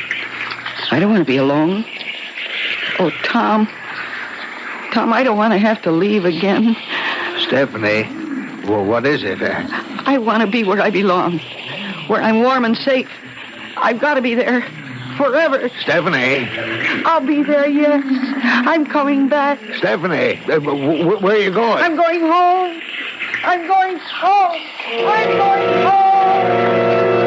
I don't want to be alone. Oh, Tom. Tom, I don't want to have to leave again. Stephanie, well, what is it? I want to be where I belong. Where I'm warm and safe. I've got to be there. Forever. Stephanie. I'll be there, yes. I'm coming back. Stephanie, where are you going? I'm going home. I'm going home. I'm going home.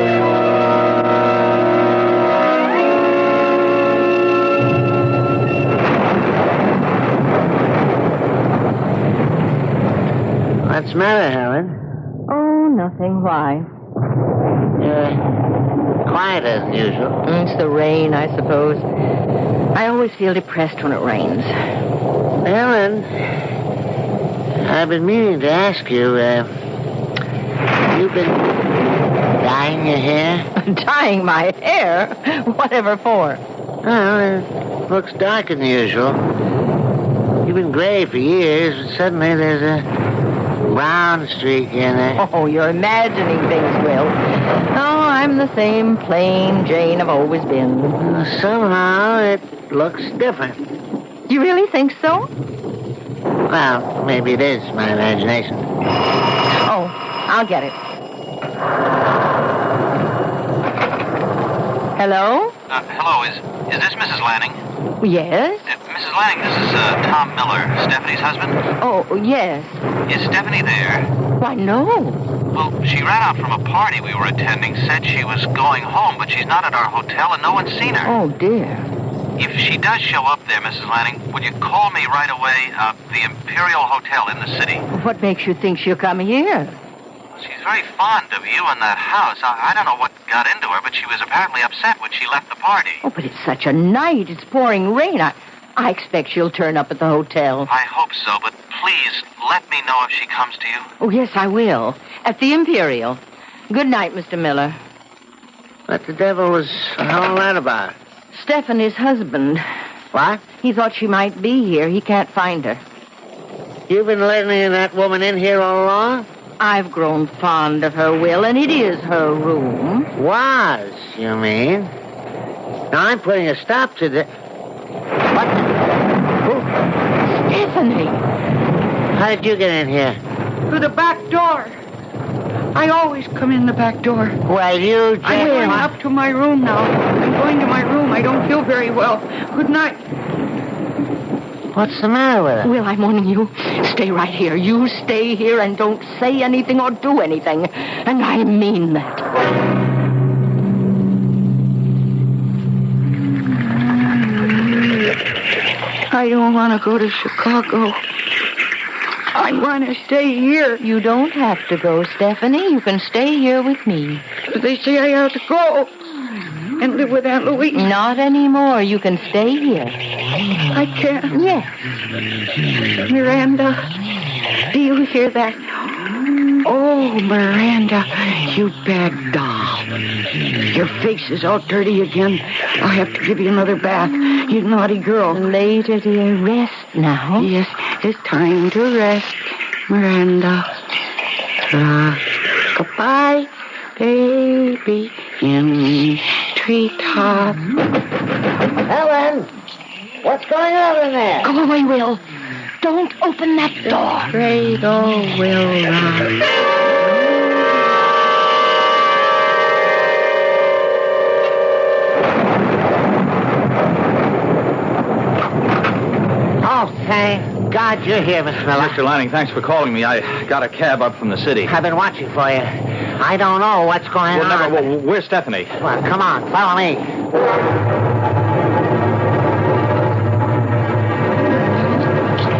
What's the matter, Helen? Oh, nothing. Why? Quiet as usual. It's the rain, I suppose. I always feel depressed when it rains. Helen, I've been meaning to ask you, you've been dyeing your hair? Dyeing my hair? Whatever for? Well, it looks darker than usual. You've been gray for years, but suddenly there's a brown streak in it. Oh, you're imagining things, Will. Oh, I'm the same plain Jane I've always been. Somehow it looks different. You really think so? Well, maybe it is my imagination. Oh, I'll get it. Hello? Hello, is this Mrs. Lanning? Yes? Mrs. Lanning, this is Tom Miller, Stephanie's husband. Oh, yes. Is Stephanie there? Why, no. Well, she ran out from a party we were attending, said she was going home, but she's not at our hotel and no one's seen her. Oh, dear. If she does show up there, Mrs. Lanning, would you call me right away? The Imperial Hotel in the city. What makes you think she'll come here? She's very fond of you and that house. I don't know what got into her, but she was apparently upset when she left the party. Oh, but it's such a night. It's pouring rain. I expect she'll turn up at the hotel. I hope so, but please let me know if she comes to you. Oh, yes, I will. At the Imperial. Good night, Mr. Miller. What the devil was all that about? Stephanie's husband. What? He thought she might be here. He can't find her. You've been letting that woman in here all along? I've grown fond of her, Will, and it is her room. Was, you mean? Now I'm putting a stop to the... What? Stephanie! How did you get in here? Through the back door. I always come in the back door. Well, you... I'm going up to my room now. I'm going to my room. I don't feel very well. Good night. What's the matter with her? Will, I'm warning you. Stay right here. You stay here and don't say anything or do anything. And I mean that. I don't want to go to Chicago. I want to stay here. You don't have to go, Stephanie. You can stay here with me. They say I have to go and live with Aunt Louise. Not anymore. You can stay here. I can't. Yes. Miranda, do you hear that? Oh, Miranda, you bad doll. Your face is all dirty again. I'll have to give you another bath. You naughty girl. Later, dear. Rest now. Yes, it's time to rest, Miranda. Goodbye, baby, in treetop. Helen! What's going on in there? Go away, Will. Don't open that door. Cradle will rock. Oh, thank God glad you're here, Mr. Miller. Mr. Lanning, thanks for calling me. I got a cab up from the city. I've been watching for you. I don't know what's going on. Where's Stephanie? Well, come on, follow me.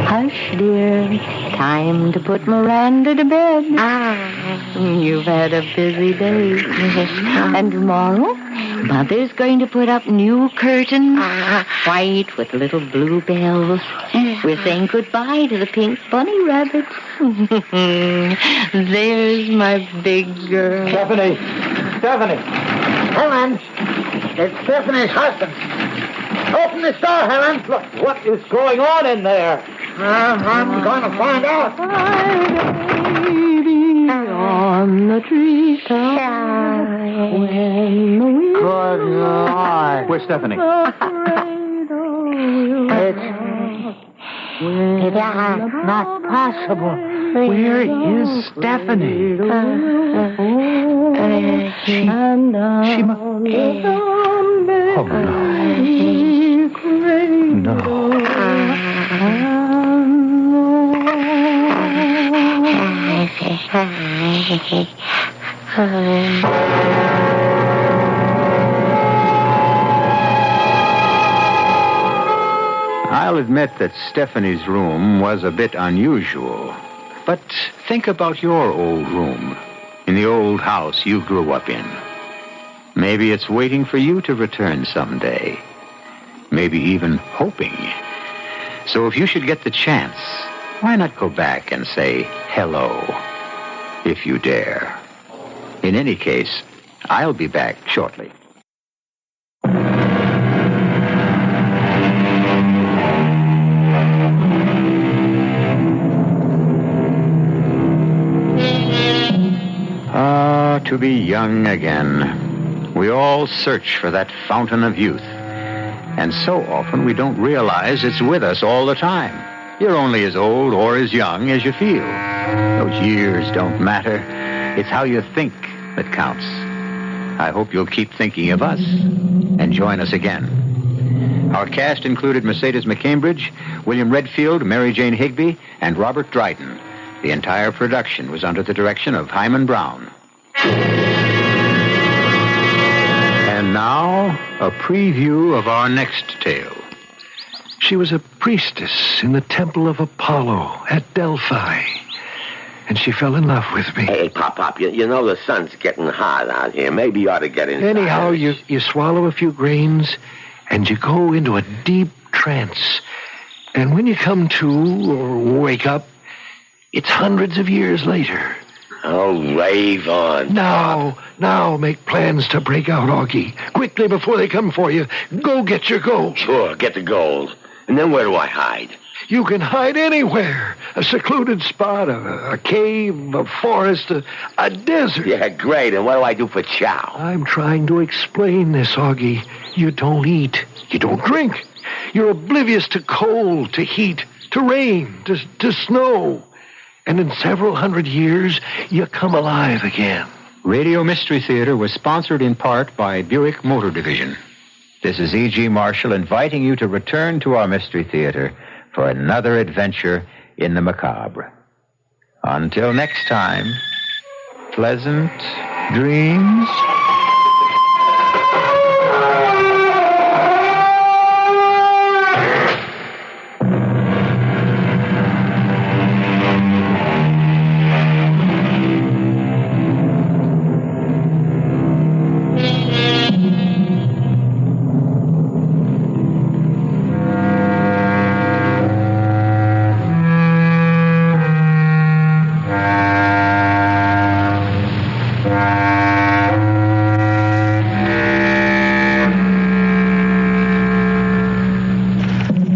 Hush, dear. Time to put Miranda to bed. You've had a busy day. And tomorrow, Mother's going to put up new curtains, white with little blue bells. We're saying goodbye to the pink bunny rabbits. There's my big girl. Stephanie! Helen! It's Stephanie's husband. Open this door, Helen. Look, what is going on in there? I'm going to find out. On the treetop. Good Lord. Where's Stephanie? It's not possible. Where is Stephanie? She Oh, no. I'll admit that Stephanie's room was a bit unusual. But think about your old room, in the old house you grew up in. Maybe it's waiting for you to return someday. Maybe even hoping. So if you should get the chance, why not go back and say hello, if you dare? In any case, I'll be back shortly. To be young again. We all search for that fountain of youth. And so often we don't realize it's with us all the time. You're only as old or as young as you feel. Those years don't matter. It's how you think that counts. I hope you'll keep thinking of us and join us again. Our cast included Mercedes McCambridge, William Redfield, Mary Jane Higby, and Robert Dryden. The entire production was under the direction of Hyman Brown. And now, a preview of our next tale. She was a priestess in the temple of Apollo at Delphi. And she fell in love with me. Hey, Pop, you know the sun's getting hot out here. Maybe you ought to get inside. Anyhow, you swallow a few grains, and you go into a deep trance. And when you come to, or wake up, it's hundreds of years later. Oh, rave on. Now, make plans to break out, Augie. Quickly, before they come for you. Go get your gold. Sure, get the gold. And then where do I hide? You can hide anywhere. A secluded spot, a cave, a forest, a desert. Yeah, great. And what do I do for chow? I'm trying to explain this, Augie. You don't eat. You don't drink. You're oblivious to cold, to heat, to rain, to snow. And in several hundred years, you come alive again. Radio Mystery Theater was sponsored in part by Buick Motor Division. This is E.G. Marshall inviting you to return to our Mystery Theater for another adventure in the macabre. Until next time, pleasant dreams.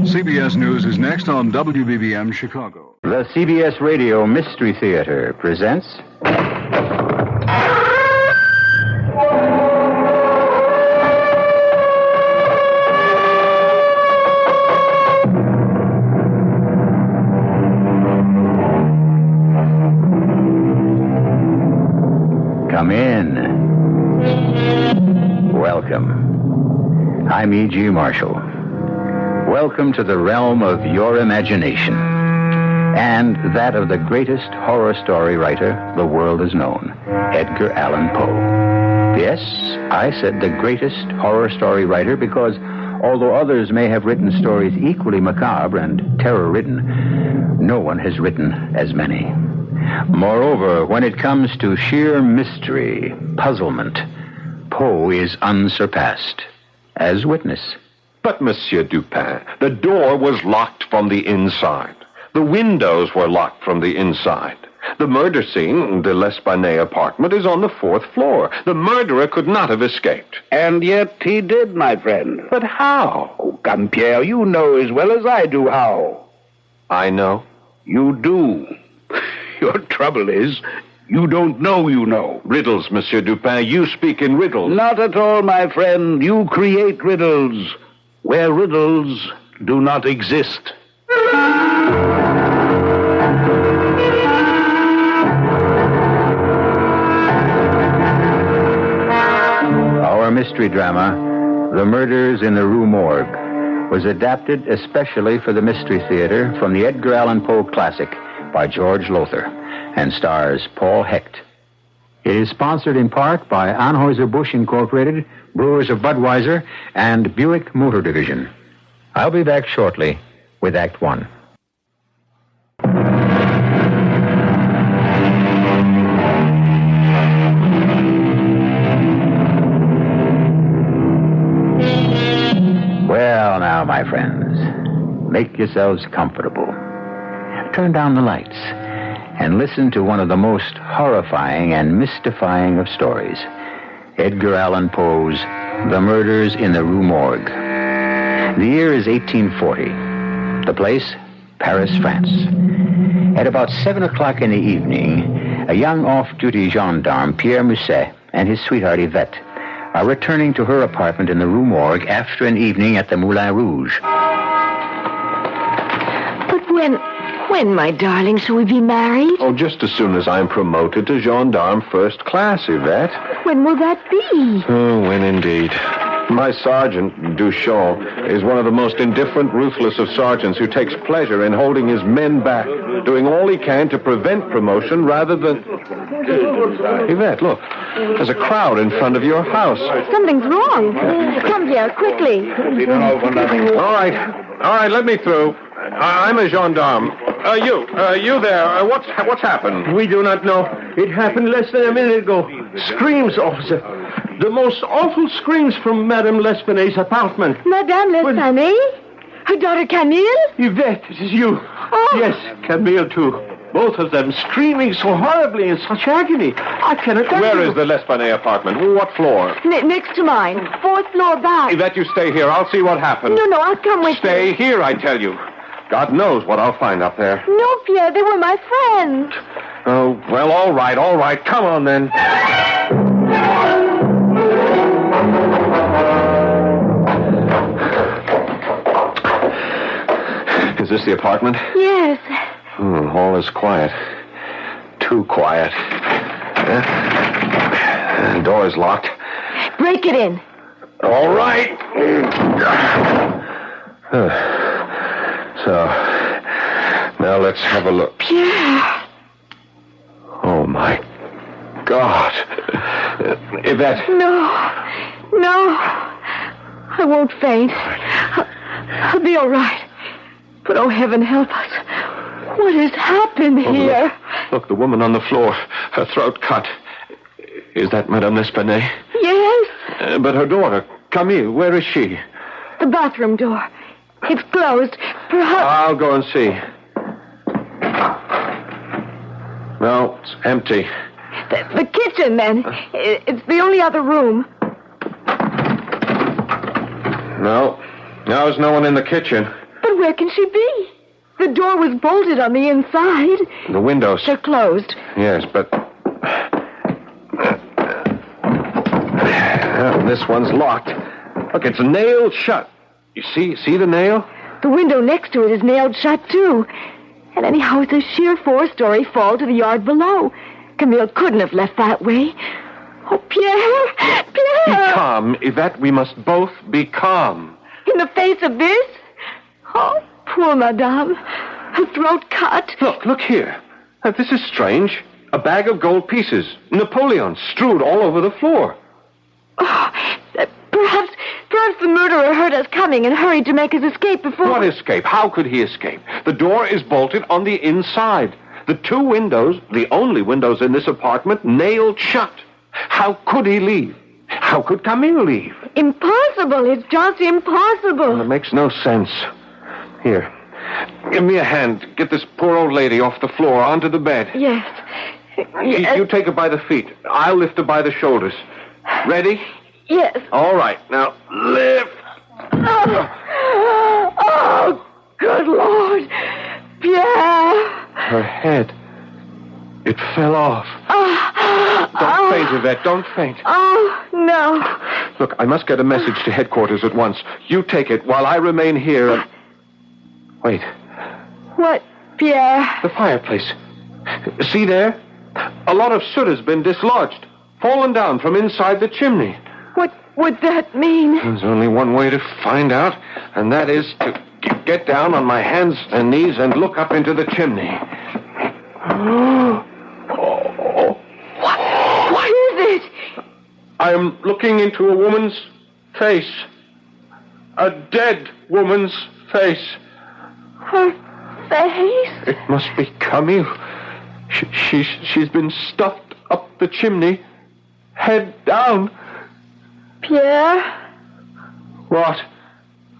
CBS News is next on WBBM Chicago. The CBS Radio Mystery Theater presents... Come in. Welcome. I'm E.G. Marshall. Welcome to the realm of your imagination. and that of the greatest horror story writer the world has known, Edgar Allan Poe. Yes, I said the greatest horror story writer because although others may have written stories equally macabre and terror-ridden, no one has written as many. Moreover, when it comes to sheer mystery, puzzlement, Poe is unsurpassed. As witness. But, Monsieur Dupin, the door was locked from the inside. The windows were locked from the inside. The murder scene, the L'Espanaye apartment, is on the 4th floor. The murderer could not have escaped. And yet he did, my friend. But how? Oh, come, Pierre, you know as well as I do how. I know. You do. Your trouble is, you don't know you know. Riddles, Monsieur Dupin. You speak in riddles. Not at all, my friend. You create riddles where riddles do not exist. Our mystery drama, The Murders in the Rue Morgue, was adapted especially for the Mystery Theater from the Edgar Allan Poe classic by George Lothar and stars Paul Hecht. It is sponsored in part by Anheuser-Busch Incorporated, Brewers of Budweiser, and Buick Motor Division. I'll be back shortly with Act One. Well, now, my friends, make yourselves comfortable. Turn down the lights and listen to one of the most horrifying and mystifying of stories, Edgar Allan Poe's The Murders in the Rue Morgue. The year is 1840. The place, Paris, France. At about 7 o'clock in the evening, a young off-duty gendarme, Pierre Musset, and his sweetheart Yvette are returning to her apartment in the Rue Morgue after an evening at the Moulin Rouge. But when, my darling, shall we be married? Oh, just as soon as I'm promoted to gendarme first class, Yvette. When will that be? Oh, when indeed. My sergeant, Duchamp, is one of the most indifferent, ruthless of sergeants who takes pleasure in holding his men back, doing all he can to prevent promotion rather than... Yvette, look. There's a crowd in front of your house. Something's wrong. Come here, quickly. All right, let me through. I'm a gendarme. You there. What's happened? We do not know. It happened less than a minute ago. Screams, officer. The most awful screams from Madame L'Espanaye's apartment. Madame L'Espanaye? Her daughter Camille? Yvette, it is you. Oh. Yes, Camille, too. Both of them screaming so horribly in such agony. I cannot tell you. Where is the L'Espanaye apartment? What floor? Next to mine. 4th floor back. Yvette, you stay here. I'll see what happens. No, I'll come with you. Stay here, I tell you. God knows what I'll find up there. No, Pierre, they were my friends. Oh, well, all right. Come on, then. Is this the apartment? Yes. All is quiet. Too quiet. The door is locked. Break it in. All right. So, now let's have a look. Pierre. Oh, my God. Yvette. No. I won't faint. I'll be all right. But, oh, heaven help us. What has happened here? Look, the woman on the floor. Her throat cut. Is that Madame L'Espanaye? Yes. But her daughter, Camille, where is she? The bathroom door. It's closed. Perhaps... I'll go and see. No, it's empty. The kitchen, then. It's the only other room. No, there's no one in the kitchen. But where can she be? The door was bolted on the inside. The windows. They're closed. Yes, but... this one's locked. Look, it's nailed shut. You see the nail? The window next to it is nailed shut, too. And anyhow, it's a sheer 4-story fall to the yard below. Camille couldn't have left that way. Oh, Pierre! Be calm, Yvette. We must both be calm. In the face of this? Oh, poor Madame. Her throat cut. Look here. This is strange. A bag of gold pieces. Napoleons strewed all over the floor. Perhaps the murderer heard us coming and hurried to make his escape before... What escape? How could he escape? The door is bolted on the inside. The two windows, the only windows in this apartment, nailed shut. How could he leave? How could Camille leave? Impossible. It's just impossible. Well, it makes no sense. Here, give me a hand. Get this poor old lady off the floor onto the bed. Yes. You take her by the feet. I'll lift her by the shoulders. Ready? Yes. All right. Now, lift. Oh, good Lord. Pierre. Her head. It fell off. Don't faint, Yvette. Don't faint. Oh, no. Look, I must get a message to headquarters at once. You take it while I remain here and... Wait. What, Pierre? The fireplace. See there? A lot of soot has been dislodged, fallen down from inside the chimney. What would that mean? There's only one way to find out, and that is to get down on my hands and knees and look up into the chimney. What is it? I am looking into a woman's face. A dead woman's face. Her face? It must be Camille. She's been stuffed up the chimney, head down. Pierre? What?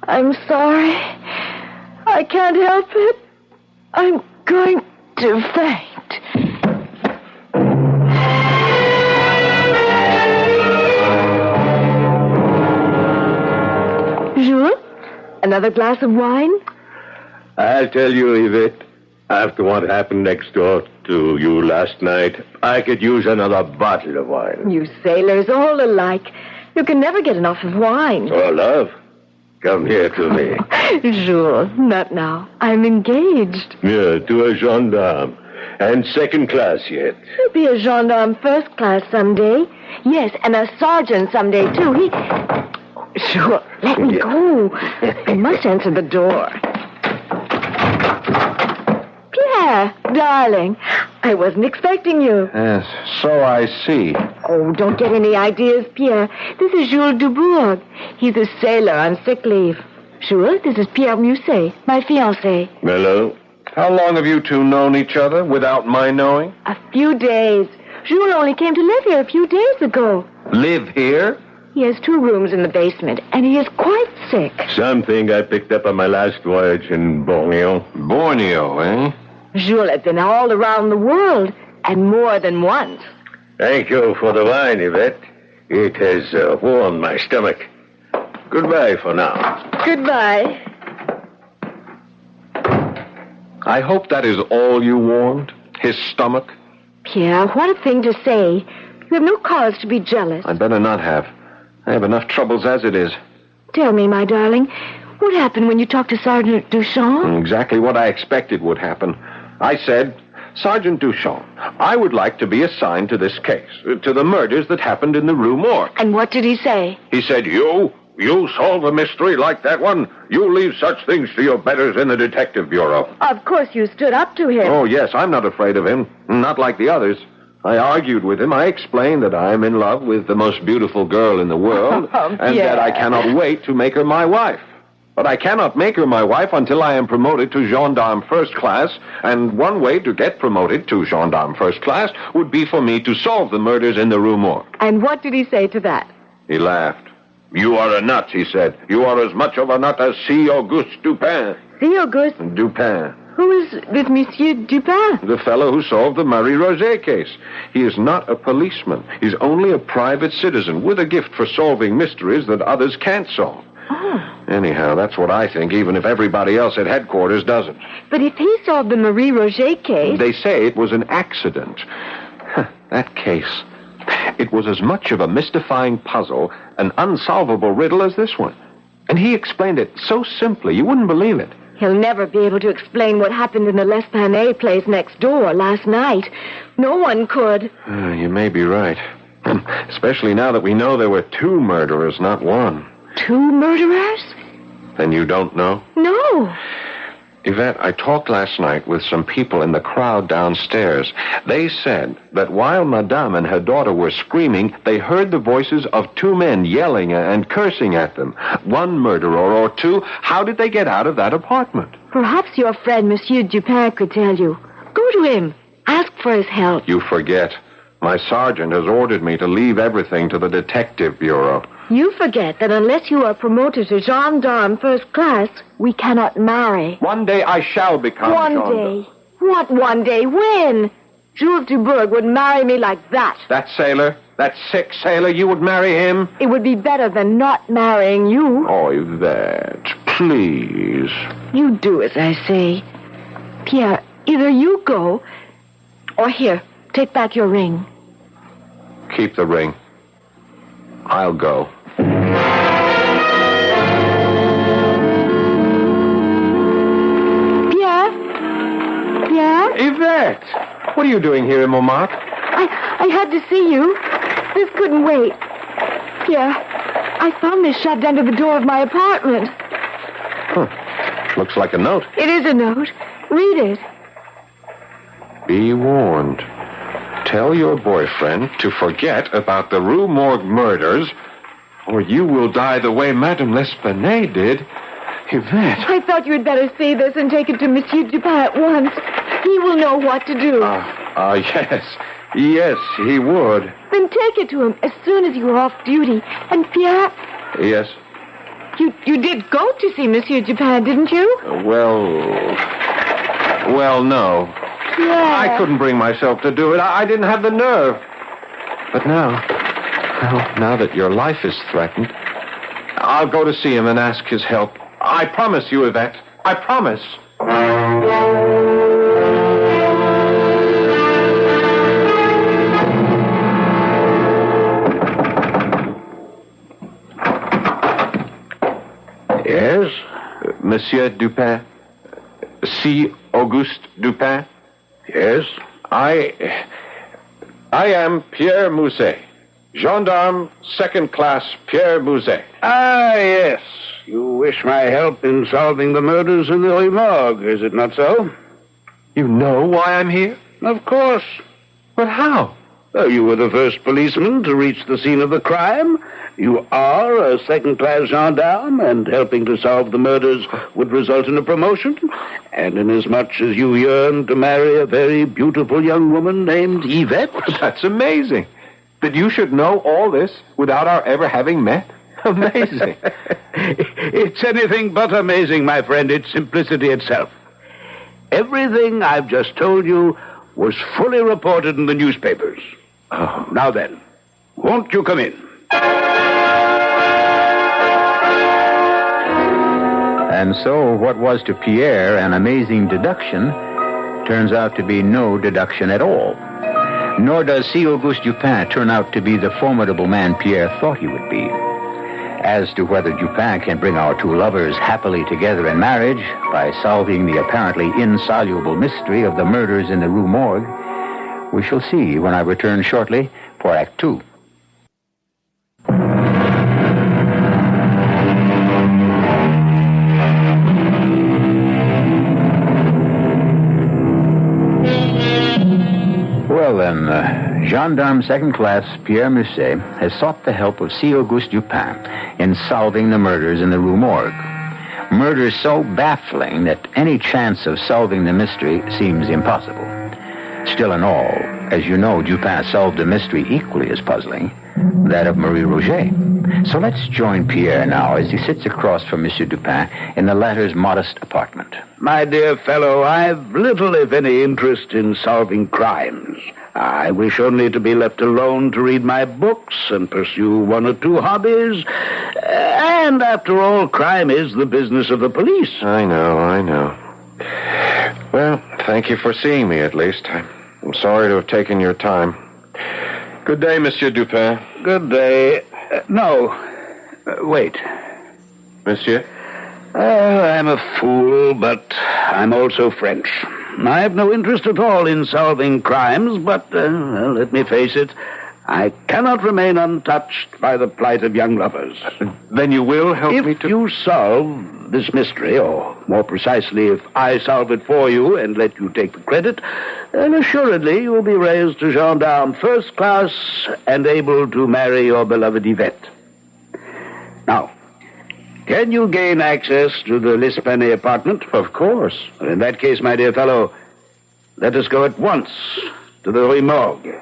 I'm sorry. I can't help it. I'm going to faint. Jules? Another glass of wine? I'll tell you, Yvette, after what happened next door to you last night, I could use another bottle of wine. You sailors, all alike. You can never get enough of wine. Oh, love, come here to me. Jules, not now. I'm engaged. Yeah, to a gendarme. And second class yet. He'll be a gendarme first class someday. Yes, and a sergeant someday, too. Sure, let me go. I must answer the door. Pierre, darling, I wasn't expecting you. Yes, so I see. Oh, don't get any ideas, Pierre. This is Jules Dubourg. He's a sailor on sick leave. Jules, this is Pierre Musset, my fiancé. Hello. How long have you two known each other without my knowing? A few days. Jules only came to live here a few days ago. Live here? He has 2 rooms in the basement, and he is quite sick. Something I picked up on my last voyage in Borneo. Borneo, eh? Jules has been all around the world, and more than once. Thank you for the wine, Yvette. It has warmed my stomach. Goodbye for now. Goodbye. I hope that is all you warmed? His stomach? Pierre, what a thing to say. You have no cause to be jealous. I'd better not have. I have enough troubles as it is. Tell me, my darling, what happened when you talked to Sergeant Duchamp? Exactly what I expected would happen. I said, Sergeant Duchamp, I would like to be assigned to this case, to the murders that happened in the Rue Morgue. And what did he say? He said, You solve a mystery like that one? You leave such things to your betters in the detective bureau. Of course you stood up to him. Oh, yes, I'm not afraid of him. Not like the others. I argued with him. I explained that I am in love with the most beautiful girl in the world, and that I cannot wait to make her my wife. But I cannot make her my wife until I am promoted to gendarme first class, and one way to get promoted to gendarme first class would be for me to solve the murders in the Rue Morgue. And what did he say to that? He laughed. You are a nut, he said. You are as much of a nut as C. Auguste Dupin. C. Auguste? Dupin. Who is this Monsieur Dupin? The fellow who solved the Marie-Roger case. He is not a policeman. He's only a private citizen with a gift for solving mysteries that others can't solve. Oh. Anyhow, that's what I think, even if everybody else at headquarters doesn't. But if he solved the Marie-Roger case... They say it was an accident. That case. It was as much of a mystifying puzzle, an unsolvable riddle as this one. And he explained it so simply, you wouldn't believe it. He'll never be able to explain what happened in the L'Esplanade place next door last night. No one could. You may be right. Especially now that we know there were 2 murderers, not 1. 2 murderers? Then you don't know? No. Yvette, I talked last night with some people in the crowd downstairs. They said that while Madame and her daughter were screaming, they heard the voices of two men yelling and cursing at them. One murderer or two. How did they get out of that apartment? Perhaps your friend, Monsieur Dupin, could tell you. Go to him. Ask for his help. You forget. My sergeant has ordered me to leave everything to the Detective Bureau. You forget that unless you are promoted to gendarme first class, we cannot marry. One day I shall become One gendarme. day? What one day? When? Jules Dubourg would marry me like that. That sailor, that sick sailor, you would marry him? It would be better than not marrying you. Oh, Yvette, please. You do as I say. Pierre, either you go, or here, take back your ring. Keep the ring. I'll go. Pierre? Yvette! What are you doing here in Montmartre? I had to see you. This couldn't wait. Pierre, I found this shoved under the door of my apartment. Huh. Looks like a note. It is a note. Read it. Be warned. Tell your boyfriend to forget about the Rue Morgue murders, or you will die the way Madame L'Espanaye did. Yvette. I thought you had better see this and take it to Monsieur Dupin at once. He will know what to do. Yes. Yes, he would. Then take it to him as soon as you are off duty. And Pierre... Yes? You did go to see Monsieur Dupin, didn't you? Well, no. Yeah. I couldn't bring myself to do it. I didn't have the nerve. But now that your life is threatened, I'll go to see him and ask his help. I promise you, Yvette. I promise. Yes? Monsieur Dupin? C. Auguste Dupin? Yes? I am Pierre Mousset. Gendarme, second class Pierre Mousset. Ah, yes. You wish my help in solving the murders in the Rue Morgue, is it not so? You know why I'm here? Of course. But how? Well, you were the first policeman to reach the scene of the crime. You are a second-class gendarme, and helping to solve the murders would result in a promotion. And inasmuch as you yearn to marry a very beautiful young woman named Yvette... That's amazing. That you should know all this without our ever having met. Amazing. It's anything but amazing, my friend. It's simplicity itself. Everything I've just told you was fully reported in the newspapers. Oh. Now then, won't you come in? And so what was to Pierre an amazing deduction turns out to be no deduction at all. Nor does C. Auguste Dupin turn out to be the formidable man Pierre thought he would be. As to whether Dupin can bring our two lovers happily together in marriage by solving the apparently insoluble mystery of the murders in the Rue Morgue, we shall see when I return shortly for Act Two. Well, then, Gendarme Second Class Pierre Musset has sought the help of C. Auguste Dupin in solving the murders in the Rue Morgue. Murders so baffling that any chance of solving the mystery seems impossible. Still in all, as you know, Dupin solved a mystery equally as puzzling, that of Marie Roget. So let's join Pierre now as he sits across from Monsieur Dupin in the latter's modest apartment. My dear fellow, I've little, if any, interest in solving crimes. I wish only to be left alone to read my books and pursue one or two hobbies. And after all, crime is the business of the police. I know. Well, thank you for seeing me, at least. I'm sorry to have taken your time. Good day, Monsieur Dupin. Good day. Wait. Monsieur? I'm a fool, but I'm also French. I have no interest at all in solving crimes, but, let me face it, I cannot remain untouched by the plight of young lovers. Then you will help me to... If you solve this mystery, or more precisely, if I solve it for you and let you take the credit, then assuredly you'll be raised to gendarme first class and able to marry your beloved Yvette. Now, can you gain access to the L'Esplanade apartment? Of course. Well, in that case, my dear fellow, let us go at once to the Rue Morgue.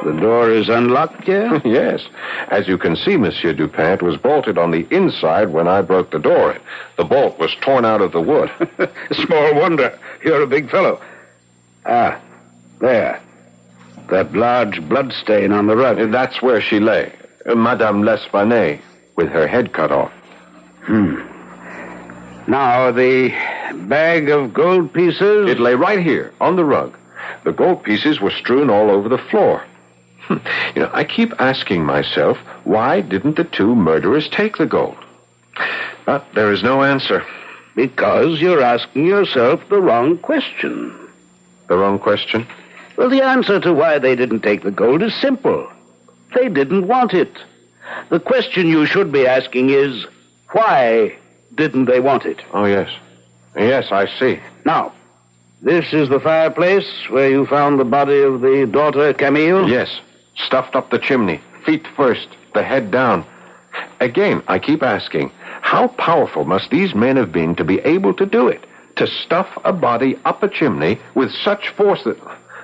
The door is unlocked, yeah? Yes. As you can see, Monsieur Dupin, it was bolted on the inside when I broke the door. The bolt was torn out of the wood. Small wonder. You're a big fellow. Ah, there. That large blood stain on the rug. That's where she lay. Madame L'Esplanade, with her head cut off. Now, the bag of gold pieces... It lay right here, on the rug. The gold pieces were strewn all over the floor. I keep asking myself, why didn't the two murderers take the gold? But there is no answer. Because you're asking yourself the wrong question. The wrong question? Well, the answer to why they didn't take the gold is simple. They didn't want it. The question you should be asking is, why didn't they want it? Oh, yes. Yes, I see. Now, this is the fireplace where you found the body of the daughter, Camille? Yes. Stuffed up the chimney, feet first, the head down. Again, I keep asking, how powerful must these men have been to be able to do it? To stuff a body up a chimney with such force that...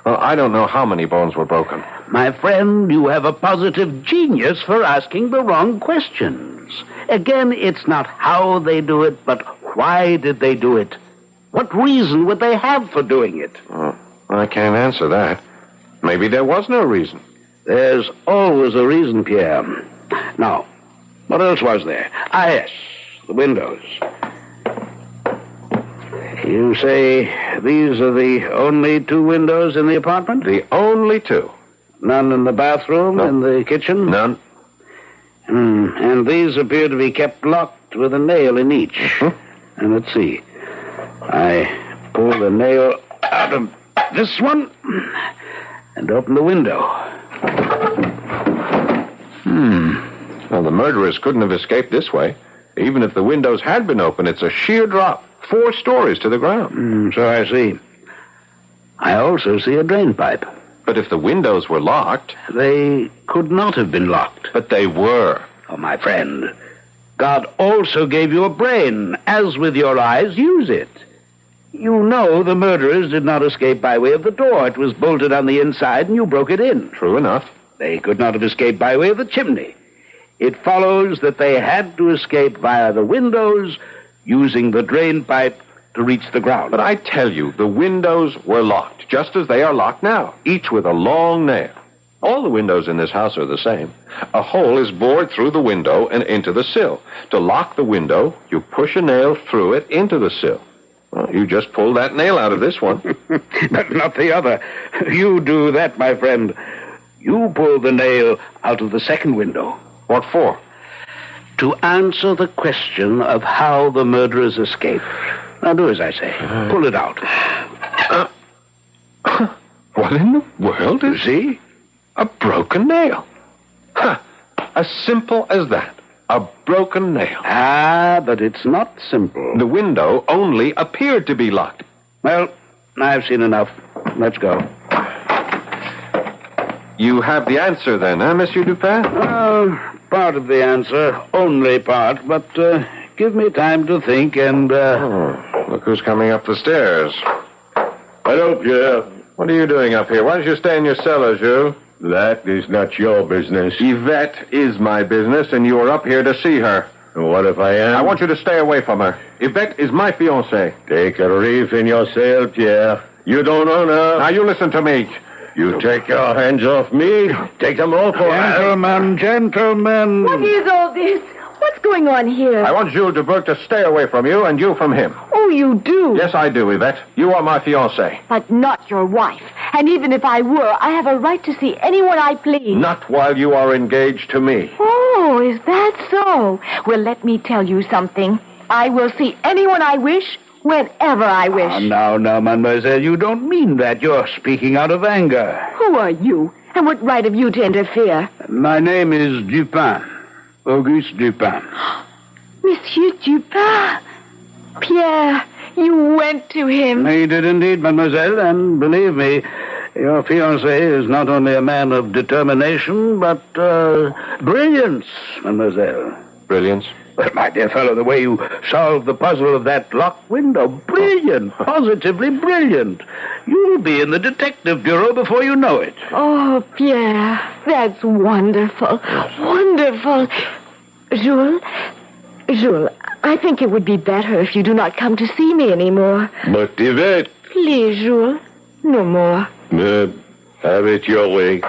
Well, I don't know how many bones were broken. My friend, you have a positive genius for asking the wrong questions. Again, it's not how they do it, but why did they do it? What reason would they have for doing it? Oh, I can't answer that. Maybe there was no reason. There's always a reason, Pierre. Now, what else was there? Ah, yes, the windows. You say these are the only two windows in the apartment? The only two. None in the bathroom, No. in the kitchen? None. And these appear to be kept locked with a nail in each. And let's see. I pull the nail out of this one and open the window. Well, the murderers couldn't have escaped this way. Even if the windows had been open, it's a sheer drop, 4 stories to the ground. So I see. I also see a drain pipe. But if the windows were locked... They could not have been locked. But they were. Oh, my friend, God also gave you a brain. As with your eyes, use it. You know the murderers did not escape by way of the door. It was bolted on the inside and you broke it in. True enough. They could not have escaped by way of the chimney. It follows that they had to escape via the windows, using the drain pipe to reach the ground. But I tell you, the windows were locked, just as they are locked now, each with a long nail. All the windows in this house are the same. A hole is bored through the window and into the sill. To lock the window, you push a nail through it into the sill. Well, you just pull that nail out of this one. But not the other. You do that, my friend. You pull the nail out of the second window. What for? To answer the question of how the murderers escaped. Now do as I say. Pull it out. What in the world is... See? A broken nail. As simple as that. A broken nail. Ah, but it's not simple. The window only appeared to be locked. Well, I've seen enough. Let's go. You have the answer then, Monsieur Dupin? Part of the answer. Only part. But give me time to think and... Look who's coming up the stairs. Hello, Pierre. What are you doing up here? Why don't you stay in your cellar, Jules? That is not your business. Yvette is my business, and you are up here to see her. What if I am? I want you to stay away from her. Yvette is my fiancée. Take a reef in your sail, Pierre. You don't own her. Now, you listen to me. You take your hands off me. Take them off. Gentlemen. What is all this? What's going on here? I want Jules Dubourg to stay away from you, and you from him. Oh, you do? Yes, I do, Yvette. You are my fiancée. But not your wife. And even if I were, I have a right to see anyone I please. Not while you are engaged to me. Oh, is that so? Well, let me tell you something. I will see anyone I wish, Whenever I wish. Now, mademoiselle, you don't mean that. You're speaking out of anger. Who are you? And what right have you to interfere? My name is Dupin. Auguste Dupin. Monsieur Dupin. Pierre, you went to him. I did indeed, mademoiselle, and believe me, your fiancé is not only a man of determination, but brilliance, mademoiselle. Brilliance? Well, my dear fellow, the way you solved the puzzle of that locked window, brilliant, positively brilliant. You'll be in the detective bureau before you know it. Oh, Pierre, that's wonderful. Wonderful. Jules, I think it would be better if you do not come to see me anymore. But Yvette... Please, Jules, no more. Have it your way.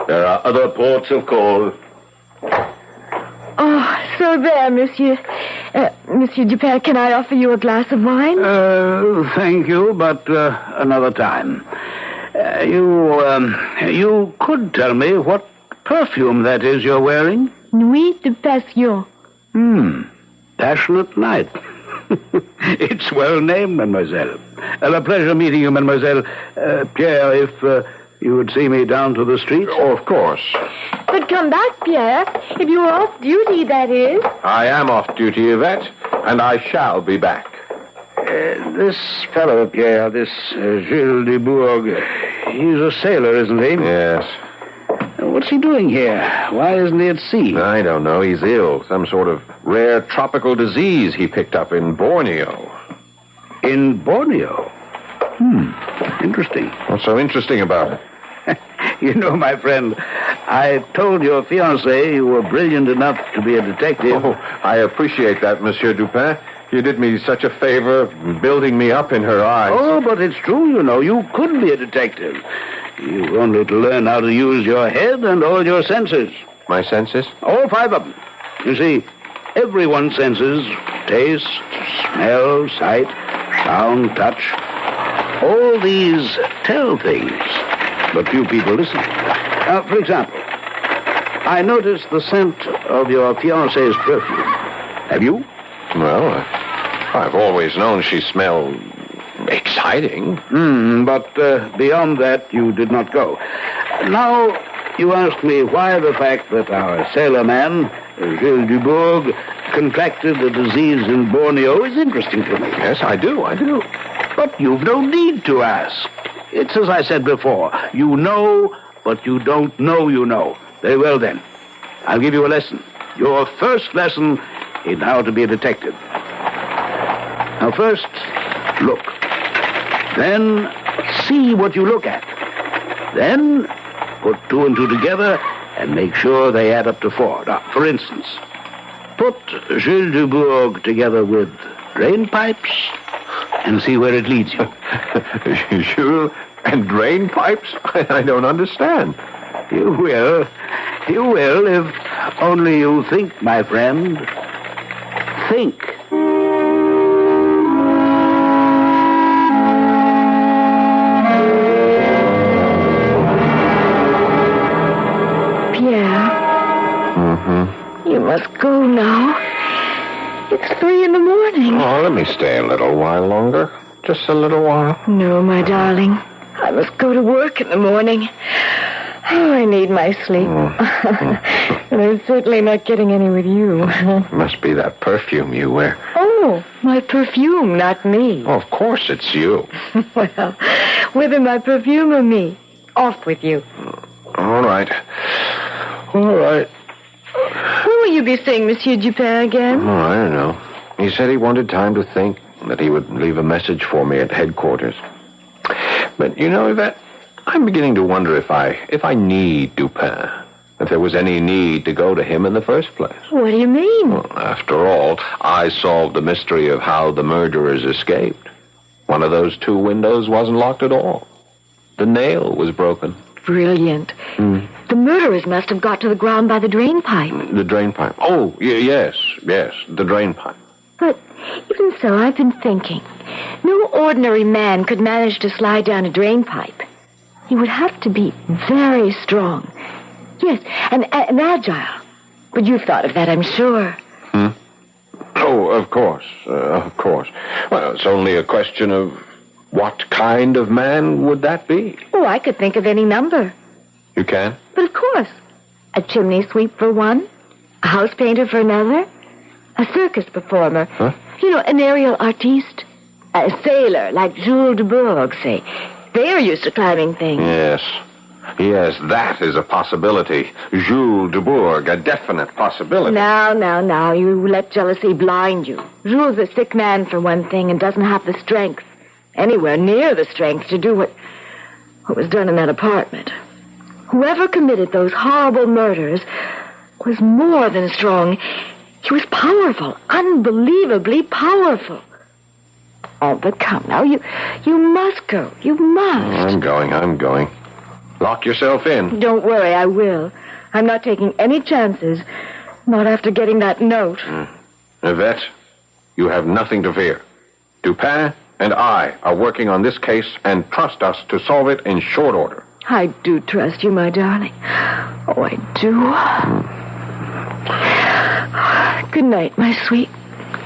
There are other ports of call. Oh, so there, Monsieur. Monsieur Dupin, can I offer you a glass of wine? Thank you, but another time. You could tell me what perfume that is you're wearing? Nuit de Passion. Passionate night. It's well named, mademoiselle. A pleasure meeting you, mademoiselle. Pierre, if you would see me down to the street. Oh, of course. But come back, Pierre. If you're off duty, that is. I am off duty, Yvette, and I shall be back. This fellow, Pierre, this Gilles Dubourg, he's a sailor, isn't he? Yes. What's he doing here? Why isn't he at sea? I don't know. He's ill. Some sort of rare tropical disease he picked up in Borneo. In Borneo? Interesting. What's so interesting about it? You know, my friend, I told your fiancé you were brilliant enough to be a detective. Oh, I appreciate that, Monsieur Dupin. You did me such a favor, building me up in her eyes. Oh, but it's true, you know. You could be a detective. You've only to learn how to use your head and all your senses. My senses? All 5 of them. You see, everyone's senses, taste, smell, sight, sound, touch, all these tell things, but few people listen. For example, I noticed the scent of your fiancé's perfume. Have you? Well, I've always known she smelled exciting. But beyond that, you did not go. Now, you ask me why the fact that our sailor man, Gilles Dubourg, contracted the disease in Borneo is interesting to me. Yes, I do. But you've no need to ask. It's as I said before. You know, but you don't know you know. Very well, then. I'll give you a lesson. Your first lesson in how to be a detective. Now, first, look. Then, see what you look at. Then, put 2 and 2 together and make sure they add up to 4. Now, for instance, put Gilles Dubourg together with drain pipes and see where it leads you. Jules and drain pipes? I don't understand. You will. You will if only you think, my friend. Think. Pierre. You must go now. It's 3 in the morning. Oh, let me stay a little while longer. Just a little while. No, my darling. I must go to work in the morning. Oh, I need my sleep. And I'm certainly not getting any with you. Must be that perfume you wear. Oh, my perfume, not me. Oh, of course it's you. Well, whether my perfume or me, off with you. All right. When will you be seeing Monsieur Dupin again? Oh, I don't know. He said he wanted time to think, that he would leave a message for me at headquarters. But, you know, Yvette, I'm beginning to wonder if I need Dupin. If there was any need to go to him in the first place. What do you mean? Well, after all, I solved the mystery of how the murderers escaped. One of those 2 windows wasn't locked at all. The nail was broken. Brilliant. The murderers must have got to the ground by the drain pipe. The drain pipe. Oh, yes, the drain pipe. But even so, I've been thinking. No ordinary man could manage to slide down a drain pipe. He would have to be very strong. Yes, and agile. But you've thought of that, I'm sure. Oh, of course. Well, it's only a question of what kind of man would that be? Oh, I could think of any number. You can? But of course. A chimney sweep for one, a house painter for another, a circus performer. Huh? You know, an aerial artiste. A sailor, like Jules de Bourgh, say. They are used to climbing things. Yes, that is a possibility. Jules de Bourgh, a definite possibility. Now, you let jealousy blind you. Jules is a sick man, for one thing, and doesn't have the strength, anywhere near the strength, to do what was done in that apartment. Whoever committed those horrible murders was more than strong. He was powerful, unbelievably powerful. Oh, but come now, you must go. You must. I'm going. Lock yourself in. Don't worry, I will. I'm not taking any chances. Not after getting that note. Yvette, you have nothing to fear. Dupin and I are working on this case, and trust us to solve it in short order. I do trust you, my darling. Oh, I do. Good night, my sweet.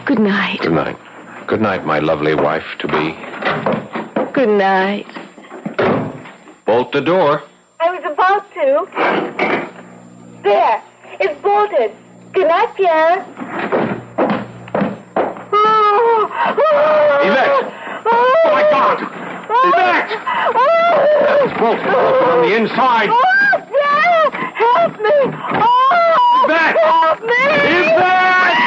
Good night. Good night. Good night, my lovely wife-to-be. Good night. Bolt the door. I was about to. There. It's bolted. Good night, Pierre. Yvette! Oh, my God! Yvette! It's bolted on the inside. Oh, Pierre! Help me! Oh! Yvette! Help me! Yvette!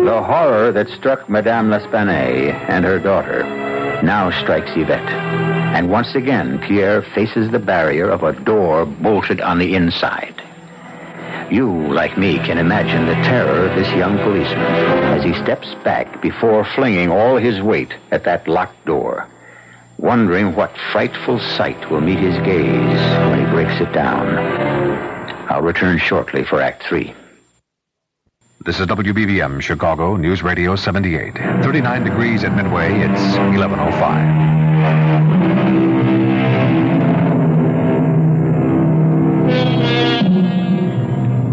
The horror that struck Madame L'Espanaye and her daughter now strikes Yvette. And once again, Pierre faces the barrier of a door bolted on the inside. You, like me, can imagine the terror of this young policeman as he steps back before flinging all his weight at that locked door, wondering what frightful sight will meet his gaze when he breaks it down. I'll return shortly for Act 3. This is WBBM Chicago News Radio 78. 39 degrees at Midway. It's 11:05.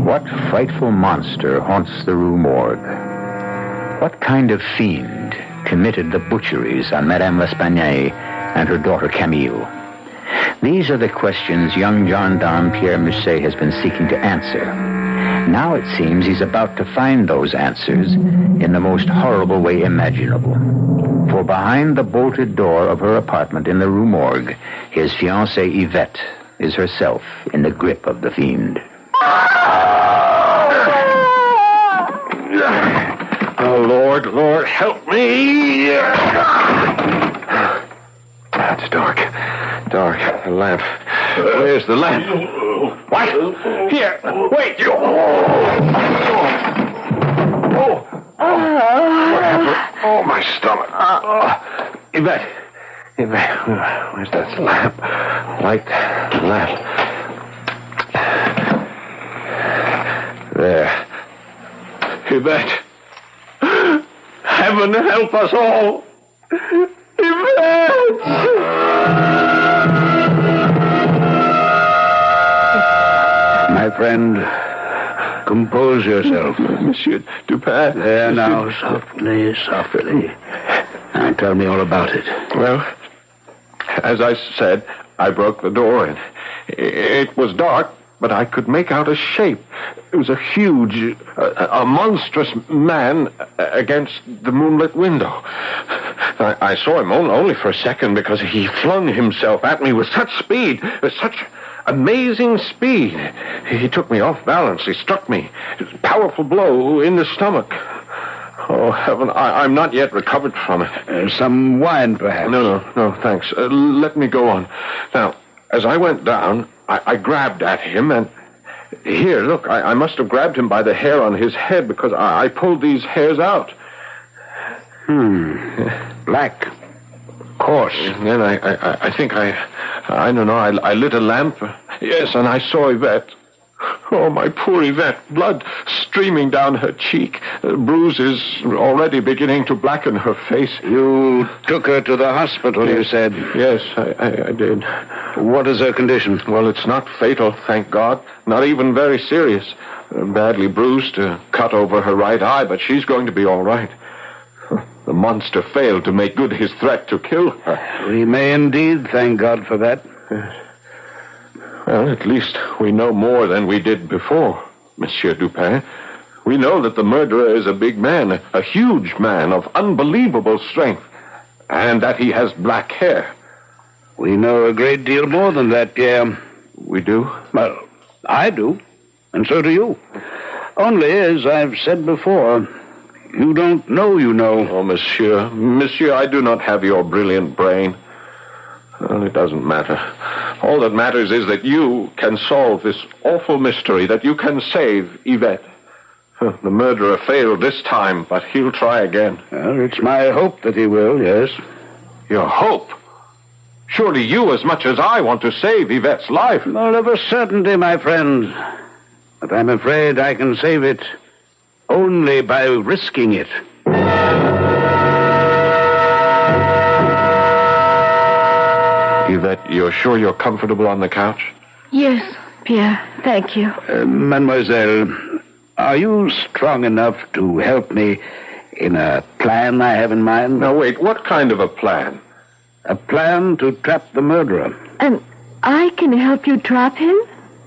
What frightful monster haunts the Rue Morgue? What kind of fiend committed the butcheries on Madame L'Espanaye and her daughter Camille? These are the questions young gendarme Pierre Musset has been seeking to answer. Now it seems he's about to find those answers in the most horrible way imaginable. For behind the bolted door of her apartment in the Rue Morgue, his fiancée Yvette is herself in the grip of the fiend. Oh, Lord, help me! It's dark. The lamp. Where's the lamp? What? Here. Wait. What happened? Oh, my stomach. Yvette. Where's that lamp? Light the lamp. There. Yvette. Heaven help us all. Yvette! My friend, compose yourself. Monsieur Dupin. There now, softly. Now tell me all about it. Well, as I said, I broke the door in. It was dark, but I could make out a shape. It was a huge, a monstrous man against the moonlit window. I saw him only for a second because he flung himself at me with such speed, with such amazing speed. He took me off balance. He struck me. It was a powerful blow in the stomach. Oh, heaven, I'm not yet recovered from it. Some wine, perhaps? No, thanks. Let me go on. Now, as I went down, I grabbed at him, and here, look, I must have grabbed him by the hair on his head because I pulled these hairs out. Black. Coarse. And then I think I don't know, I lit a lamp. Yes, and I saw Yvette. Oh, my poor Yvette. Blood streaming down her cheek. Bruises already beginning to blacken her face. You took her to the hospital, you said? Yes, I did. What is her condition? Well, it's not fatal, thank God. Not even very serious. Badly bruised, a cut over her right eye, but she's going to be all right. The monster failed to make good his threat to kill her. We may indeed thank God for that. Well, at least we know more than we did before, Monsieur Dupin. We know that the murderer is a big man, a huge man of unbelievable strength, and that he has black hair. We know a great deal more than that, Pierre. We do? Well, I do, and so do you. Only, as I've said before, you don't know you know. Oh, Monsieur, I do not have your brilliant brain. Well, it doesn't matter. All that matters is that you can solve this awful mystery, that you can save Yvette. The murderer failed this time, but he'll try again. Well, it's my hope that he will, yes. Your hope? Surely you, as much as I, want to save Yvette's life. Well, of a certainty, my friend. But I'm afraid I can save it only by risking it. Yvette, you're sure you're comfortable on the couch? Yes, Pierre, thank you. Mademoiselle, are you strong enough to help me in a plan I have in mind? Now, wait, what kind of a plan? A plan to trap the murderer. And I can help you trap him?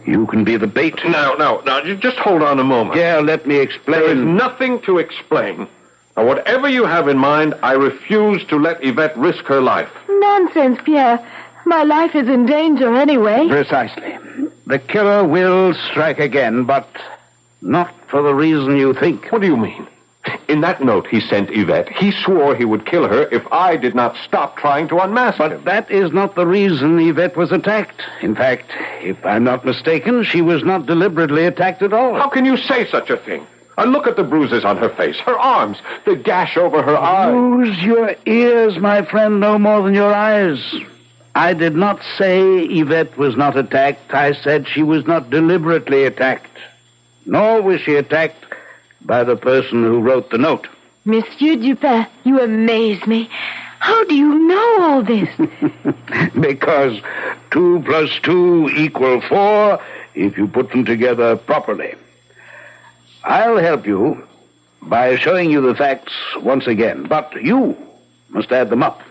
You can be the bait. Now, just hold on a moment. Yeah, let me explain. There is nothing to explain. Now, whatever you have in mind, I refuse to let Yvette risk her life. Nonsense, Pierre. My life is in danger anyway. Precisely. The killer will strike again, but not for the reason you think. What do you mean? In that note he sent Yvette, he swore he would kill her if I did not stop trying to unmask him. But that is not the reason Yvette was attacked. In fact, if I'm not mistaken, she was not deliberately attacked at all. How can you say such a thing? Look at the bruises on her face, her arms, the gash over her eye. Use your ears, my friend, no more than your eyes. I did not say Yvette was not attacked. I said she was not deliberately attacked. Nor was she attacked by the person who wrote the note. Monsieur Dupin, you amaze me. How do you know all this? Because 2 + 2 = 4 if you put them together properly. I'll help you by showing you the facts once again, but you must add them up.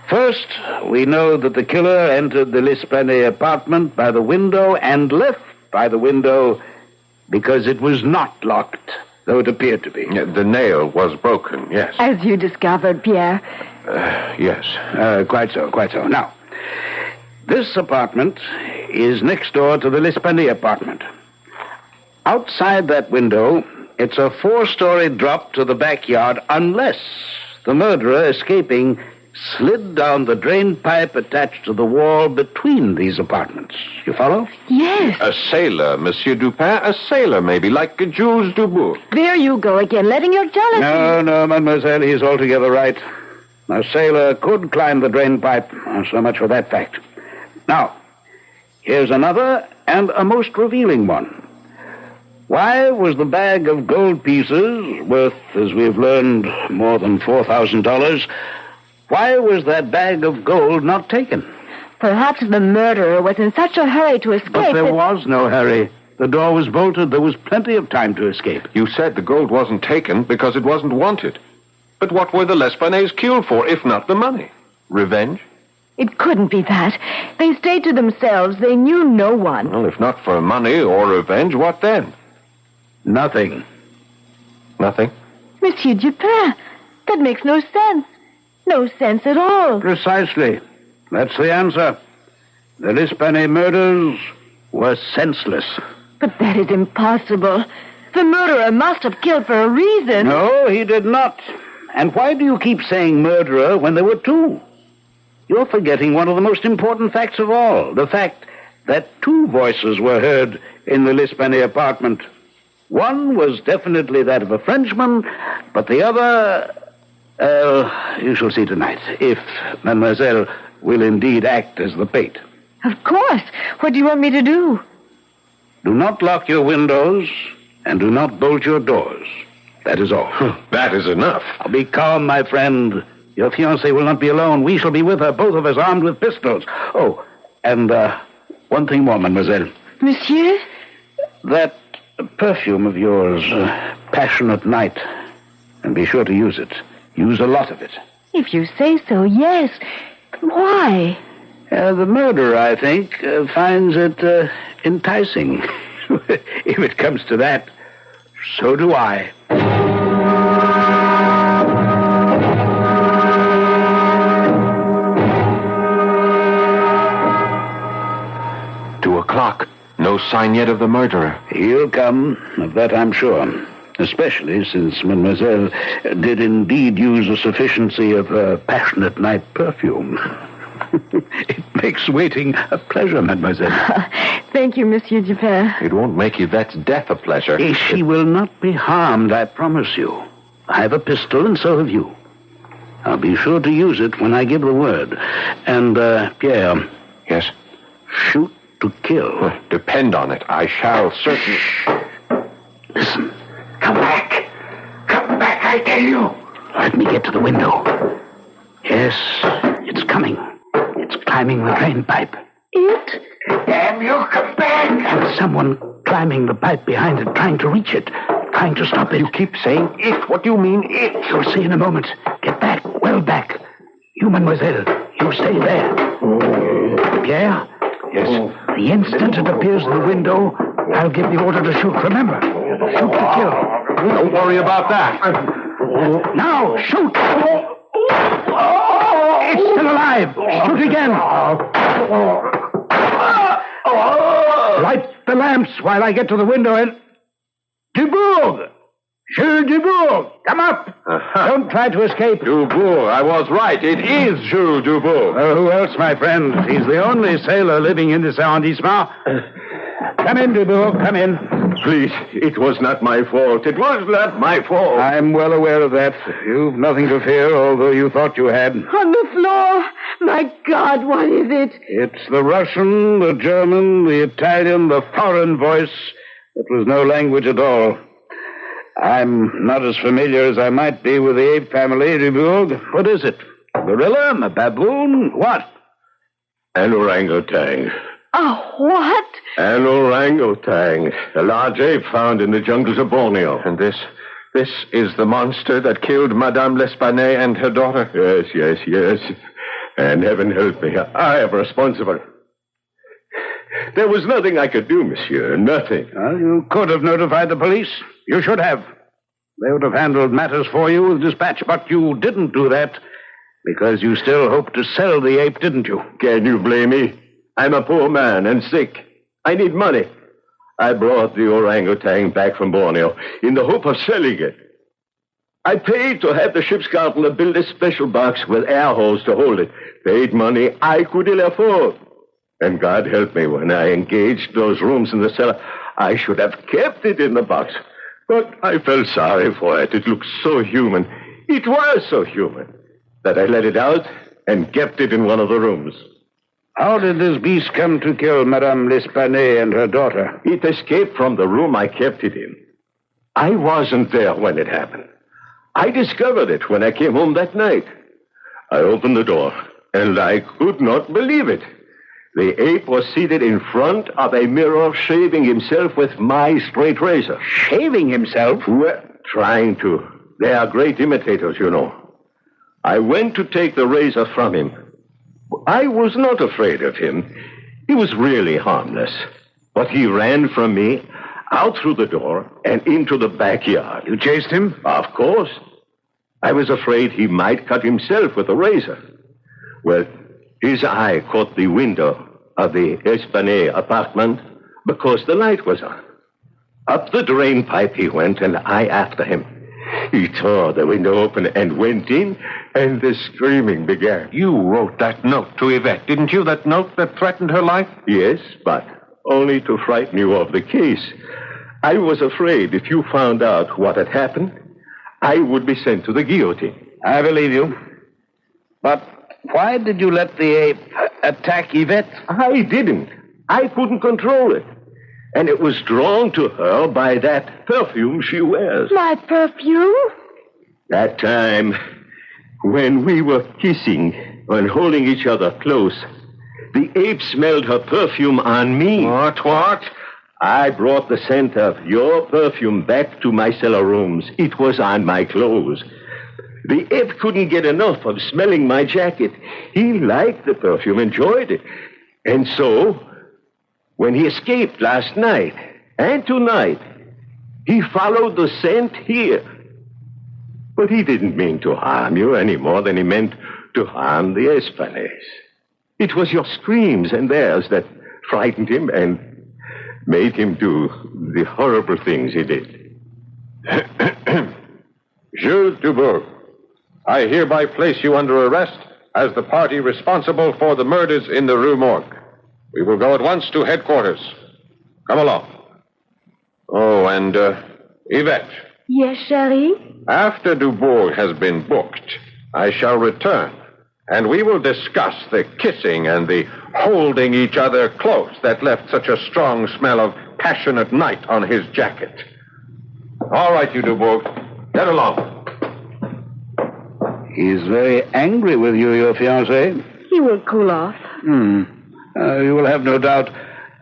First, we know that the killer entered the L'Esplanade apartment by the window and left by the window because it was not locked, though it appeared to be. The nail was broken, yes. As you discovered, Pierre. Yes. Quite so. Now, this apartment is next door to the L'Esplanade apartment. Outside that window, it's a 4-story drop to the backyard unless the murderer escaping slid down the drain pipe attached to the wall between these apartments. You follow? Yes. A sailor, Monsieur Dupin, a sailor maybe, like Jules Dubourg. There you go again, letting your jealousy... No, mademoiselle, he's altogether right. A sailor could climb the drain pipe. So much for that fact. Now, here's another and a most revealing one. Why was the bag of gold pieces, worth, as we've learned, more than $4,000... Why was that bag of gold not taken? Perhaps the murderer was in such a hurry to escape. But there was no hurry. The door was bolted. There was plenty of time to escape. You said the gold wasn't taken because it wasn't wanted. But what were the L'Esplanades killed for, if not the money? Revenge? It couldn't be that. They stayed to themselves. They knew no one. Well, if not for money or revenge, what then? Nothing. Nothing? Monsieur Dupin, that makes no sense. No sense at all. Precisely. That's the answer. The L'Esplanade murders were senseless. But that is impossible. The murderer must have killed for a reason. No, he did not. And why do you keep saying murderer when there were 2? You're forgetting one of the most important facts of all. The fact that 2 voices were heard in the L'Esplanade apartment. One was definitely that of a Frenchman, but the other... you shall see tonight, if mademoiselle will indeed act as the bait. Of course. What do you want me to do? Do not lock your windows and do not bolt your doors. That is all. That is enough. Now be calm, my friend. Your fiancée will not be alone. We shall be with her, both of us armed with pistols. Oh, and one thing more, mademoiselle. Monsieur? That perfume of yours, Passionate Night. And be sure to use it. Use a lot of it. If you say so, yes. Why? The murderer, I think, finds it enticing. If it comes to that, so do I. 2:00. No sign yet of the murderer. He'll come, of that I'm sure. Especially since mademoiselle did indeed use a sufficiency of Passionate Night perfume. It makes waiting a pleasure, mademoiselle. Thank you, Monsieur Dupin. It won't make Yvette's death a pleasure. She will not be harmed, I promise you. I have a pistol, and so have you. I'll be sure to use it when I give the word. And, Pierre. Yes? Shoot to kill. Depend on it. I shall certainly... Listen. Come back. Come back, I tell you. Let me get to the window. Yes, it's coming. It's climbing the drain pipe. It? Damn you, come back. And someone climbing the pipe behind it, trying to reach it, trying to stop it. You keep saying it. What do you mean, it? You'll see in a moment. Get back, well back. You, mademoiselle, you stay there. Pierre? Yes? The instant it appears in the window, I'll give the order to shoot. Remember, shoot to kill. Don't worry about that. Now, shoot! It's still alive. Shoot again. Light the lamps while I get to the window and... Dubourg! Jules Dubourg, come up. Don't try to escape. Dubourg, I was right. It is Jules Dubourg. Who else, my friend? He's the only sailor living in this arrondissement. Come in, Dubourg, come in. Please, it was not my fault. It was not my fault. I'm well aware of that. You've nothing to fear, although you thought you had. On the floor. My God, what is it? It's the Russian, the German, the Italian, the foreign voice. It was no language at all. I'm not as familiar as I might be with the ape family, Dubourg. What is it? A gorilla? A baboon? What? An orangutan. Oh, what? An orangutan. A large ape found in the jungles of Borneo. And this is the monster that killed Madame L'Espanaye and her daughter? Yes. And heaven help me, I am responsible. There was nothing I could do, monsieur. Nothing. Well, you could have notified the police. You should have. They would have handled matters for you with dispatch, but you didn't do that because you still hoped to sell the ape, didn't you? Can you blame me? I'm a poor man and sick. I need money. I brought the orangutan back from Borneo in the hope of selling it. I paid to have the ship's gardener build a special box with air holes to hold it. Paid money I could ill afford. And God help me, when I engaged those rooms in the cellar, I should have kept it in the box. But I felt sorry for it. It looked so human. It was so human that I let it out and kept it in one of the rooms. How did this beast come to kill Madame L'Espanaye and her daughter? It escaped from the room I kept it in. I wasn't there when it happened. I discovered it when I came home that night. I opened the door, and I could not believe it. The ape was seated in front of a mirror, shaving himself with my straight razor. Shaving himself? Well, trying to. They are great imitators, you know. I went to take the razor from him. I was not afraid of him. He was really harmless. But he ran from me, out through the door, and into the backyard. You chased him? Of course. I was afraid he might cut himself with the razor. Well, his eye caught the window of the Espanaye apartment because the light was on. Up the drain pipe he went, and I after him. He tore the window open and went in, and the screaming began. You wrote that note to Yvette, didn't you? That note that threatened her life? Yes, but only to frighten you of the case. I was afraid if you found out what had happened, I would be sent to the guillotine. I believe you. But why did you let the ape attack Yvette? I didn't. I couldn't control it. and it was drawn to her by that perfume she wears. My perfume? That time when we were kissing and holding each other close, the ape smelled her perfume on me. What? I brought the scent of your perfume back to my cellar rooms. It was on my clothes. The ape couldn't get enough of smelling my jacket. He liked the perfume, enjoyed it. And so, when he escaped last night and tonight, he followed the scent here. But he didn't mean to harm you any more than he meant to harm the Espanays. It was your screams and theirs that frightened him and made him do the horrible things he did. Jules Dubourg, I hereby place you under arrest as the party responsible for the murders in the Rue Morgue. We will go at once to headquarters. Come along. Oh, and, Yvette. Yes, Chérie? After Dubourg has been booked, I shall return, and we will discuss the kissing and the holding each other close that left such a strong smell of passionate night on his jacket. All right, you Dubourg. Get along. He's very angry with you, your fiancé. He will cool off. You will have no doubt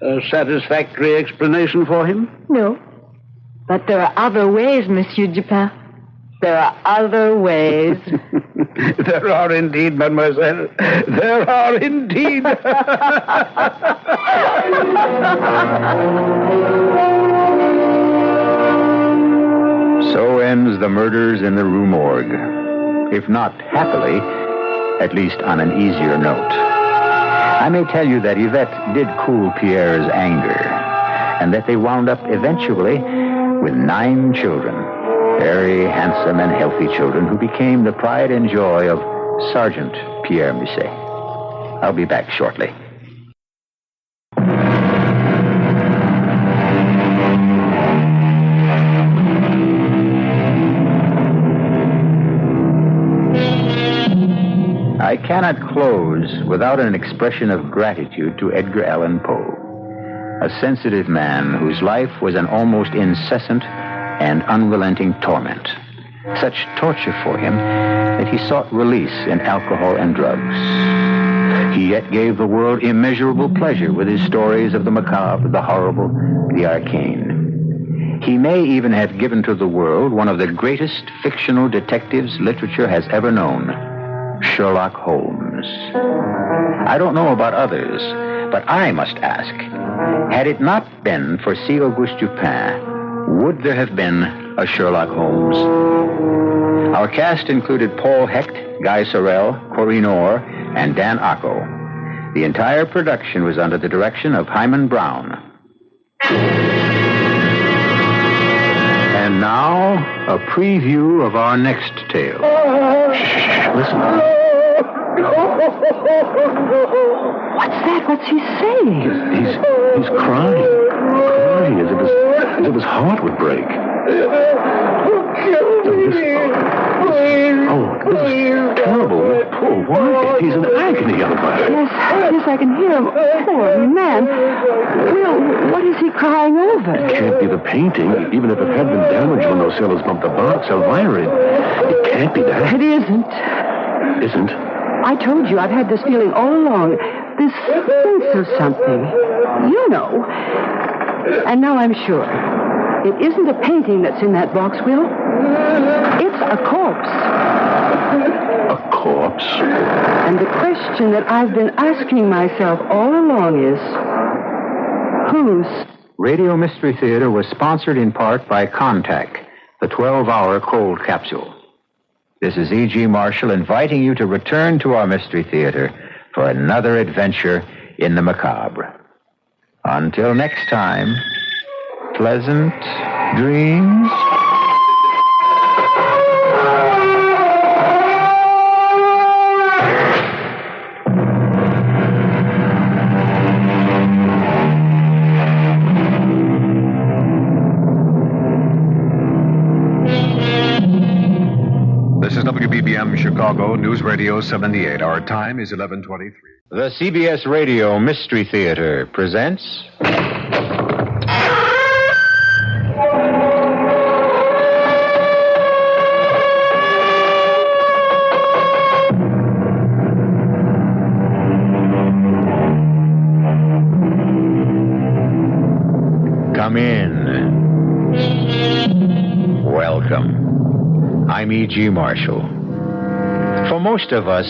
a satisfactory explanation for him? No. But there are other ways, Monsieur Dupin. There are other ways. There are indeed, mademoiselle. There are indeed. So ends the murders in the Rue Morgue. If not happily, at least on an easier note. I may tell you that Yvette did cool Pierre's anger, and that they wound up eventually with 9 children. Very handsome and healthy children who became the pride and joy of Sergeant Pierre Musset. I'll be back shortly. I cannot close without an expression of gratitude to Edgar Allan Poe, a sensitive man whose life was an almost incessant and unrelenting torment. Such torture for him that he sought release in alcohol and drugs. He yet gave the world immeasurable pleasure with his stories of the macabre, the horrible, the arcane. He may even have given to the world one of the greatest fictional detectives literature has ever known, Sherlock Holmes. I don't know about others, but I must ask, had it not been for C. Auguste Dupin, would there have been a Sherlock Holmes? Our cast included Paul Hecht, Guy Sorel, Corinne Orr, and Dan Acco. The entire production was under the direction of Hyman Brown. And now, a preview of our next tale. Shh, listen. What's that? What's he saying? He's crying as if his heart would break. This is terrible. Poor wife. He's in agony, everybody. Yes, I can hear him. Poor man. Will, what is he crying over? It can't be the painting, even if it had been damaged when those sailors bumped the box. Elvira, it can't be that. It isn't. Isn't? I told you I've had this feeling all along. This sense of something. You know. And now I'm sure. It isn't a painting that's in that box, Will. It's a corpse. A corpse? And the question that I've been asking myself all along is, whose? Radio Mystery Theater was sponsored in part by Contact, the 12-hour cold capsule. This is E.G. Marshall inviting you to return to our Mystery Theater for another adventure in the macabre. Until next time, pleasant dreams. This is WBBM Chicago News Radio 78. Our time is 11:23. The CBS Radio Mystery Theater presents Welcome. I'm E.G. Marshall. For most of us,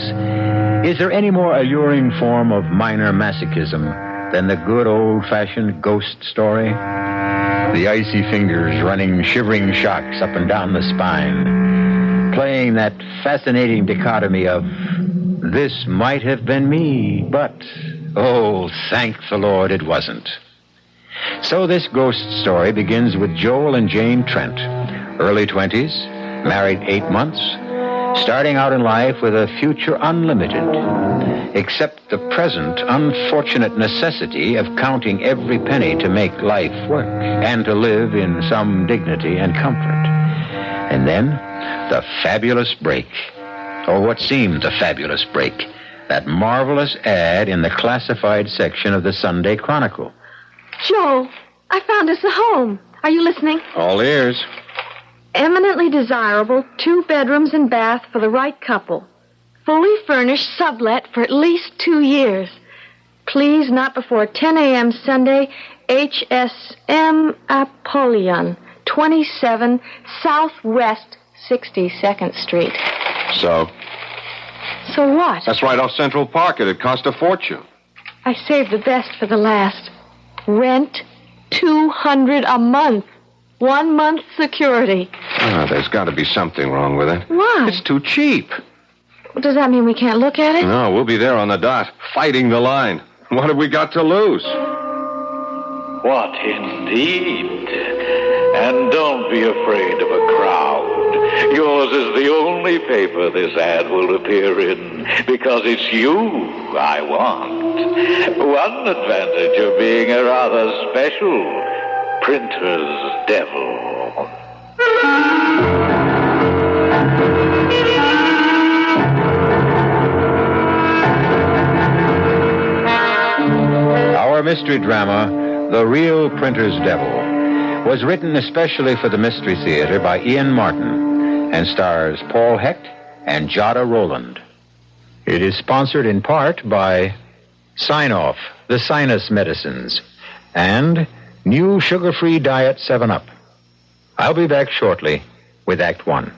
is there any more alluring form of minor masochism than the good old-fashioned ghost story? The icy fingers running shivering shocks up and down the spine, playing that fascinating dichotomy of, this might have been me, but, oh, thank the Lord it wasn't. So this ghost story begins with Joel and Jane Trent, early 20s, married 8 months, starting out in life with a future unlimited, except the present unfortunate necessity of counting every penny to make life work and to live in some dignity and comfort. And then, the fabulous break, or what seemed the fabulous break, that marvelous ad in the classified section of the Sunday Chronicle. Joel, I found us a home. Are you listening? All ears. Eminently desirable, 2 bedrooms and bath for the right couple. Fully furnished, sublet for at least 2 years. Please, not before 10 a.m. Sunday, HSM Apollyon, 27 Southwest 62nd Street. So? So what? That's right off Central Park. It'd cost a fortune. I saved the best for the last. Rent, $200 a month. 1 month security. There's got to be something wrong with it. What? It's too cheap. Does that mean we can't look at it? No, we'll be there on the dot, fighting the line. What have we got to lose? What indeed? And don't be afraid of a crowd. Yours is the only paper this ad will appear in, because it's you I want. One advantage of being a rather special printer's devil. Our mystery drama, The Real Printer's Devil, was written especially for the Mystery Theater by Ian Martin and stars Paul Hecht and Jada Rowland. It is sponsored in part by Sign-Off, the sinus medicines, and new sugar-free diet 7-Up. I'll be back shortly with Act 1.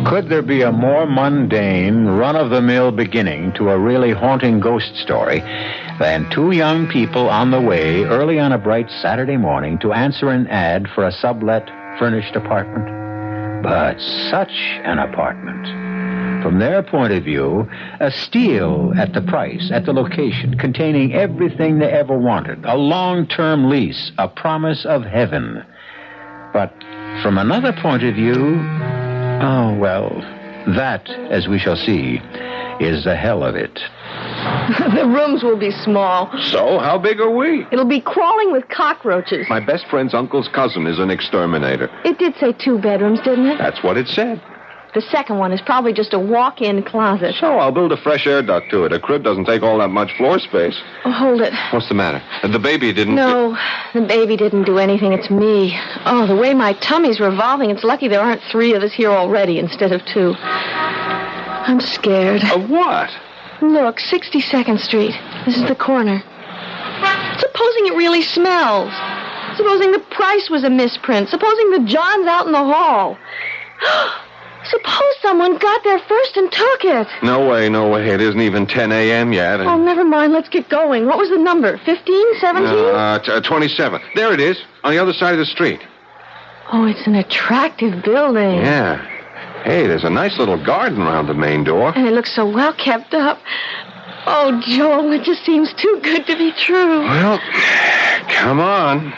Could there be a more mundane, run-of-the-mill beginning to a really haunting ghost story than 2 young people on the way early on a bright Saturday morning to answer an ad for a sublet furnished apartment? But such an apartment. From their point of view, a steal at the price, at the location, containing everything they ever wanted, a long-term lease, a promise of heaven. But from another point of view, oh, well, that, as we shall see, is the hell of it. The rooms will be small. So, how big are we? It'll be crawling with cockroaches. My best friend's uncle's cousin is an exterminator. It did say 2 bedrooms, didn't it? That's what it said. The second one is probably just a walk-in closet. So, I'll build a fresh air duct to it. A crib doesn't take all that much floor space. Oh, hold it. What's the matter? The baby didn't... No, the baby didn't do anything. It's me. Oh, the way my tummy's revolving, it's lucky there aren't 3 of us here already instead of 2. I'm scared. Of what? Look, 62nd Street. This is the corner. Supposing it really smells. Supposing the price was a misprint. Supposing the John's out in the hall. Suppose someone got there first and took it. No way. It isn't even 10 a.m. yet. Oh, never mind. Let's get going. What was the number? 15? 17? 27. There it is, on the other side of the street. Oh, it's an attractive building. Yeah. Hey, there's a nice little garden around the main door. And it looks so well kept up. Oh, Joel, it just seems too good to be true. Well, come on.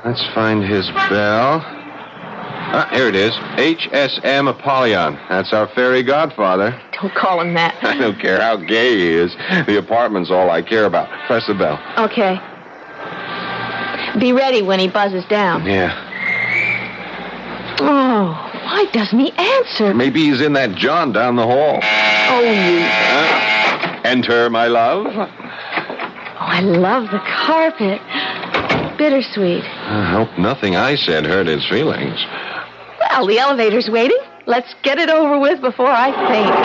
Let's find his bell. Here it is. HSM Apollyon. That's our fairy godfather. Don't call him that. I don't care how gay he is. The apartment's all I care about. Press the bell. Okay. Be ready when he buzzes down. Yeah. Oh, why doesn't he answer? Maybe he's in that John down the hall. Oh, you... Enter, my love. Oh, I love the carpet. Bittersweet. I hope nothing I said hurt his feelings. Well, the elevator's waiting. Let's get it over with before I faint.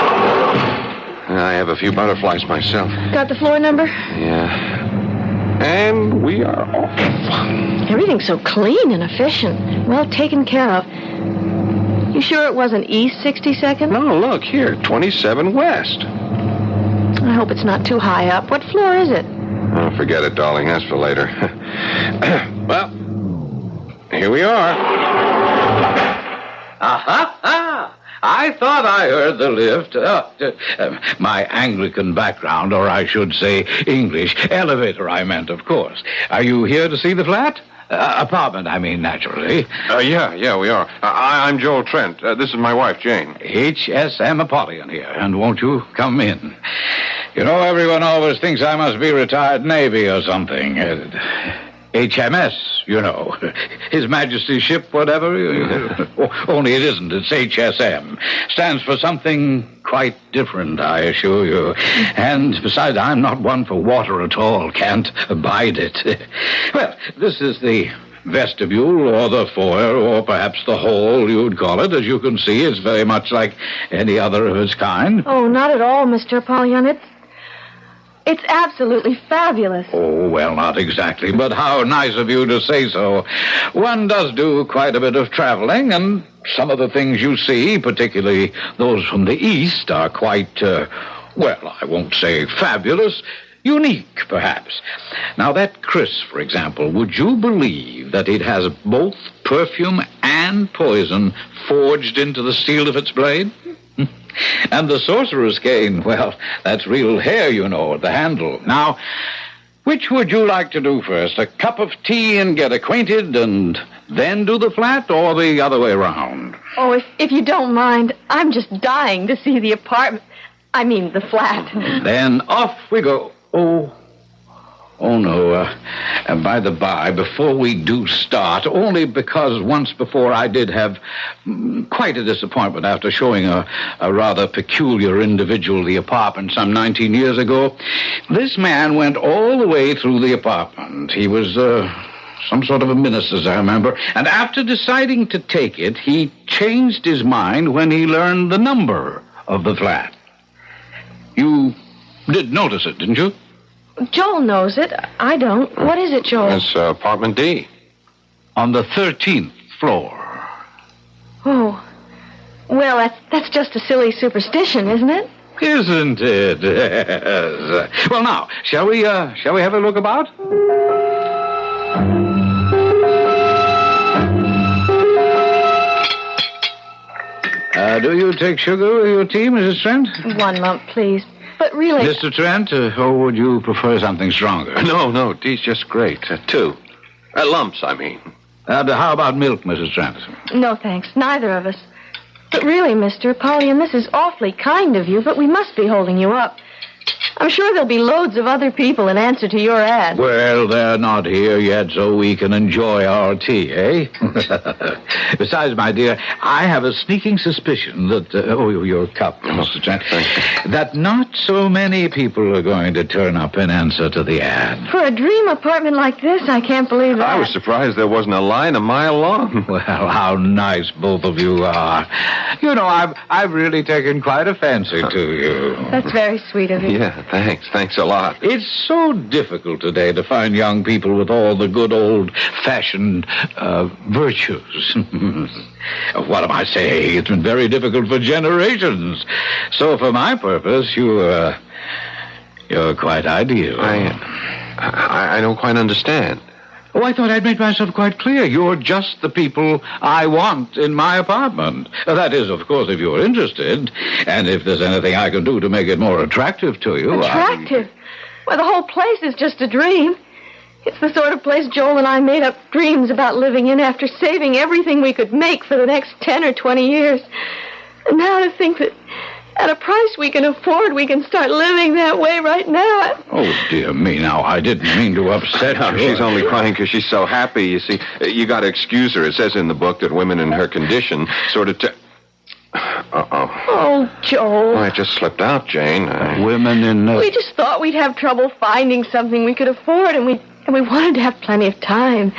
I have a few butterflies myself. Got the floor number? Yeah. And we are off. Everything's so clean and efficient. Well taken care of. You sure it wasn't East 62nd? No, look, here, 27 West. I hope it's not too high up. What floor is it? Oh, forget it, darling. That's for later. Well, here we are. Aha! I thought I heard the lift. My Anglican background, or I should say English. Elevator, I meant, of course. Are you here to see the flat? Apartment, I mean, naturally. Yeah, we are. I'm Joel Trent. This is my wife, Jane. HSM Apollyon here, and won't you come in? You know, everyone always thinks I must be retired Navy or something. HMS, you know. His Majesty's ship, whatever. Only it isn't. It's HSM. Stands for something quite different, I assure you. And besides, I'm not one for water at all. Can't abide it. Well, this is the vestibule or the foyer or perhaps the hall, you'd call it. As you can see, it's very much like any other of its kind. Oh, not at all, Mr. Apollyon. It's absolutely fabulous. Oh, well, not exactly, but how nice of you to say so. One does do quite a bit of traveling, and some of the things you see, particularly those from the East, are quite, well, I won't say fabulous, unique, perhaps. Now, that Chris, for example, would you believe that it has both perfume and poison forged into the steel of its blade? And the sorcerer's cane, well, that's real hair, you know, at the handle. Now, which would you like to do first? A cup of tea and get acquainted and then do the flat, or the other way around? Oh, if you don't mind, I'm just dying to see the apartment. I mean, the flat. Then off we go. Oh, no. By the by, before we do start, only because once before I did have quite a disappointment after showing a rather peculiar individual the apartment some 19 years ago. This man went all the way through the apartment. He was some sort of a minister, as I remember. And after deciding to take it, he changed his mind when he learned the number of the flat. You did notice it, didn't you? Joel knows it. I don't. What is it, Joel? It's apartment D. On the 13th floor. Oh. Well, that's just a silly superstition, isn't it? Isn't it? Yes. Well, now, shall we have a look about? Do you take sugar with your tea, Mrs. Trent? 1 lump, please. But really... Mr. Trent, or would you prefer something stronger? No, tea's just great. 2. Lumps, I mean. How about milk, Mrs. Trent? No, thanks. Neither of us. But really, Mr. Apollyon, this is awfully kind of you, but we must be holding you up. I'm sure there'll be loads of other people in answer to your ad. Well, they're not here yet, so we can enjoy our tea, eh? Besides, my dear, I have a sneaking suspicion that... your cup, Mr. Trent. That not so many people are going to turn up in answer to the ad. For a dream apartment like this, I can't believe that. I was surprised there wasn't a line a mile long. Well, how nice both of you are. You know, I've really taken quite a fancy to you. That's very sweet of you. Yeah, thanks. Thanks a lot. It's so difficult today to find young people with all the good old-fashioned virtues. What am I saying? It's been very difficult for generations. So for my purpose, you're quite ideal. I don't quite understand. Oh, I thought I'd made myself quite clear. You're just the people I want in my apartment. That is, of course, if you're interested. And if there's anything I can do to make it more attractive to you. Attractive? Well, the whole place is just a dream. It's the sort of place Joel and I made up dreams about living in after saving everything we could make for the next 10 or 20 years. And now to think that at a price we can afford, we can start living that way right now. Oh, dear me. Now, I didn't mean to upset her. She's only crying because she's so happy. You see, you got to excuse her. It says in the book that women in her condition sort of... Oh, Joel. Oh, it just slipped out, Jane. Women in... We just thought we'd have trouble finding something we could afford, and we And we wanted to have plenty of time.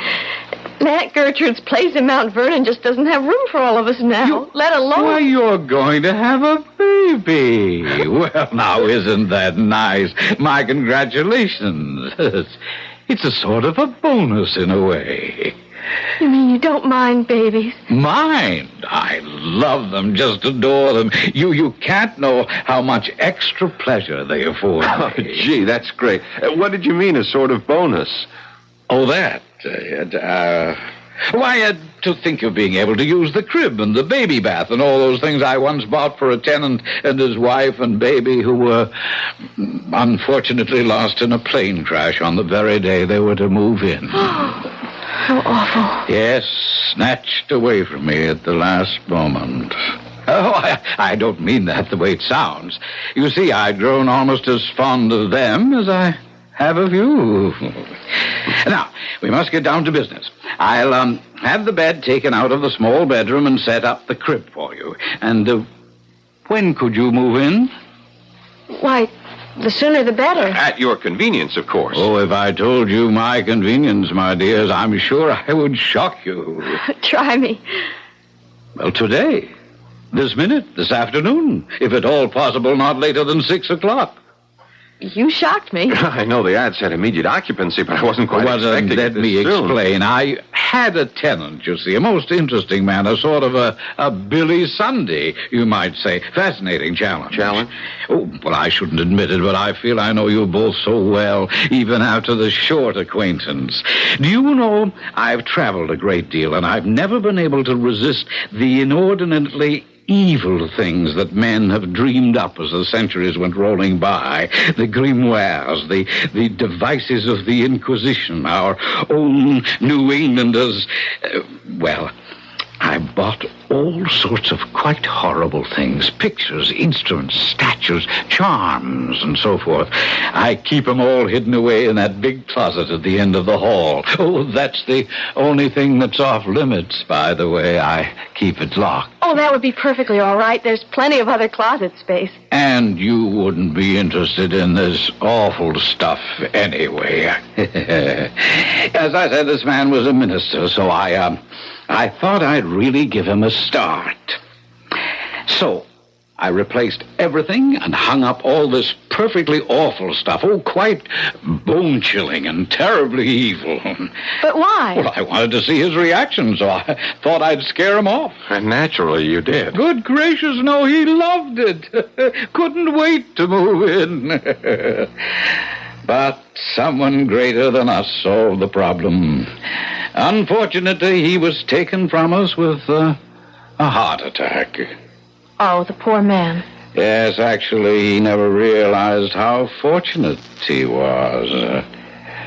And Aunt Gertrude's place in Mount Vernon just doesn't have room for all of us now, let alone... Why, you're going to have a baby. Well, now, isn't that nice? My congratulations. It's a sort of a bonus in a way. You mean you don't mind babies? Mind? I love them, just adore them. You can't know how much extra pleasure they afford me. Oh, gee, that's great. What did you mean, a sort of bonus? Oh, that. Why, to think of being able to use the crib and the baby bath and all those things I once bought for a tenant and his wife and baby who were unfortunately lost in a plane crash on the very day they were to move in. How awful. Yes, snatched away from me at the last moment. Oh, I don't mean that the way it sounds. You see, I'd grown almost as fond of them as I have of you. Now, we must get down to business. I'll have the bed taken out of the small bedroom and set up the crib for you. And when could you move in? Why, the sooner the better. At your convenience, of course. Oh, if I told you my convenience, my dears, I'm sure I would shock you. Try me. Well, today. This minute, this afternoon. If at all possible, not later than 6 o'clock. You shocked me. I know the ad said immediate occupancy, but I wasn't quite expecting Let me explain. I had a tenant, you see, a most interesting man, a sort of a Billy Sunday, you might say. Fascinating challenge. Challenge? Oh, well, I shouldn't admit it, but I feel I know you both so well, even after the short acquaintance. Do you know, I've traveled a great deal, and I've never been able to resist the inordinately evil things that men have dreamed up as the centuries went rolling by. The grimoires, the devices of the Inquisition, our own New Englanders. Well, I bought all sorts of quite horrible things. Pictures, instruments, statues, charms, and so forth. I keep them all hidden away in that big closet at the end of the hall. Oh, that's the only thing that's off limits, by the way. I keep it locked. Oh, that would be perfectly all right. There's plenty of other closet space. And you wouldn't be interested in this awful stuff anyway. As I said, this man was a minister, so I thought I'd really give him a start. So, I replaced everything and hung up all this perfectly awful stuff. Oh, quite bone-chilling and terribly evil. But why? Well, I wanted to see his reaction, so I thought I'd scare him off. And naturally, you did. Good gracious, no, he loved it. Couldn't wait to move in. But someone greater than us solved the problem. Unfortunately, he was taken from us with a heart attack. Oh, the poor man. Yes, actually, he never realized how fortunate he was.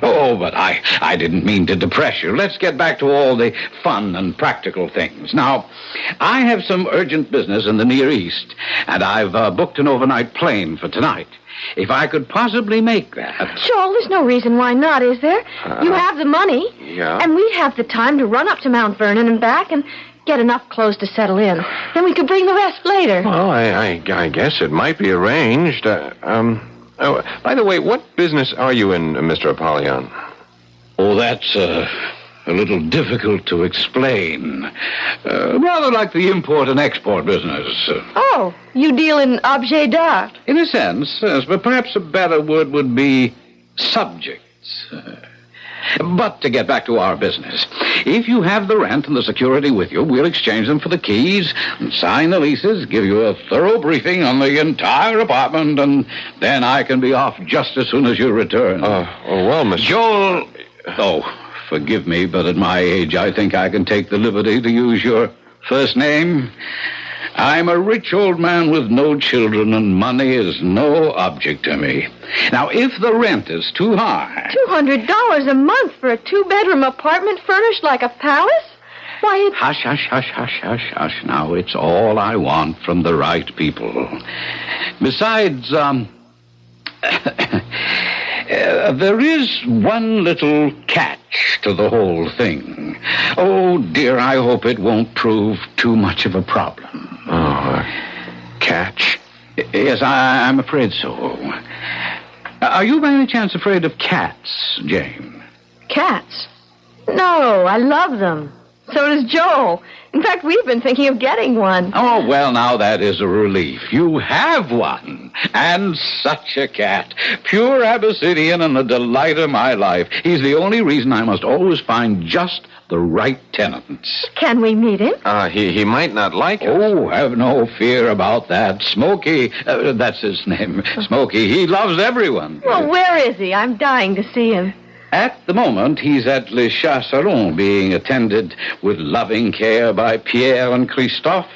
But I didn't mean to depress you. Let's get back to all the fun and practical things. Now, I have some urgent business in the Near East, and I've booked an overnight plane for tonight. If I could possibly make that... Joel, there's no reason why not, is there? You have the money. Yeah. And we'd have the time to run up to Mount Vernon and back and get enough clothes to settle in. Then we could bring the rest later. Well, I guess it might be arranged. By the way, what business are you in, Mr. Apollyon? Oh, that's a little difficult to explain. Rather like the import and export business. Oh, you deal in objet d'art. In a sense, yes, but perhaps a better word would be subjects. But to get back to our business, if you have the rent and the security with you, we'll exchange them for the keys and sign the leases, give you a thorough briefing on the entire apartment, and then I can be off just as soon as you return. Well, Mr. Joel... Oh, forgive me, but at my age, I think I can take the liberty to use your first name. I'm a rich old man with no children, and money is no object to me. Now, if the rent is too high... $200 a month for a 2-bedroom apartment furnished like a palace? Why, it's... Hush, hush, hush, hush, hush, hush. Now, it's all I want from the right people. Besides, there is one little catch to the whole thing. Oh, dear, I hope it won't prove too much of a problem. Oh, catch? Yes, I'm afraid so. Are you by any chance afraid of cats, Jane? Cats? No, I love them. So does Joel. In fact, we've been thinking of getting one. Oh, well, now that is a relief. You have one. And such a cat. Pure Abyssinian and the delight of my life. He's the only reason I must always find just the right tenants. Can we meet him? He might not like us. Oh, have no fear about that. Smokey, that's his name. Smokey, he loves everyone. Well, where is he? I'm dying to see him. At the moment, he's at Le Chasseron, being attended with loving care by Pierre and Christophe.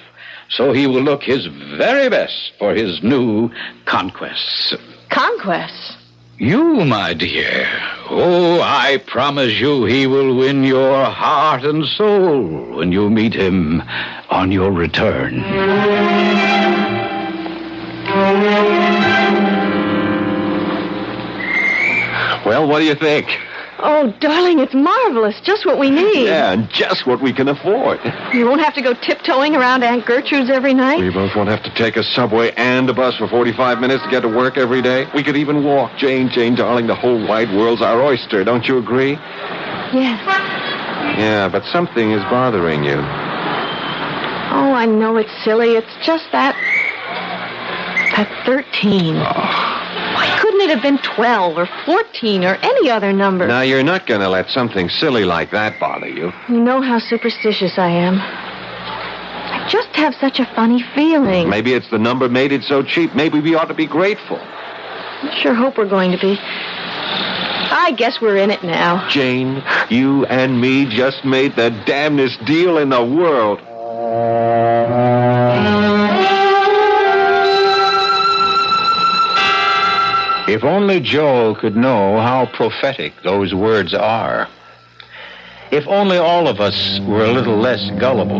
So he will look his very best for his new conquests. Conquests? You, my dear. Oh, I promise you he will win your heart and soul when you meet him on your return. Well, what do you think? Oh, darling, it's marvelous. Just what we need. Yeah, and just what we can afford. You won't have to go tiptoeing around Aunt Gertrude's every night. We both won't have to take a subway and a bus for 45 minutes to get to work every day. We could even walk. Jane, darling, the whole wide world's our oyster. Don't you agree? Yes. Yeah, but something is bothering you. Oh, I know it's silly. It's just that 13. Why couldn't it have been 12 or 14 or any other number? Now, you're not going to let something silly like that bother you. You know how superstitious I am. I just have such a funny feeling. Maybe it's the number made it so cheap. Maybe we ought to be grateful. I sure hope we're going to be. I guess we're in it now. Jane, you and me just made the damnedest deal in the world. If only Joel could know how prophetic those words are. If only all of us were a little less gullible,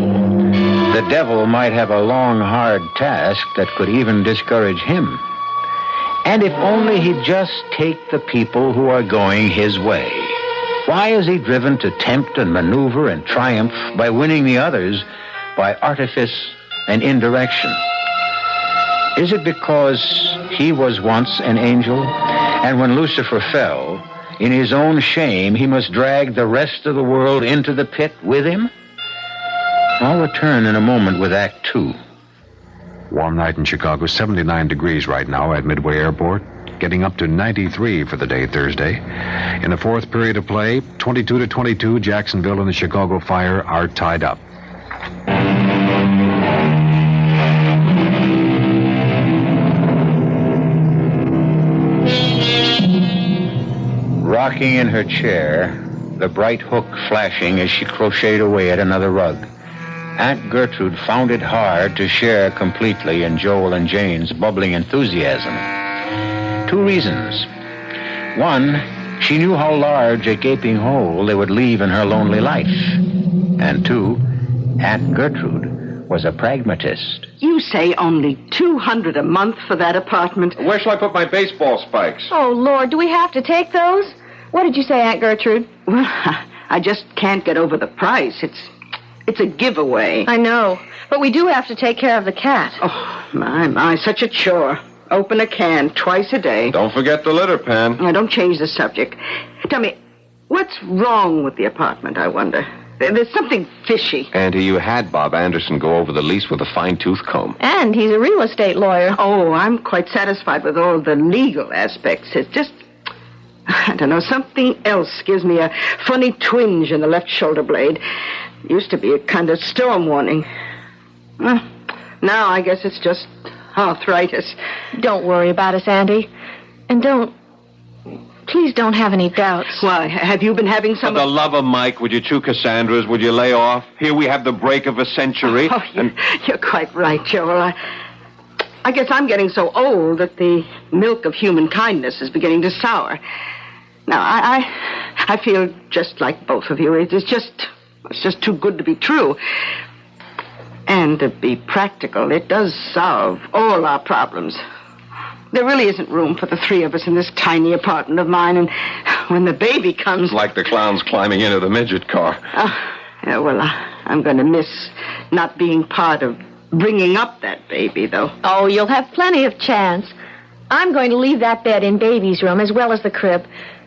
the devil might have a long, hard task that could even discourage him. And if only he'd just take the people who are going his way. Why is he driven to tempt and maneuver and triumph by winning the others by artifice and indirection? Is it because he was once an angel, and when Lucifer fell, in his own shame, he must drag the rest of the world into the pit with him? I'll return in a moment with Act 2. Warm night in Chicago, 79 degrees right now at Midway Airport, getting up to 93 for the day Thursday. In the fourth period of play, 22-22, Jacksonville and the Chicago Fire are tied up. Rocking in her chair, the bright hook flashing as she crocheted away at another rug, Aunt Gertrude found it hard to share completely in Joel and Jane's bubbling enthusiasm. 2 reasons. 1, she knew how large a gaping hole they would leave in her lonely life. And 2, Aunt Gertrude was a pragmatist. You say only $200 a month for that apartment? Where shall I put my baseball spikes? Oh, Lord, do we have to take those? What did you say, Aunt Gertrude? Well, I just can't get over the price. It's a giveaway. I know, but we do have to take care of the cat. Oh, my, such a chore. Open a can twice a day. Don't forget the litter pan. Now, don't change the subject. Tell me, what's wrong with the apartment, I wonder? There's something fishy. Auntie, you had Bob Anderson go over the lease with a fine-tooth comb. And he's a real estate lawyer. Oh, I'm quite satisfied with all the legal aspects. It's just, I don't know, something else gives me a funny twinge in the left shoulder blade. Used to be a kind of storm warning. Well, now I guess it's just arthritis. Don't worry about us, Auntie. And please don't have any doubts. Why, have you been having some... For the love of Mike, would you 2 Cassandras? Would you lay off? Here we have the break of a century. Oh, you're quite right, Joel. I guess I'm getting so old that the milk of human kindness is beginning to sour. Now, I feel just like both of you. It's just too good to be true. And to be practical, it does solve all our problems. There really isn't room for the 3 of us in this tiny apartment of mine, and when the baby comes... It's like the clowns climbing into the midget car. Yeah, well, I'm going to miss not being part of bringing up that baby, though. Oh, you'll have plenty of chance. I'm going to leave that bed in Baby's room as well as the crib.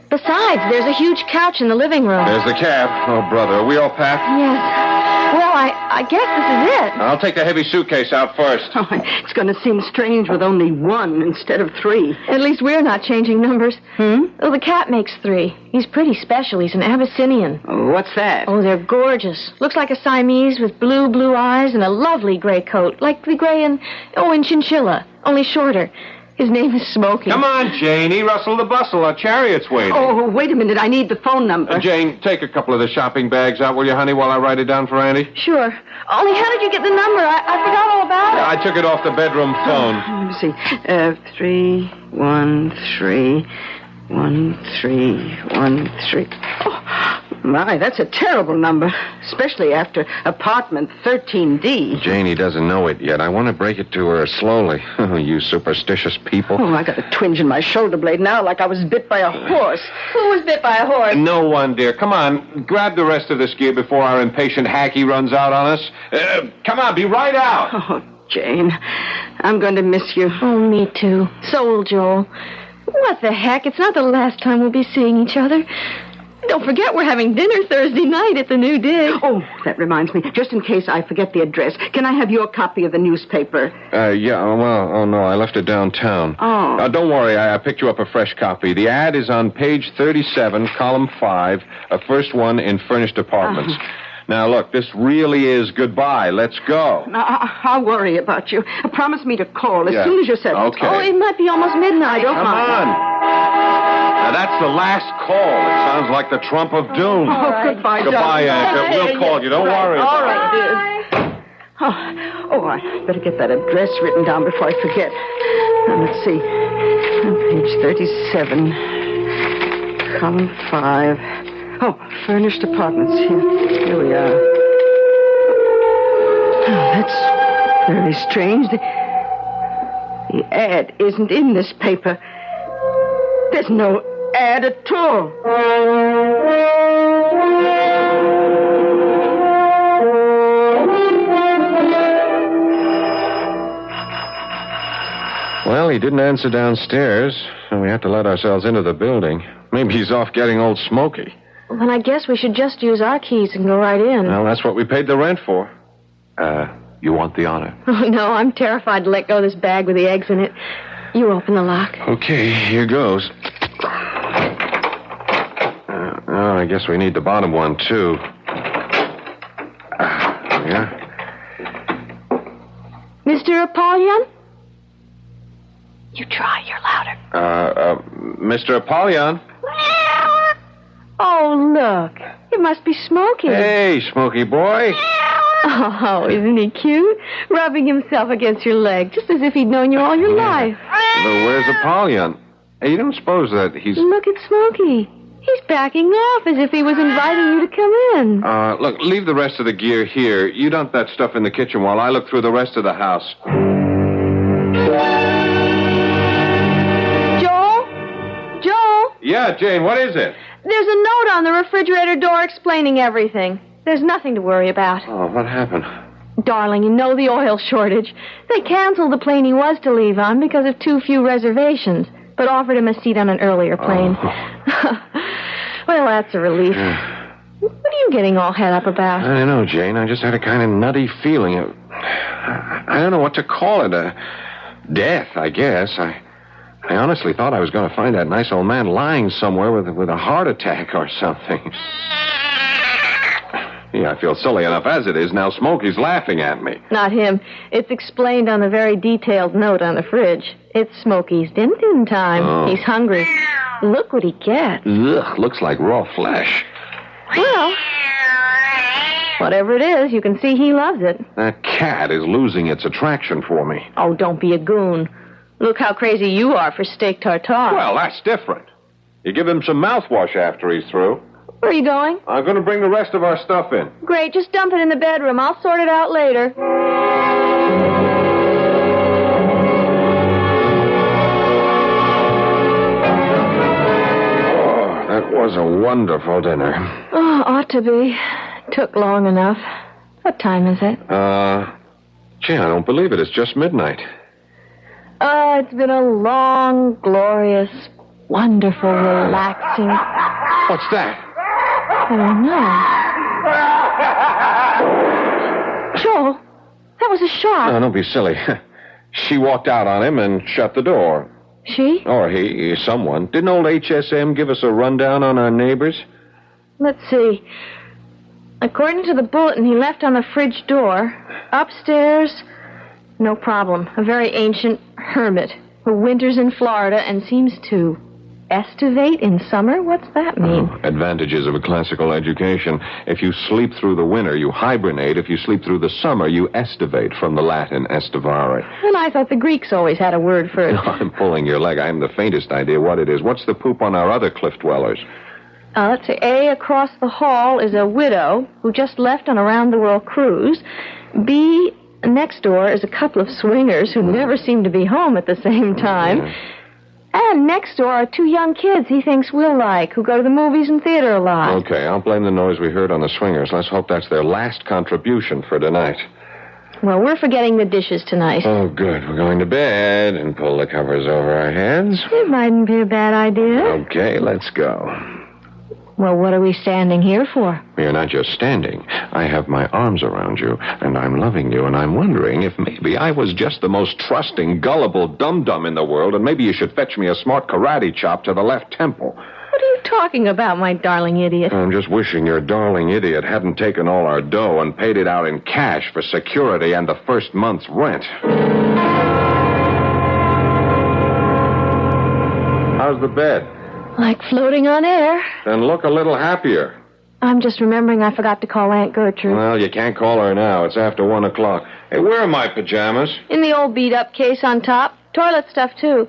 Besides, there's a huge couch in the living room. There's the cab. Oh, brother, are we all packed? Yes. Well, I guess this is it. I'll take the heavy suitcase out first. Oh, it's going to seem strange with only one instead of three. At least we're not changing numbers. Oh, the cat makes 3. He's pretty special. He's an Abyssinian. Oh, what's that? Oh, they're gorgeous. Looks like a Siamese with blue eyes and a lovely gray coat, like the gray in Chinchilla, only shorter. His name is Smokey. Come on, Janie. Rustle the bustle. Our chariot's waiting. Oh, wait a minute. I need the phone number. Jane, take a couple of the shopping bags out, will you, honey, while I write it down for Andy? Sure. Only how did you get the number? I forgot all about it. I took it off the bedroom phone. Let me see. 313 1313. Oh, my, that's a terrible number, especially after apartment 13D. Janie doesn't know it yet. I want to break it to her slowly. Oh, you superstitious people. Oh, I got a twinge in my shoulder blade now like I was bit by a horse. Who was bit by a horse? No one, dear. Come on. Grab the rest of this gear before our impatient hacky runs out on us. Come on, be right out. Oh, Jane, I'm going to miss you. Oh, me too. So will Joel. What the heck? It's not the last time we'll be seeing each other. Don't forget we're having dinner Thursday night at the New Dig. Oh, that reminds me. Just in case I forget the address, can I have your copy of the newspaper? Yeah, well, oh, no, I left it downtown. Oh. Don't worry, I picked you up a fresh copy. The ad is on page 37, column 5, first one in furnished apartments. Now, look, this really is goodbye. Let's go. I'll worry about you. Promise me to call as soon as you're settled. Okay. Oh, it might be almost midnight. Come on. Now, that's the last call. It sounds like the trump of doom. Oh, right. Goodbye, Goodbye, darling. Anchor. We'll call you. Don't worry about All right, dear. Oh, I better get that address written down before I forget. Now, let's see. Page 37, column 5. Oh, furnished apartments. Here we are. Oh, that's very strange. The ad isn't in this paper. There's no ad at all. Well, he didn't answer downstairs, and we have to let ourselves into the building. Maybe he's off getting old Smokey. Well, then I guess we should just use our keys and go right in. Well, that's what we paid the rent for. You want the honor? Oh, no, I'm terrified to let go of this bag with the eggs in it. You open the lock. Okay, here goes. I guess we need the bottom one, too. Yeah. Mr. Apollyon? You try, you're louder. Mr. Apollyon? Oh, look. It must be Smokey. Hey, Smokey boy. Oh, isn't he cute? Rubbing himself against your leg, just as if he'd known you all your life. But where's Apollyon? Hey, you don't suppose that he's... Look at Smokey. He's backing off as if he was inviting you to come in. Look, leave the rest of the gear here. You dump that stuff in the kitchen while I look through the rest of the house. Joel? Yeah, Jane, what is it? There's a note on the refrigerator door explaining everything. There's nothing to worry about. Oh, what happened? Darling, you know the oil shortage. They canceled the plane he was to leave on because of too few reservations, but offered him a seat on an earlier plane. Oh. Well, that's a relief. What are you getting all head up about? I don't know, Jane. I just had a kind of nutty feeling. I don't know what to call it. Death, I guess. I honestly thought I was going to find that nice old man lying somewhere with a heart attack or something. Yeah, I feel silly enough as it is. Now Smokey's laughing at me. Not him. It's explained on the very detailed note on the fridge. It's Smokey's din-din time. Oh. He's hungry. Look what he gets. Ugh, looks like raw flesh. Well, whatever it is, you can see he loves it. That cat is losing its attraction for me. Oh, don't be a goon. Look how crazy you are for steak tartare. Well, that's different. You give him some mouthwash after he's through. Where are you going? I'm going to bring the rest of our stuff in. Great, just dump it in the bedroom. I'll sort it out later. Oh, that was a wonderful dinner. Oh, ought to be. Took long enough. What time is it? Gee, I don't believe it. It's just midnight. Oh, it's been a long, glorious, wonderful, relaxing. What's that? I don't know. Joel, that was a shot. No, don't be silly. She walked out on him and shut the door. She? Or he, someone. Didn't old HSM give us a rundown on our neighbors? Let's see. According to the bulletin he left on the fridge door, upstairs, no problem. A very ancient hermit who winters in Florida and seems to estivate in summer? What's that mean? Advantages of a classical education. If you sleep through the winter, you hibernate. If you sleep through the summer, you estivate, from the Latin estivare. And I thought the Greeks always had a word for it. No, I'm pulling your leg. I haven't the faintest idea what it is. What's the poop on our other cliff dwellers? Let's see. A, across the hall is a widow who just left on a round-the-world cruise. B, next door is a couple of swingers who never seem to be home at the same time. Yeah. And next door are two young kids he thinks we'll like, who go to the movies and theater a lot. Okay, I'll blame the noise we heard on the swingers. Let's hope that's their last contribution for tonight. Well, we're forgetting the dishes tonight. Oh, good. We're going to bed and pull the covers over our heads. It mightn't be a bad idea. Okay, let's go. Well, what are we standing here for? You're not just standing. I have my arms around you, and I'm loving you, and I'm wondering if maybe I was just the most trusting, gullible dum-dum in the world, and maybe you should fetch me a smart karate chop to the left temple. What are you talking about, my darling idiot? I'm just wishing your darling idiot hadn't taken all our dough and paid it out in cash for security and the first month's rent. How's the bed? Like floating on air. Then look a little happier. I'm just remembering I forgot to call Aunt Gertrude. Well, you can't call her now. It's after 1 o'clock. Hey, where are my pajamas? In the old beat-up case on top. Toilet stuff, too.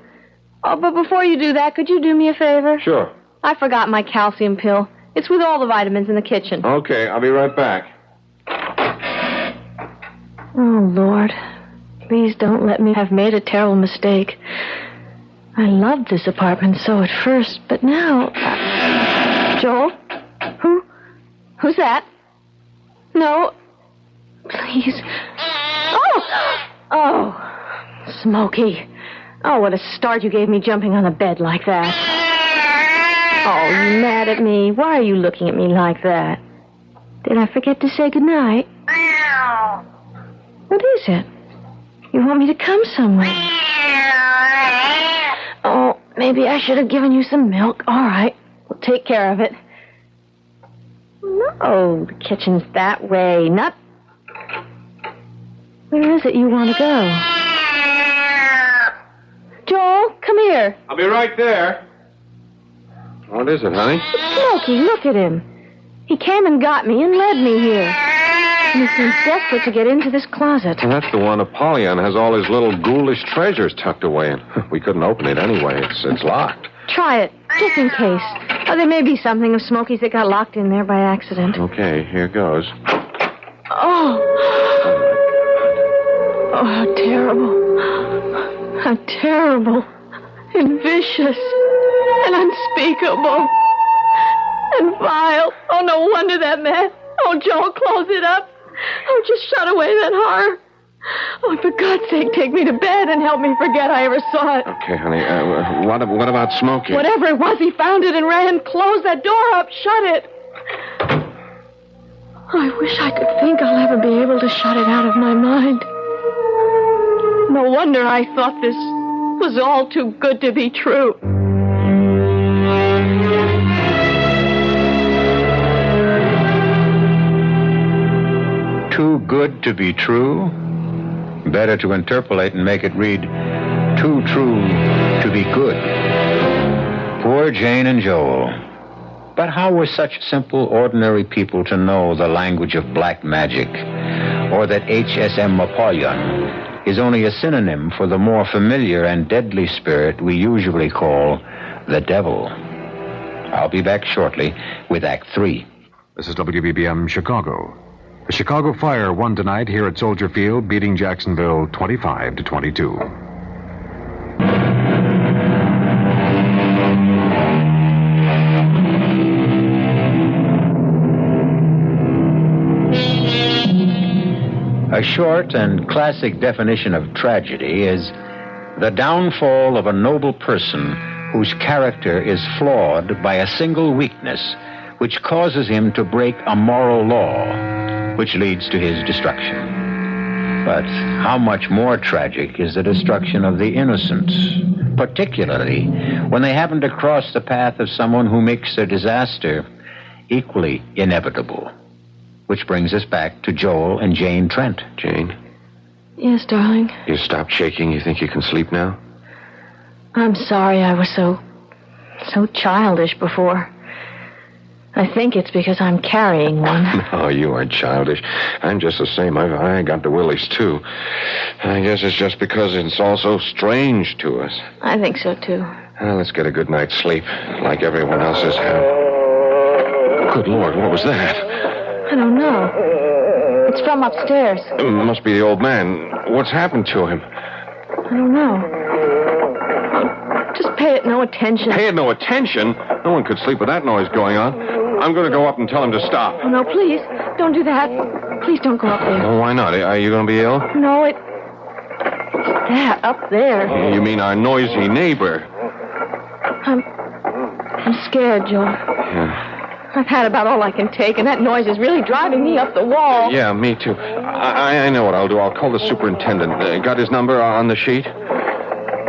Oh, but before you do that, could you do me a favor? Sure. I forgot my calcium pill. It's with all the vitamins in the kitchen. Okay, I'll be right back. Oh, Lord. Please don't let me have made a terrible mistake. I loved this apartment so at first, but now... Joel? Who's that? No. Please. Oh, Smokey. Oh, what a start you gave me jumping on the bed like that. Oh, you mad at me? Why are you looking at me like that? Did I forget to say goodnight? What is it? You want me to come somewhere? Oh, maybe I should have given you some milk. All right. We'll take care of it. No, the kitchen's that way. Not... Where is it you want to go? Joel, come here. I'll be right there. What is it, honey? It's Smokey. Look at him. He came and got me and led me here. And he seems desperate to get into this closet. Well, that's the one Apollyon has all his little ghoulish treasures tucked away in. We couldn't open it anyway. It's locked. Try it, just in case. Oh, there may be something of Smokey's that got locked in there by accident. Okay, here goes. Oh, how terrible. How terrible. And vicious. And unspeakable. And vile. Oh, no wonder that man. Oh, Joel, close it up. Oh, just shut away that horror. Oh, for God's sake, take me to bed and help me forget I ever saw it. Okay, honey. What about Smokey? Whatever it was, he found it and ran. Close that door up. Shut it. I wish I could think I'll ever be able to shut it out of my mind. No wonder I thought this was all too good to be true. Too good to be true? Better to interpolate and make it read, too true to be good. Poor Jane and Joel. But how were such simple, ordinary people to know the language of black magic, or that HSM Apollyon is only a synonym for the more familiar and deadly spirit we usually call the devil? I'll be back shortly with Act 3. This is WBBM Chicago. The Chicago Fire won tonight here at Soldier Field, beating Jacksonville 25-22. A short and classic definition of tragedy is the downfall of a noble person whose character is flawed by a single weakness, which causes him to break a moral law, which leads to his destruction. But how much more tragic is the destruction of the innocent, particularly when they happen to cross the path of someone who makes their disaster equally inevitable. Which brings us back to Joel and Jane Trent. Jane, Yes, darling. you stopped shaking. You think you can sleep now? I'm sorry I was so childish before. I think it's because I'm carrying one. No, you aren't childish. I'm just the same. I got the willies, too. I guess it's just because it's all so strange to us. I think so, too. Well, let's get a good night's sleep, like everyone else has had. Good Lord, what was that? I don't know. It's from upstairs. It must be the old man. What's happened to him? I don't know. Just pay it no attention. Pay it no attention? No one could sleep with that noise going on. I'm going to go up and tell him to stop. Oh, no, please. Don't do that. Please don't go up there. Oh, why not? Are you going to be ill? No, it's that up there. You mean our noisy neighbor? I'm scared, Joel. Yeah. I've had about all I can take, and that noise is really driving me up the wall. Yeah, me too. I know what I'll do. I'll call the superintendent. Got his number on the sheet?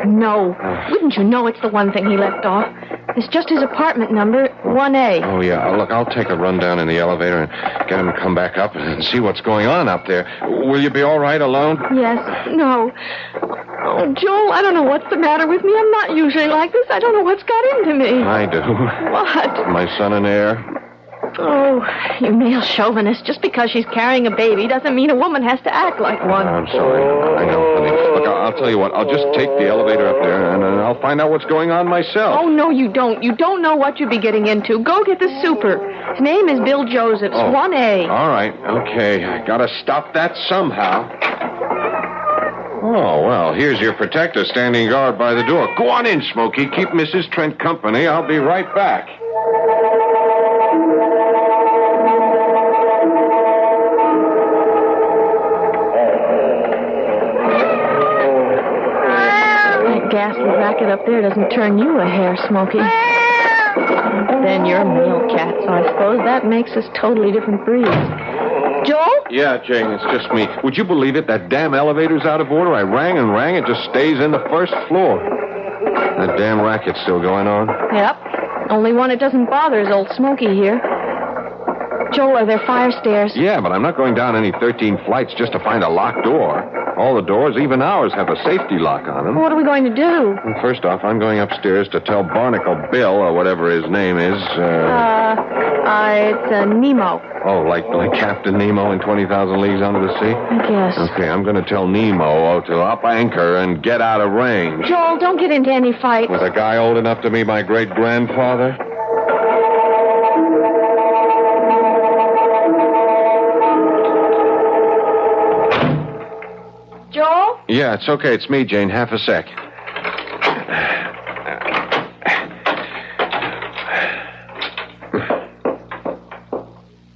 No. Wouldn't you know it's the one thing he left off? It's just his apartment number, 1A. Oh, yeah. Look, I'll take a run down in the elevator and get him to come back up and see what's going on up there. Will you be all right alone? Yes. No. Oh, Joel, I don't know what's the matter with me. I'm not usually like this. I don't know what's got into me. I do. What? My son and heir. Oh, you male chauvinist. Just because she's carrying a baby doesn't mean a woman has to act like one. I'm sorry. I know, honey. Look, I'll tell you what. I'll just take the elevator up there, and I'll find out what's going on myself. Oh, no, you don't. You don't know what you'd be getting into. Go get the super. His name is Bill Josephs, 1A. All right. Okay. I gotta stop that somehow. Oh, well, here's your protector standing guard by the door. Go on in, Smokey. Keep Mrs. Trent company. I'll be right back. That ghastly racket up there doesn't turn you a hair, Smokey. Then you're a male cat, so I suppose that makes us totally different breeds. Joel? Yeah, Jane, it's just me. Would you believe it? That damn elevator's out of order. I rang and rang. It just stays in the first floor. That damn racket's still going on. Yep. Only one it doesn't bother is old Smokey here. Joel, are there fire stairs? Yeah, but I'm not going down any 13 flights just to find a locked door. All the doors, even ours, have a safety lock on them. What are we going to do? Well, first off, I'm going upstairs to tell Barnacle Bill, or whatever his name is. It's Nemo. Oh, like Captain Nemo in 20,000 Leagues Under the Sea? I guess. Okay, I'm going to tell Nemo to up anchor and get out of range. Joel, don't get into any fights. With a guy old enough to be my great-grandfather? Joel? Yeah, it's okay. It's me, Jane. Half a sec.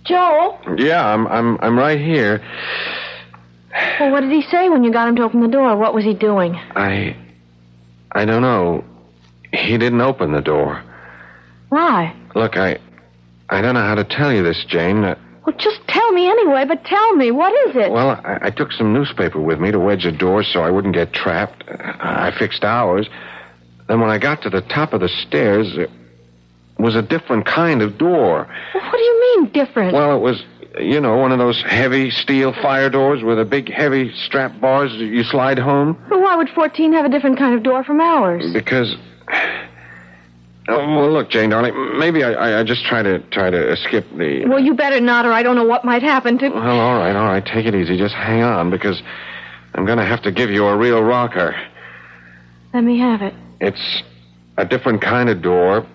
Joel? Yeah, I'm right here. Well, what did he say when you got him to open the door? What was he doing? I don't know. He didn't open the door. Why? Look, I don't know how to tell you this, Jane. Well, just tell me anyway, but tell me. What is it? Well, I took some newspaper with me to wedge the door so I wouldn't get trapped. I fixed ours. Then when I got to the top of the stairs, it was a different kind of door. Well, what do you mean, different? Well, it was, one of those heavy steel fire doors with the big heavy strap bars that you slide home. Well, why would 14 have a different kind of door from ours? Because... Oh, well, look, Jane, darling, maybe I just try to skip the... Well, you better not, or I don't know what might happen to... Well, all right, take it easy. Just hang on, because I'm going to have to give you a real rocker. Let me have it. It's a different kind of door,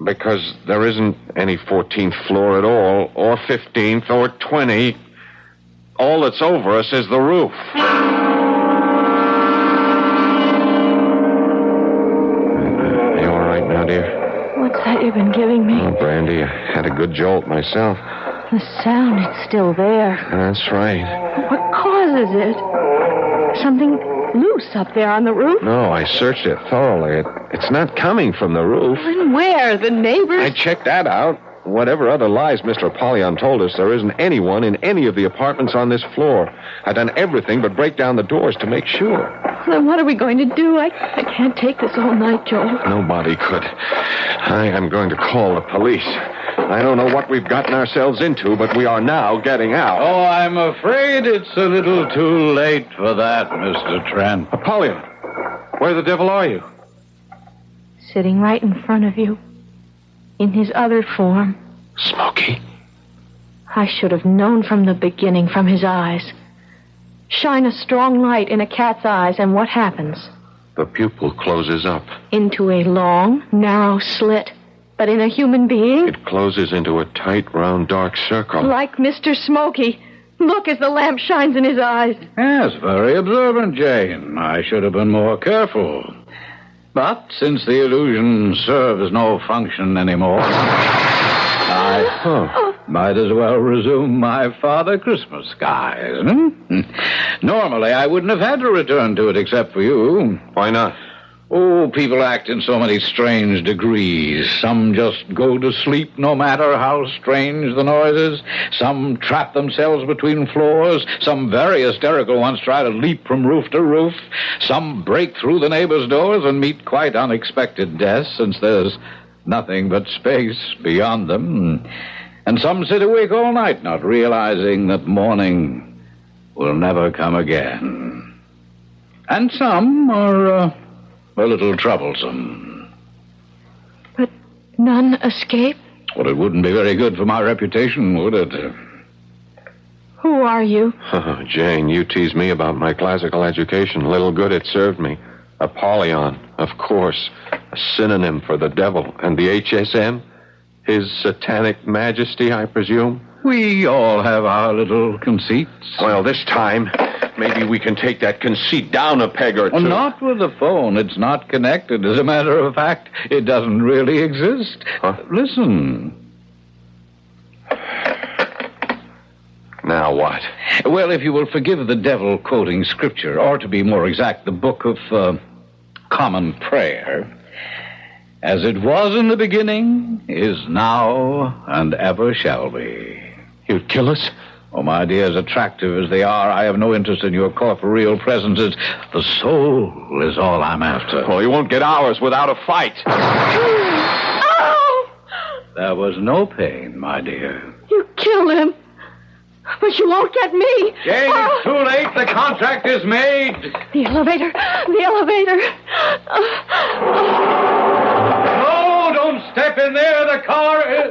because there isn't any 14th floor at all, or 15th, or 20. All that's over us is the roof. What's that you've been giving me? Oh, Brandy, I had a good jolt myself. The sound, it's still there. That's right. What causes it? Something loose up there on the roof? No, I searched it thoroughly. It's not coming from the roof. And where? The neighbors? I checked that out. Whatever other lies Mr. Apollyon told us, there isn't anyone in any of the apartments on this floor. I've done everything but break down the doors to make sure. Then what are we going to do? I can't take this all night, Joel. Nobody could. I am going to call the police. I don't know what we've gotten ourselves into, but we are now getting out. Oh, I'm afraid it's a little too late for that, Mr. Trent. Apollyon, where the devil are you? Sitting right in front of you. In his other form. Smokey? I should have known from the beginning, from his eyes. Shine a strong light in a cat's eyes, and what happens? The pupil closes up. Into a long, narrow slit. But in a human being? It closes into a tight, round, dark circle. Like Mr. Smokey. Look as the lamp shines in his eyes. Yes, very observant, Jane. I should have been more careful. But since the illusion serves no function anymore, I might as well resume my Father Christmas skies. Normally, I wouldn't have had to return to it except for you. Why not? Oh, people act in so many strange degrees. Some just go to sleep no matter how strange the noise is. Some trap themselves between floors. Some very hysterical ones try to leap from roof to roof. Some break through the neighbors' doors and meet quite unexpected deaths, since there's nothing but space beyond them. And some sit awake all night, not realizing that morning will never come again. And some are a little troublesome. But none escape? Well, it wouldn't be very good for my reputation, would it? Who are you? Oh, Jane, you tease me about my classical education. Little good it served me. Apollyon, of course. A synonym for the devil. And the HSM? His satanic majesty, I presume? We all have our little conceits. Well, this time, maybe we can take that conceit down a peg or two. Well, not with the phone. It's not connected. As a matter of fact, it doesn't really exist. Huh? Listen. Now what? Well, if you will forgive the devil quoting scripture, or to be more exact, the book of common prayer, as it was in the beginning, is now, and ever shall be. You'd kill us? Oh, my dear, as attractive as they are, I have no interest in your corporeal presences. The soul is all I'm after. Oh, you won't get ours without a fight. Oh! There was no pain, my dear. You killed him. But you won't get me. Jane, it's too late. The contract is made. The elevator. The elevator. No, don't step in there. The car is...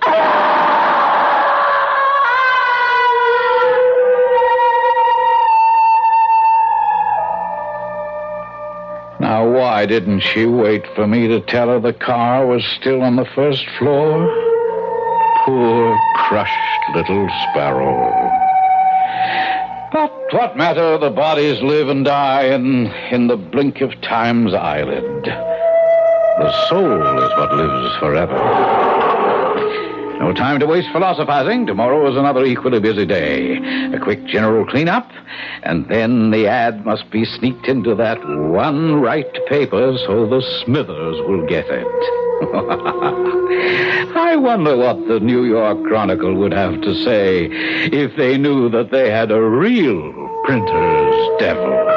Now, why didn't she wait for me to tell her the car was still on the first floor? Poor, crushed little sparrow. But what matter? The bodies live and die in the blink of time's eyelid. The soul is what lives forever. No time to waste philosophizing. Tomorrow is another equally busy day. A quick general cleanup, and then the ad must be sneaked into that one right paper so the Smithers will get it. I wonder what the New York Chronicle would have to say if they knew that they had a real printer's devil.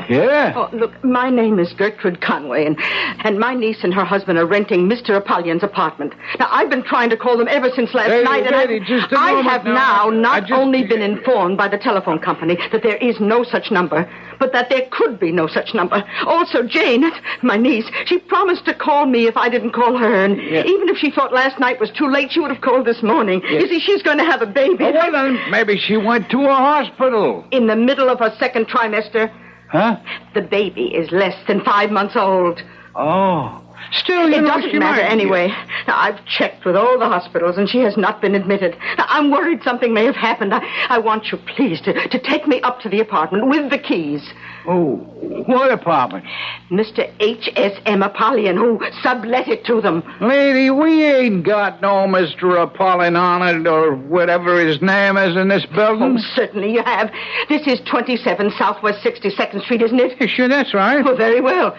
Yeah? Oh, look, my name is Gertrude Conway, and my niece and her husband are renting Mr. Apollyon's apartment. Now, I've been trying to call them ever since last night, and I have now not only been informed by the telephone company that there is no such number, but that there could be no such number. Also, Jane, my niece, she promised to call me if I didn't call her, and even if she thought last night was too late, she would have called this morning. You see, she's going to have a baby. Oh, well, then maybe she went to a hospital. In the middle of her second trimester. Huh? The baby is less than 5 months old. Oh. Still, it doesn't matter anyway. Now, I've checked with all the hospitals, and she has not been admitted. Now, I'm worried something may have happened. I want you, please, to take me up to the apartment with the keys. Oh, what apartment? Mr. H.S.M. Apollyon, who sublet it to them. Lady, we ain't got no Mr. Apollyon or whatever his name is in this building. Oh, certainly you have. This is 27 Southwest 62nd Street, isn't it? Sure, that's right. Oh, very well.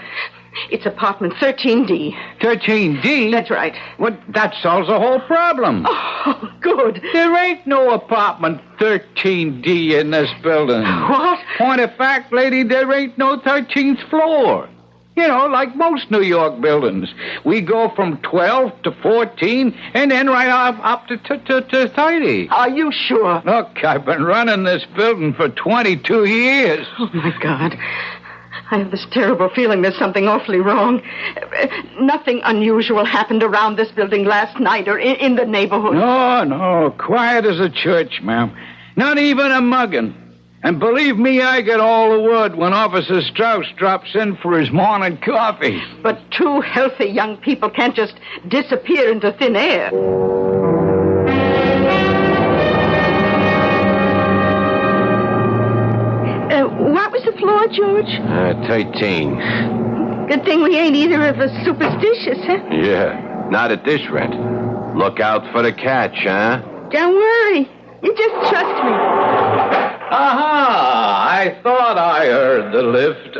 It's apartment 13D. 13D? That's right. Well, that solves the whole problem. Oh, good. There ain't no apartment 13D in this building. What? Point of fact, lady, there ain't no 13th floor. You know, like most New York buildings. We go from 12 to 14 and then right up to 30. Are you sure? Look, I've been running this building for 22 years. Oh, my God. I have this terrible feeling there's something awfully wrong. Nothing unusual happened around this building last night or in the neighborhood. No. Quiet as a church, ma'am. Not even a mugging. And believe me, I get all the word when Officer Strauss drops in for his morning coffee. But two healthy young people can't just disappear into thin air. What was the floor, George? 13. Good thing we ain't either of us superstitious, huh? Yeah, not at this rent. Look out for the catch, huh? Don't worry. You just trust me. Aha! I thought I heard the lift.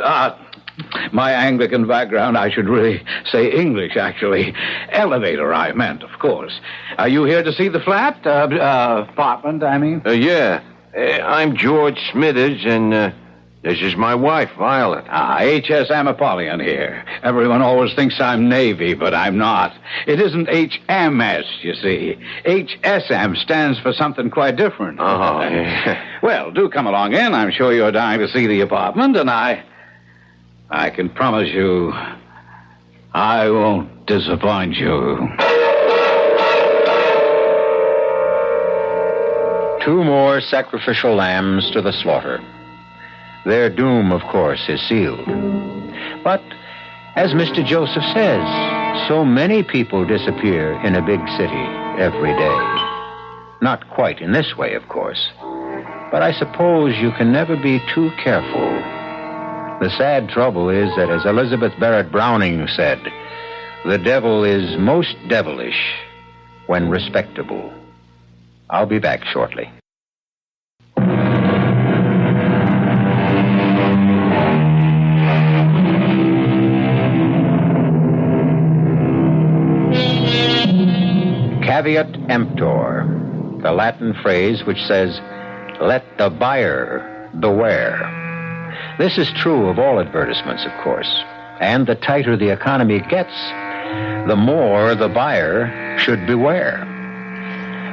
My Anglican background, I should really say English, actually. Elevator, I meant, of course. Are you here to see the flat? Apartment, I mean? Yeah. I'm George Smithers, and this is my wife, Violet. H.S.M. Apollyon here. Everyone always thinks I'm Navy, but I'm not. It isn't H.M.S., you see. H.S.M. stands for something quite different. Well, do come along in. I'm sure you're dying to see the apartment, and I can promise you I won't disappoint you. 2 more sacrificial lambs to the slaughter. Their doom, of course, is sealed. But, as Mr. Joseph says, so many people disappear in a big city every day. Not quite in this way, of course. But I suppose you can never be too careful. The sad trouble is that, as Elizabeth Barrett Browning said, the devil is most devilish when respectable. I'll be back shortly. Caveat emptor, the Latin phrase which says, let the buyer beware. This is true of all advertisements, of course. And the tighter the economy gets, the more the buyer should beware.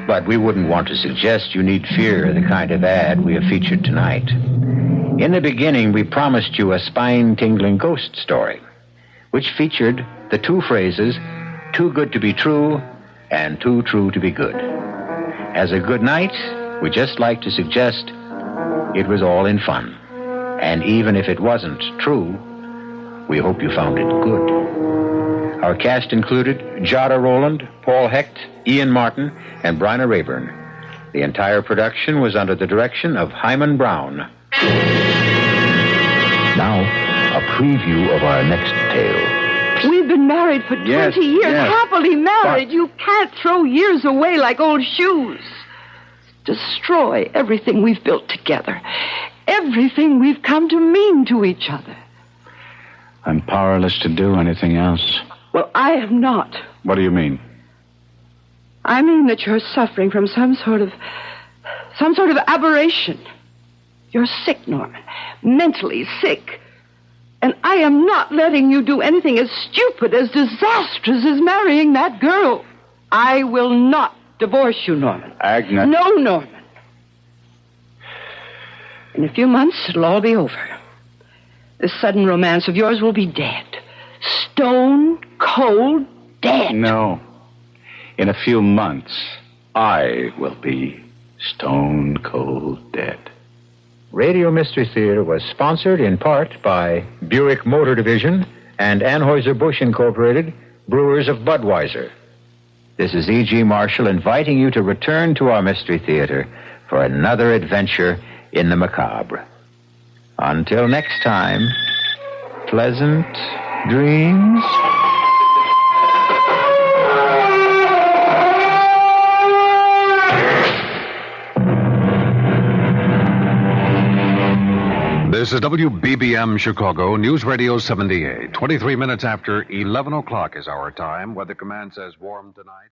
But we wouldn't want to suggest you need fear the kind of ad we have featured tonight. In the beginning, we promised you a spine-tingling ghost story, which featured the 2 phrases, too good to be true and too true to be good. As a good night, we just like to suggest it was all in fun. And even if it wasn't true, we hope you found it good. Our cast included Jada Rowland, Paul Hecht, Ian Martin, and Bryna Rayburn. The entire production was under the direction of Hyman Brown. Now, a preview of our next tale. We've been married for 20 years, happily married. But you can't throw years away like old shoes. Destroy everything we've built together. Everything we've come to mean to each other. I'm powerless to do anything else. Well, I am not. What do you mean? I mean that you're suffering from some sort of aberration. You're sick, Norman. Mentally sick. And I am not letting you do anything as stupid, as disastrous as marrying that girl. I will not divorce you, Norman. Agnes. No, Norman. In a few months, it'll all be over. This sudden romance of yours will be dead. Stone cold dead. No. In a few months, I will be stone cold dead. Radio Mystery Theater was sponsored in part by Buick Motor Division and Anheuser-Busch Incorporated, brewers of Budweiser. This is E.G. Marshall inviting you to return to our Mystery Theater for another adventure in the macabre. Until next time, pleasant dreams. This is WBBM Chicago, News Radio 78. 23 minutes after 11 o'clock is our time. Weather Command says warm tonight.